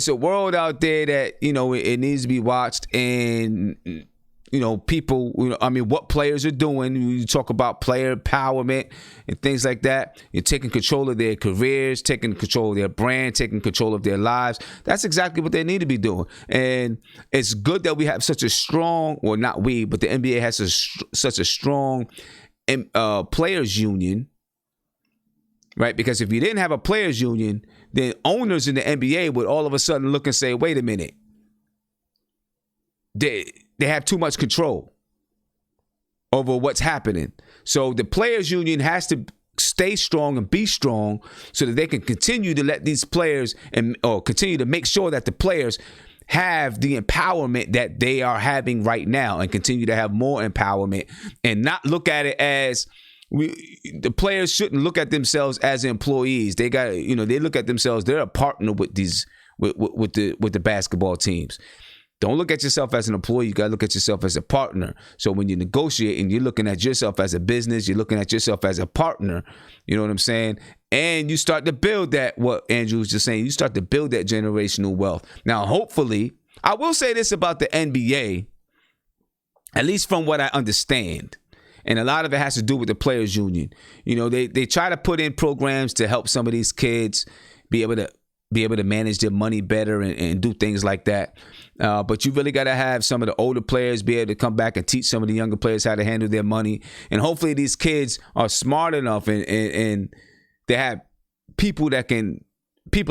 a world out there that it needs to be watched, and people, what players are doing. You talk about player empowerment and things like that. You're taking control of their careers, taking control of their brand, taking control of their lives. That's exactly what they need to be doing. And it's good that we have such a strong, well, not we, but the NBA has such a strong players union, right? Because if you didn't have a players union, then owners in the NBA would all of a sudden look and say, wait a minute, they have too much control over what's happening. So the players union has to stay strong and be strong so that they can continue to let these players or continue to make sure that the players have the empowerment that they are having right now and continue to have more empowerment and not look at it as the players shouldn't look at themselves as employees. They got, they look at themselves, they're a partner with these with the basketball teams. Don't look at yourself as an employee. You got to look at yourself as a partner. So when you're negotiating, you're looking at yourself as a business. You're looking at yourself as a partner. You know what I'm saying? And you start to build that, what Andrew was just saying, you start to build that generational wealth. Now, hopefully, I will say this about the NBA, at least from what I understand, and a lot of it has to do with the players union. They try to put in programs to help some of these kids be able to manage their money better and do things like that. But you really got to have some of the older players be able to come back and teach some of the younger players how to handle their money. And hopefully these kids are smart enough and they have people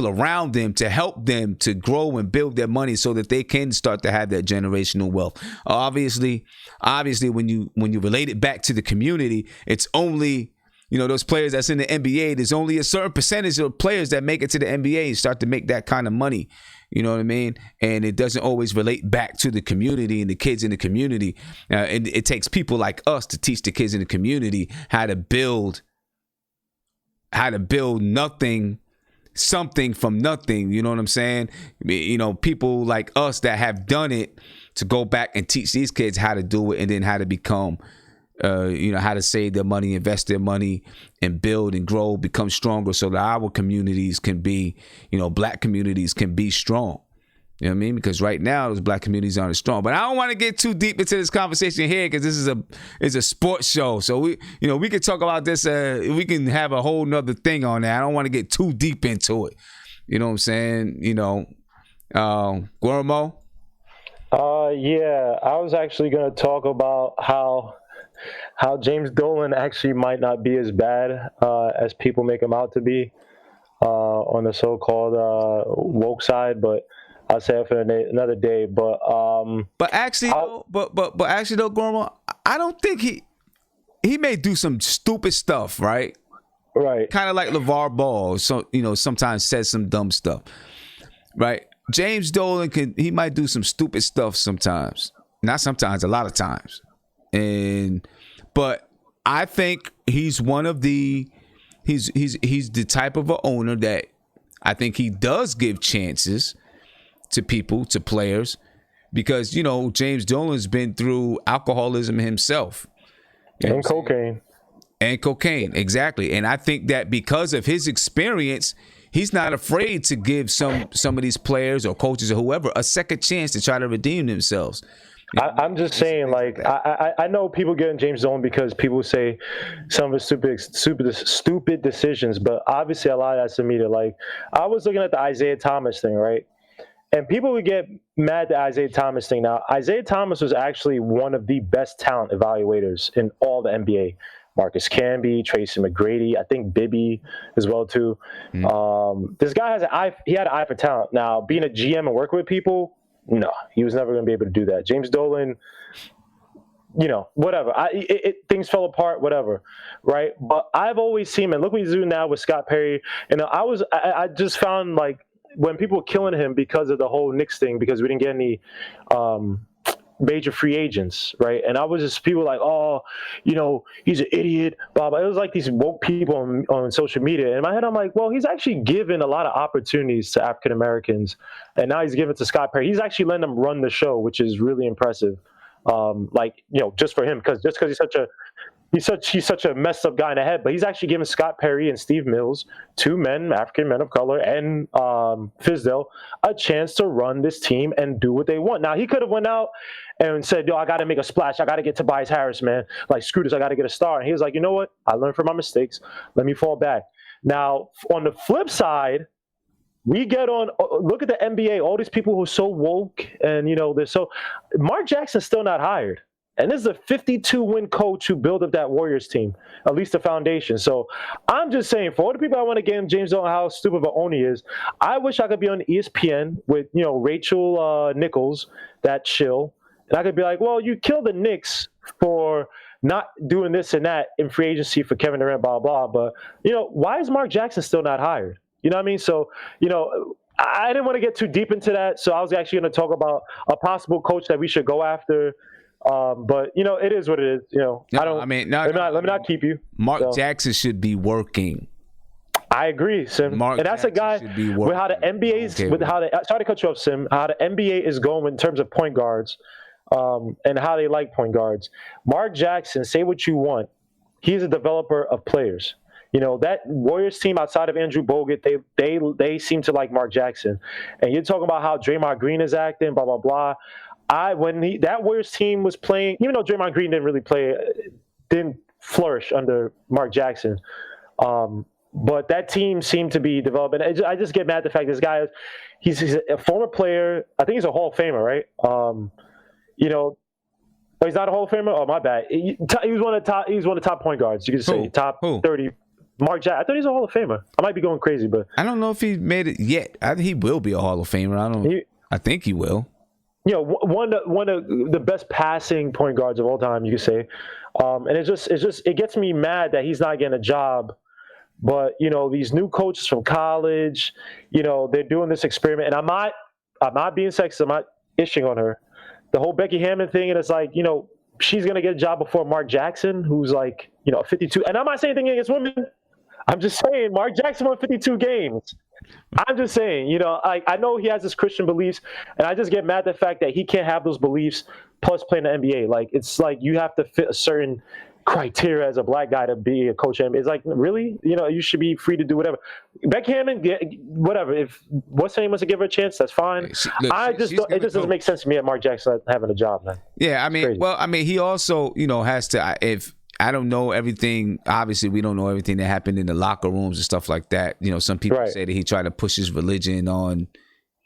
around them to help them to grow and build their money so that they can start to have that generational wealth. Obviously, when you relate it back to the community, it's only those players that's in the NBA, there's only a certain percentage of players that make it to the NBA and start to make that kind of money. You know what I mean? And it doesn't always relate back to the community and the kids in the community. And it takes people like us to teach the kids in the community how to build something from nothing. You know what I'm saying? People like us that have done it to go back and teach these kids how to do it and then how to become how to save their money, invest their money, and build and grow, become stronger so that our communities can be, black communities can be strong. You know what I mean? Because right now, those black communities aren't as strong. But I don't want to get too deep into this conversation here because this is a sports show. So we could talk about this. We can have a whole nother thing on that. I don't want to get too deep into it. You know what I'm saying? Guillermo? Yeah, I was actually going to talk about how James Dolan actually might not be as bad as people make him out to be on the so-called woke side, but I'll say it for another day. But actually, Guillermo, I don't think he may do some stupid stuff, right? Right. Kind of like LeVar Ball, so sometimes says some dumb stuff, right? James Dolan he might do some stupid stuff sometimes, not sometimes, a lot of times. But I think he's one of the he's the type of an owner that I think he does give chances to people, to players, because James Dolan's been through alcoholism himself and cocaine. And cocaine, exactly. And I think that because of his experience, he's not afraid to give some of these players or coaches or whoever a second chance to try to redeem themselves. I'm just saying, like, I know people get in James Dolan because people say some of his stupid decisions, but obviously a lot of that's the media. Like, I was looking at the Isaiah Thomas thing, right? And people would get mad at the Isaiah Thomas thing. Now, Isaiah Thomas was actually one of the best talent evaluators in all the NBA. Marcus Camby, Tracy McGrady, I think Bibby as well too. This guy has he had an eye for talent. Now, being a GM and working with people, no, he was never going to be able to do that. James Dolan, whatever. Things fell apart, whatever, right? But I've always seen him, and look what he's doing now with Scott Perry. And I just found, like, when people were killing him because of the whole Knicks thing, because we didn't get any major free agents, right? And I was just, people like, oh, he's an idiot, blah, blah. It was like these woke people on social media. And in my head, I'm like, well, he's actually given a lot of opportunities to African Americans, and now he's given to Scott Perry. He's actually letting them run the show, which is really impressive. Just for him, because he's such a messed up guy in the head, but he's actually given Scott Perry and Steve Mills, two African men of color, and Fizdale, a chance to run this team and do what they want. Now, he could have went out and said, yo, I got to make a splash. I got to get Tobias Harris, man. Like, screw this, I got to get a star. And he was like, you know what? I learned from my mistakes. Let me fall back. Now, on the flip side, we get on, look at the NBA, all these people who are so woke and, they're so, Mark Jackson's still not hired. And this is a 52-win coach who built up that Warriors team, at least the foundation. So I'm just saying, for all the people I want to give James Dolan how stupid of Oni is, I wish I could be on ESPN with, Rachel Nichols, that chill. And I could be like, well, you killed the Knicks for not doing this and that in free agency for Kevin Durant, blah, blah. But, why is Mark Jackson still not hired? You know what I mean? So, I didn't want to get too deep into that. So I was actually going to talk about a possible coach that we should go after. But, it is what it is. Let me not keep you. Mark Jackson should be working. I agree, Sim. And that's a guy with how the NBA's, sorry to cut you off, Sim, how the NBA is going in terms of point guards. And how they like point guards. Mark Jackson, say what you want. He's a developer of players. That Warriors team outside of Andrew Bogut, they seem to like Mark Jackson. And you're talking about how Draymond Green is acting, blah, blah, blah. That Warriors team was playing, even though Draymond Green didn't flourish under Mark Jackson. But that team seemed to be developing. I just get mad at the fact this guy he's a former player. I think he's a Hall of Famer, right? He's not a Hall of Famer. Oh, my bad. He was one of the top point guards. You could say top 30. Mark Jackson. I thought he's a Hall of Famer. I might be going crazy, but I don't know if he made it yet. I think he will be a Hall of Famer. I think he will. One of the best passing point guards of all time, you could say. And it gets me mad that he's not getting a job. But these new coaches from college, they're doing this experiment, and I'm not being sexist. I'm not ishing on her. The whole Becky Hammond thing, and it's like, she's going to get a job before Mark Jackson, who's like, 52. And I'm not saying anything against women. I'm just saying Mark Jackson won 52 games. I'm just saying, I know he has his Christian beliefs, and I just get mad at the fact that he can't have those beliefs plus play in the NBA. Like, it's like you have to fit a certain criteria as a black guy to be a coach. It's like, really? You should be free to do whatever. Becky Hammond, whatever. If what's her name wants to give her a chance, that's fine. It just doesn't make sense to me at Mark Jackson having a job, man. Yeah, he also, has to. If I don't know everything, obviously we don't know everything that happened in the locker rooms and stuff like that. Some people say that he tried to push his religion on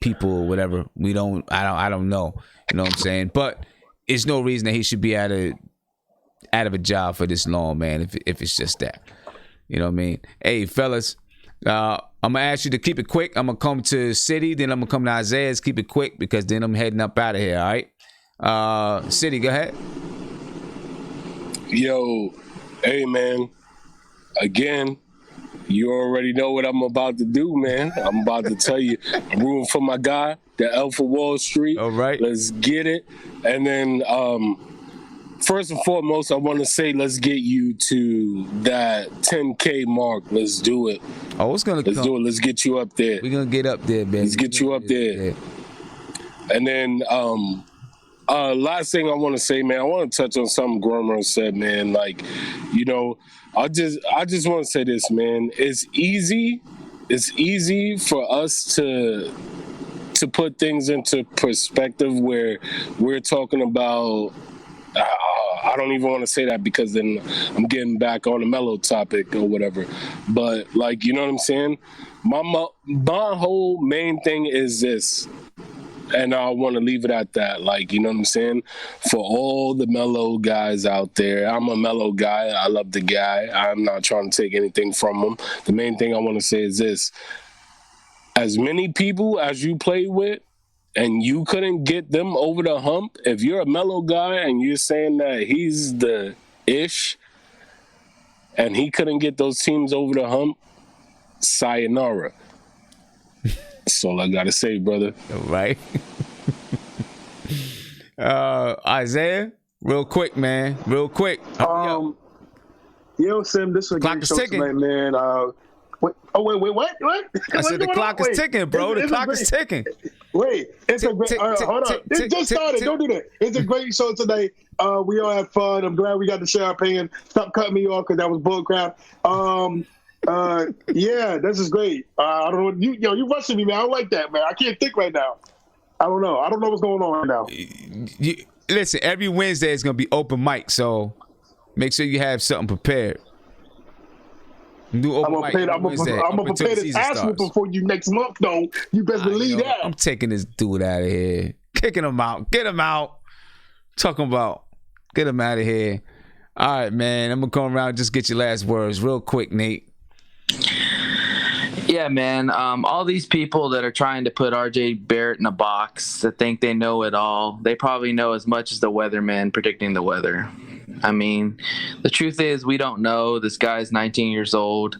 people or whatever. I don't know. You know what I'm saying? But it's no reason that he should be out of a job for this long, man, if it's just that. You know what I mean? Hey, fellas, I'm going to ask you to keep it quick. I'm going to come to City, then I'm going to come to Isaiah's. Keep it quick because then I'm heading up out of here, all right? City, go ahead. Yo, hey, man. Again, you already know what I'm about to do, man. I'm about to tell you, I'm rooting for my guy, the Elf of Wall Street. All right. Let's get it. And then, first and foremost, I want to say let's get you to that 10K mark. Let's do it. Oh, it's going to Let's do it. Let's get you up there. We're going to get up there, man. Let's get you up there. And then last thing I want to say, man, I want to touch on something Gromer said, man. Like, I just want to say this, man. It's easy for us to put things into perspective where we're talking about I don't even want to say that because then I'm getting back on the Melo topic or whatever. But, like, you know what I'm saying? My whole main thing is this, and I want to leave it at that. Like, you know what I'm saying? For all the Melo guys out there, I'm a Melo guy. I love the guy. I'm not trying to take anything from him. The main thing I want to say is this. As many people as you play with, and you couldn't get them over the hump, if you're a Melo guy and you're saying that he's the ish and he couldn't get those teams over the hump, sayonara. That's all I got to say, brother. All right. Isaiah, real quick, man. Real quick. Yo, Sim, this is a great show tonight, man. Wait, what? I said the clock is ticking, bro. The clock is ticking. Wait, it's a great. Hold on. It just started. Don't do that. It's a great show today. We all had fun. I'm glad we got to share our opinion. Stop cutting me off because that was bullcrap. Yeah, this is great. I don't know. You rushing me, man. I don't like that, man. I can't think right now. I don't know. I don't know what's going on right now. Listen, every Wednesday is gonna be open mic, so make sure you have something prepared. I'm gonna prepare this ass whooping for you next month, though. You best believe that. I'm taking this dude out of here, kicking him out, get him out. Talking about Get him out of here. All right, man. I'm gonna come around and just get your last words real quick, Nate. Yeah, man. All these people that are trying to put RJ Barrett in a box that think they know it all, they probably know as much as the weatherman predicting the weather. I mean, the truth is we don't know. This guy's 19 years old.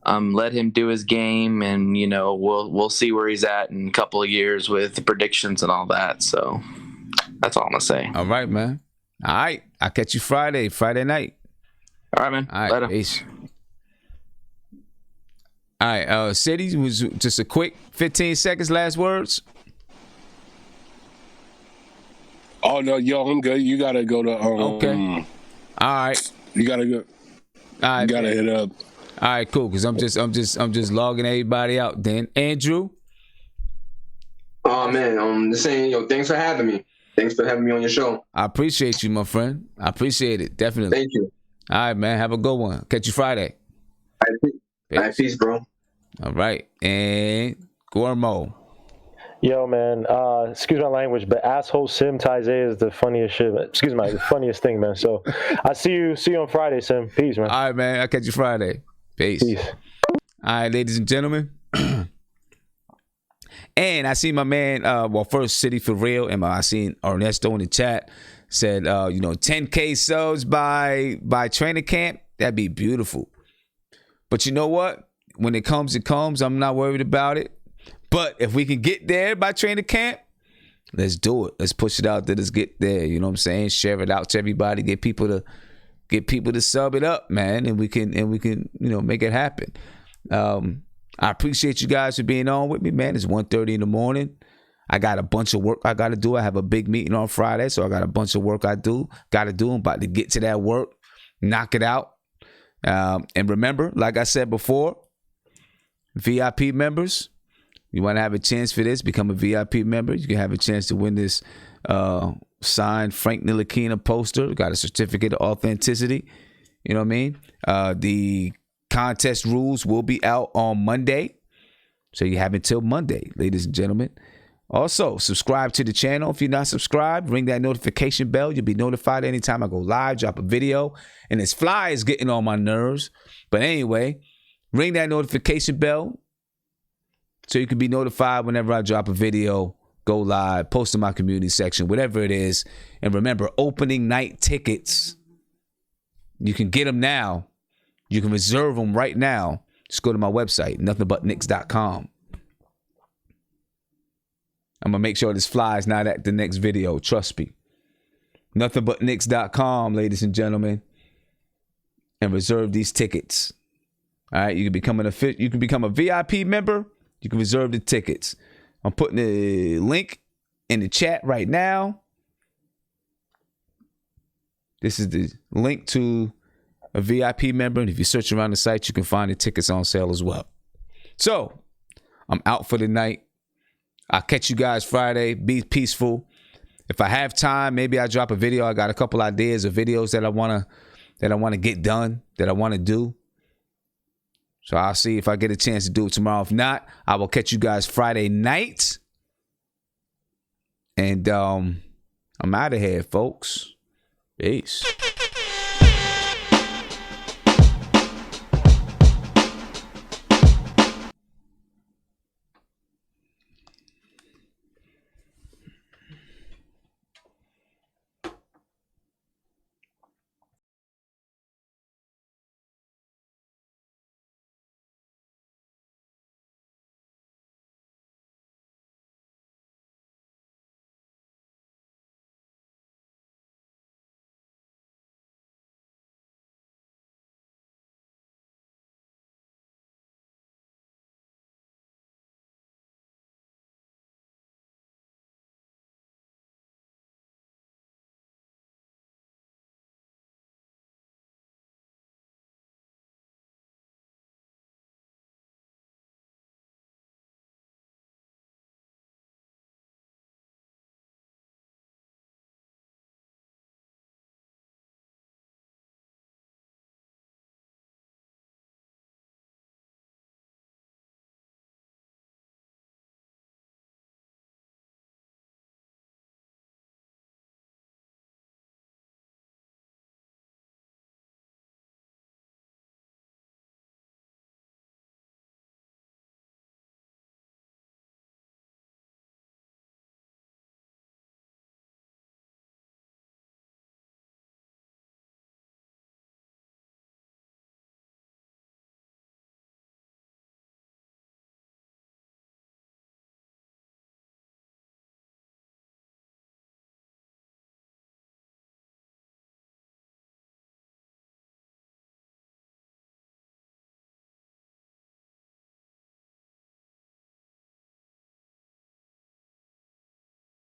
Let him do his game, and we'll see where he's at in a couple of years with the predictions and all that. So that's all I'm gonna say. All right, man. All right, I'll catch you Friday night. All right, man. All right, later. Peace. All right, City was just a quick 15 seconds. Last words. Oh no, yo, I'm good. You gotta go to. Okay. All right. You gotta go. All right. You gotta hit up. All right, cool. Cause I'm just logging everybody out. Then Andrew. Oh man, just saying, thanks for having me. Thanks for having me on your show. I appreciate you, my friend. I appreciate it. Definitely. Thank you. All right, man. Have a good one. Catch you Friday. All right, peace, bro. All right, and Gormo. Yo, man. Excuse my language, but asshole Sim Taizé is the funniest shit. Excuse me, the funniest thing, man. So I see you on Friday, Sim. Peace, man. All right, man. I'll catch you Friday. Peace. All right, ladies and gentlemen. And I see my man, first City for real, and I seen Ernesto in the chat said, 10K subs by training camp. That'd be beautiful. But you know what? When it comes, it comes. I'm not worried about it. But if we can get there by training camp, let's do it. Let's push it out there. Let's get there. You know what I'm saying? Share it out to everybody. Get people to sub it up, man, and we can make it happen. I appreciate you guys for being on with me, man. It's 1:30 in the morning. I got a bunch of work I got to do. I have a big meeting on Friday, so I got a bunch of work got to do. I'm about to get to that work, knock it out. And remember, like I said before, VIP members, you want to have a chance for this, become a VIP member. You can have a chance to win this signed Frank Ntilikina poster. Got a certificate of authenticity. You know what I mean? The contest rules will be out on Monday. So you have until Monday, ladies and gentlemen. Also, subscribe to the channel. If you're not subscribed, ring that notification bell. You'll be notified anytime I go live, drop a video. And this fly is getting on my nerves. But anyway, ring that notification bell so you can be notified whenever I drop a video, go live, post in my community section, whatever it is. And remember, opening night tickets, you can get them now. You can reserve them right now. Just go to my website, nothingbutnicks.com. I'm going to make sure this fly is not at the next video. Trust me. Nothingbutnicks.com, ladies and gentlemen. And reserve these tickets. All right. You can become a VIP member. You can reserve the tickets. I'm putting the link in the chat right now. This is the link to a VIP member. And if you search around the site, you can find the tickets on sale as well. So I'm out for the night. I'll catch you guys Friday. Be peaceful. If I have time, maybe I'll drop a video. I got a couple ideas of videos that I want to get done, that I want to do. So I'll see if I get a chance to do it tomorrow. If not, I will catch you guys Friday night. And I'm out of here, folks. Peace.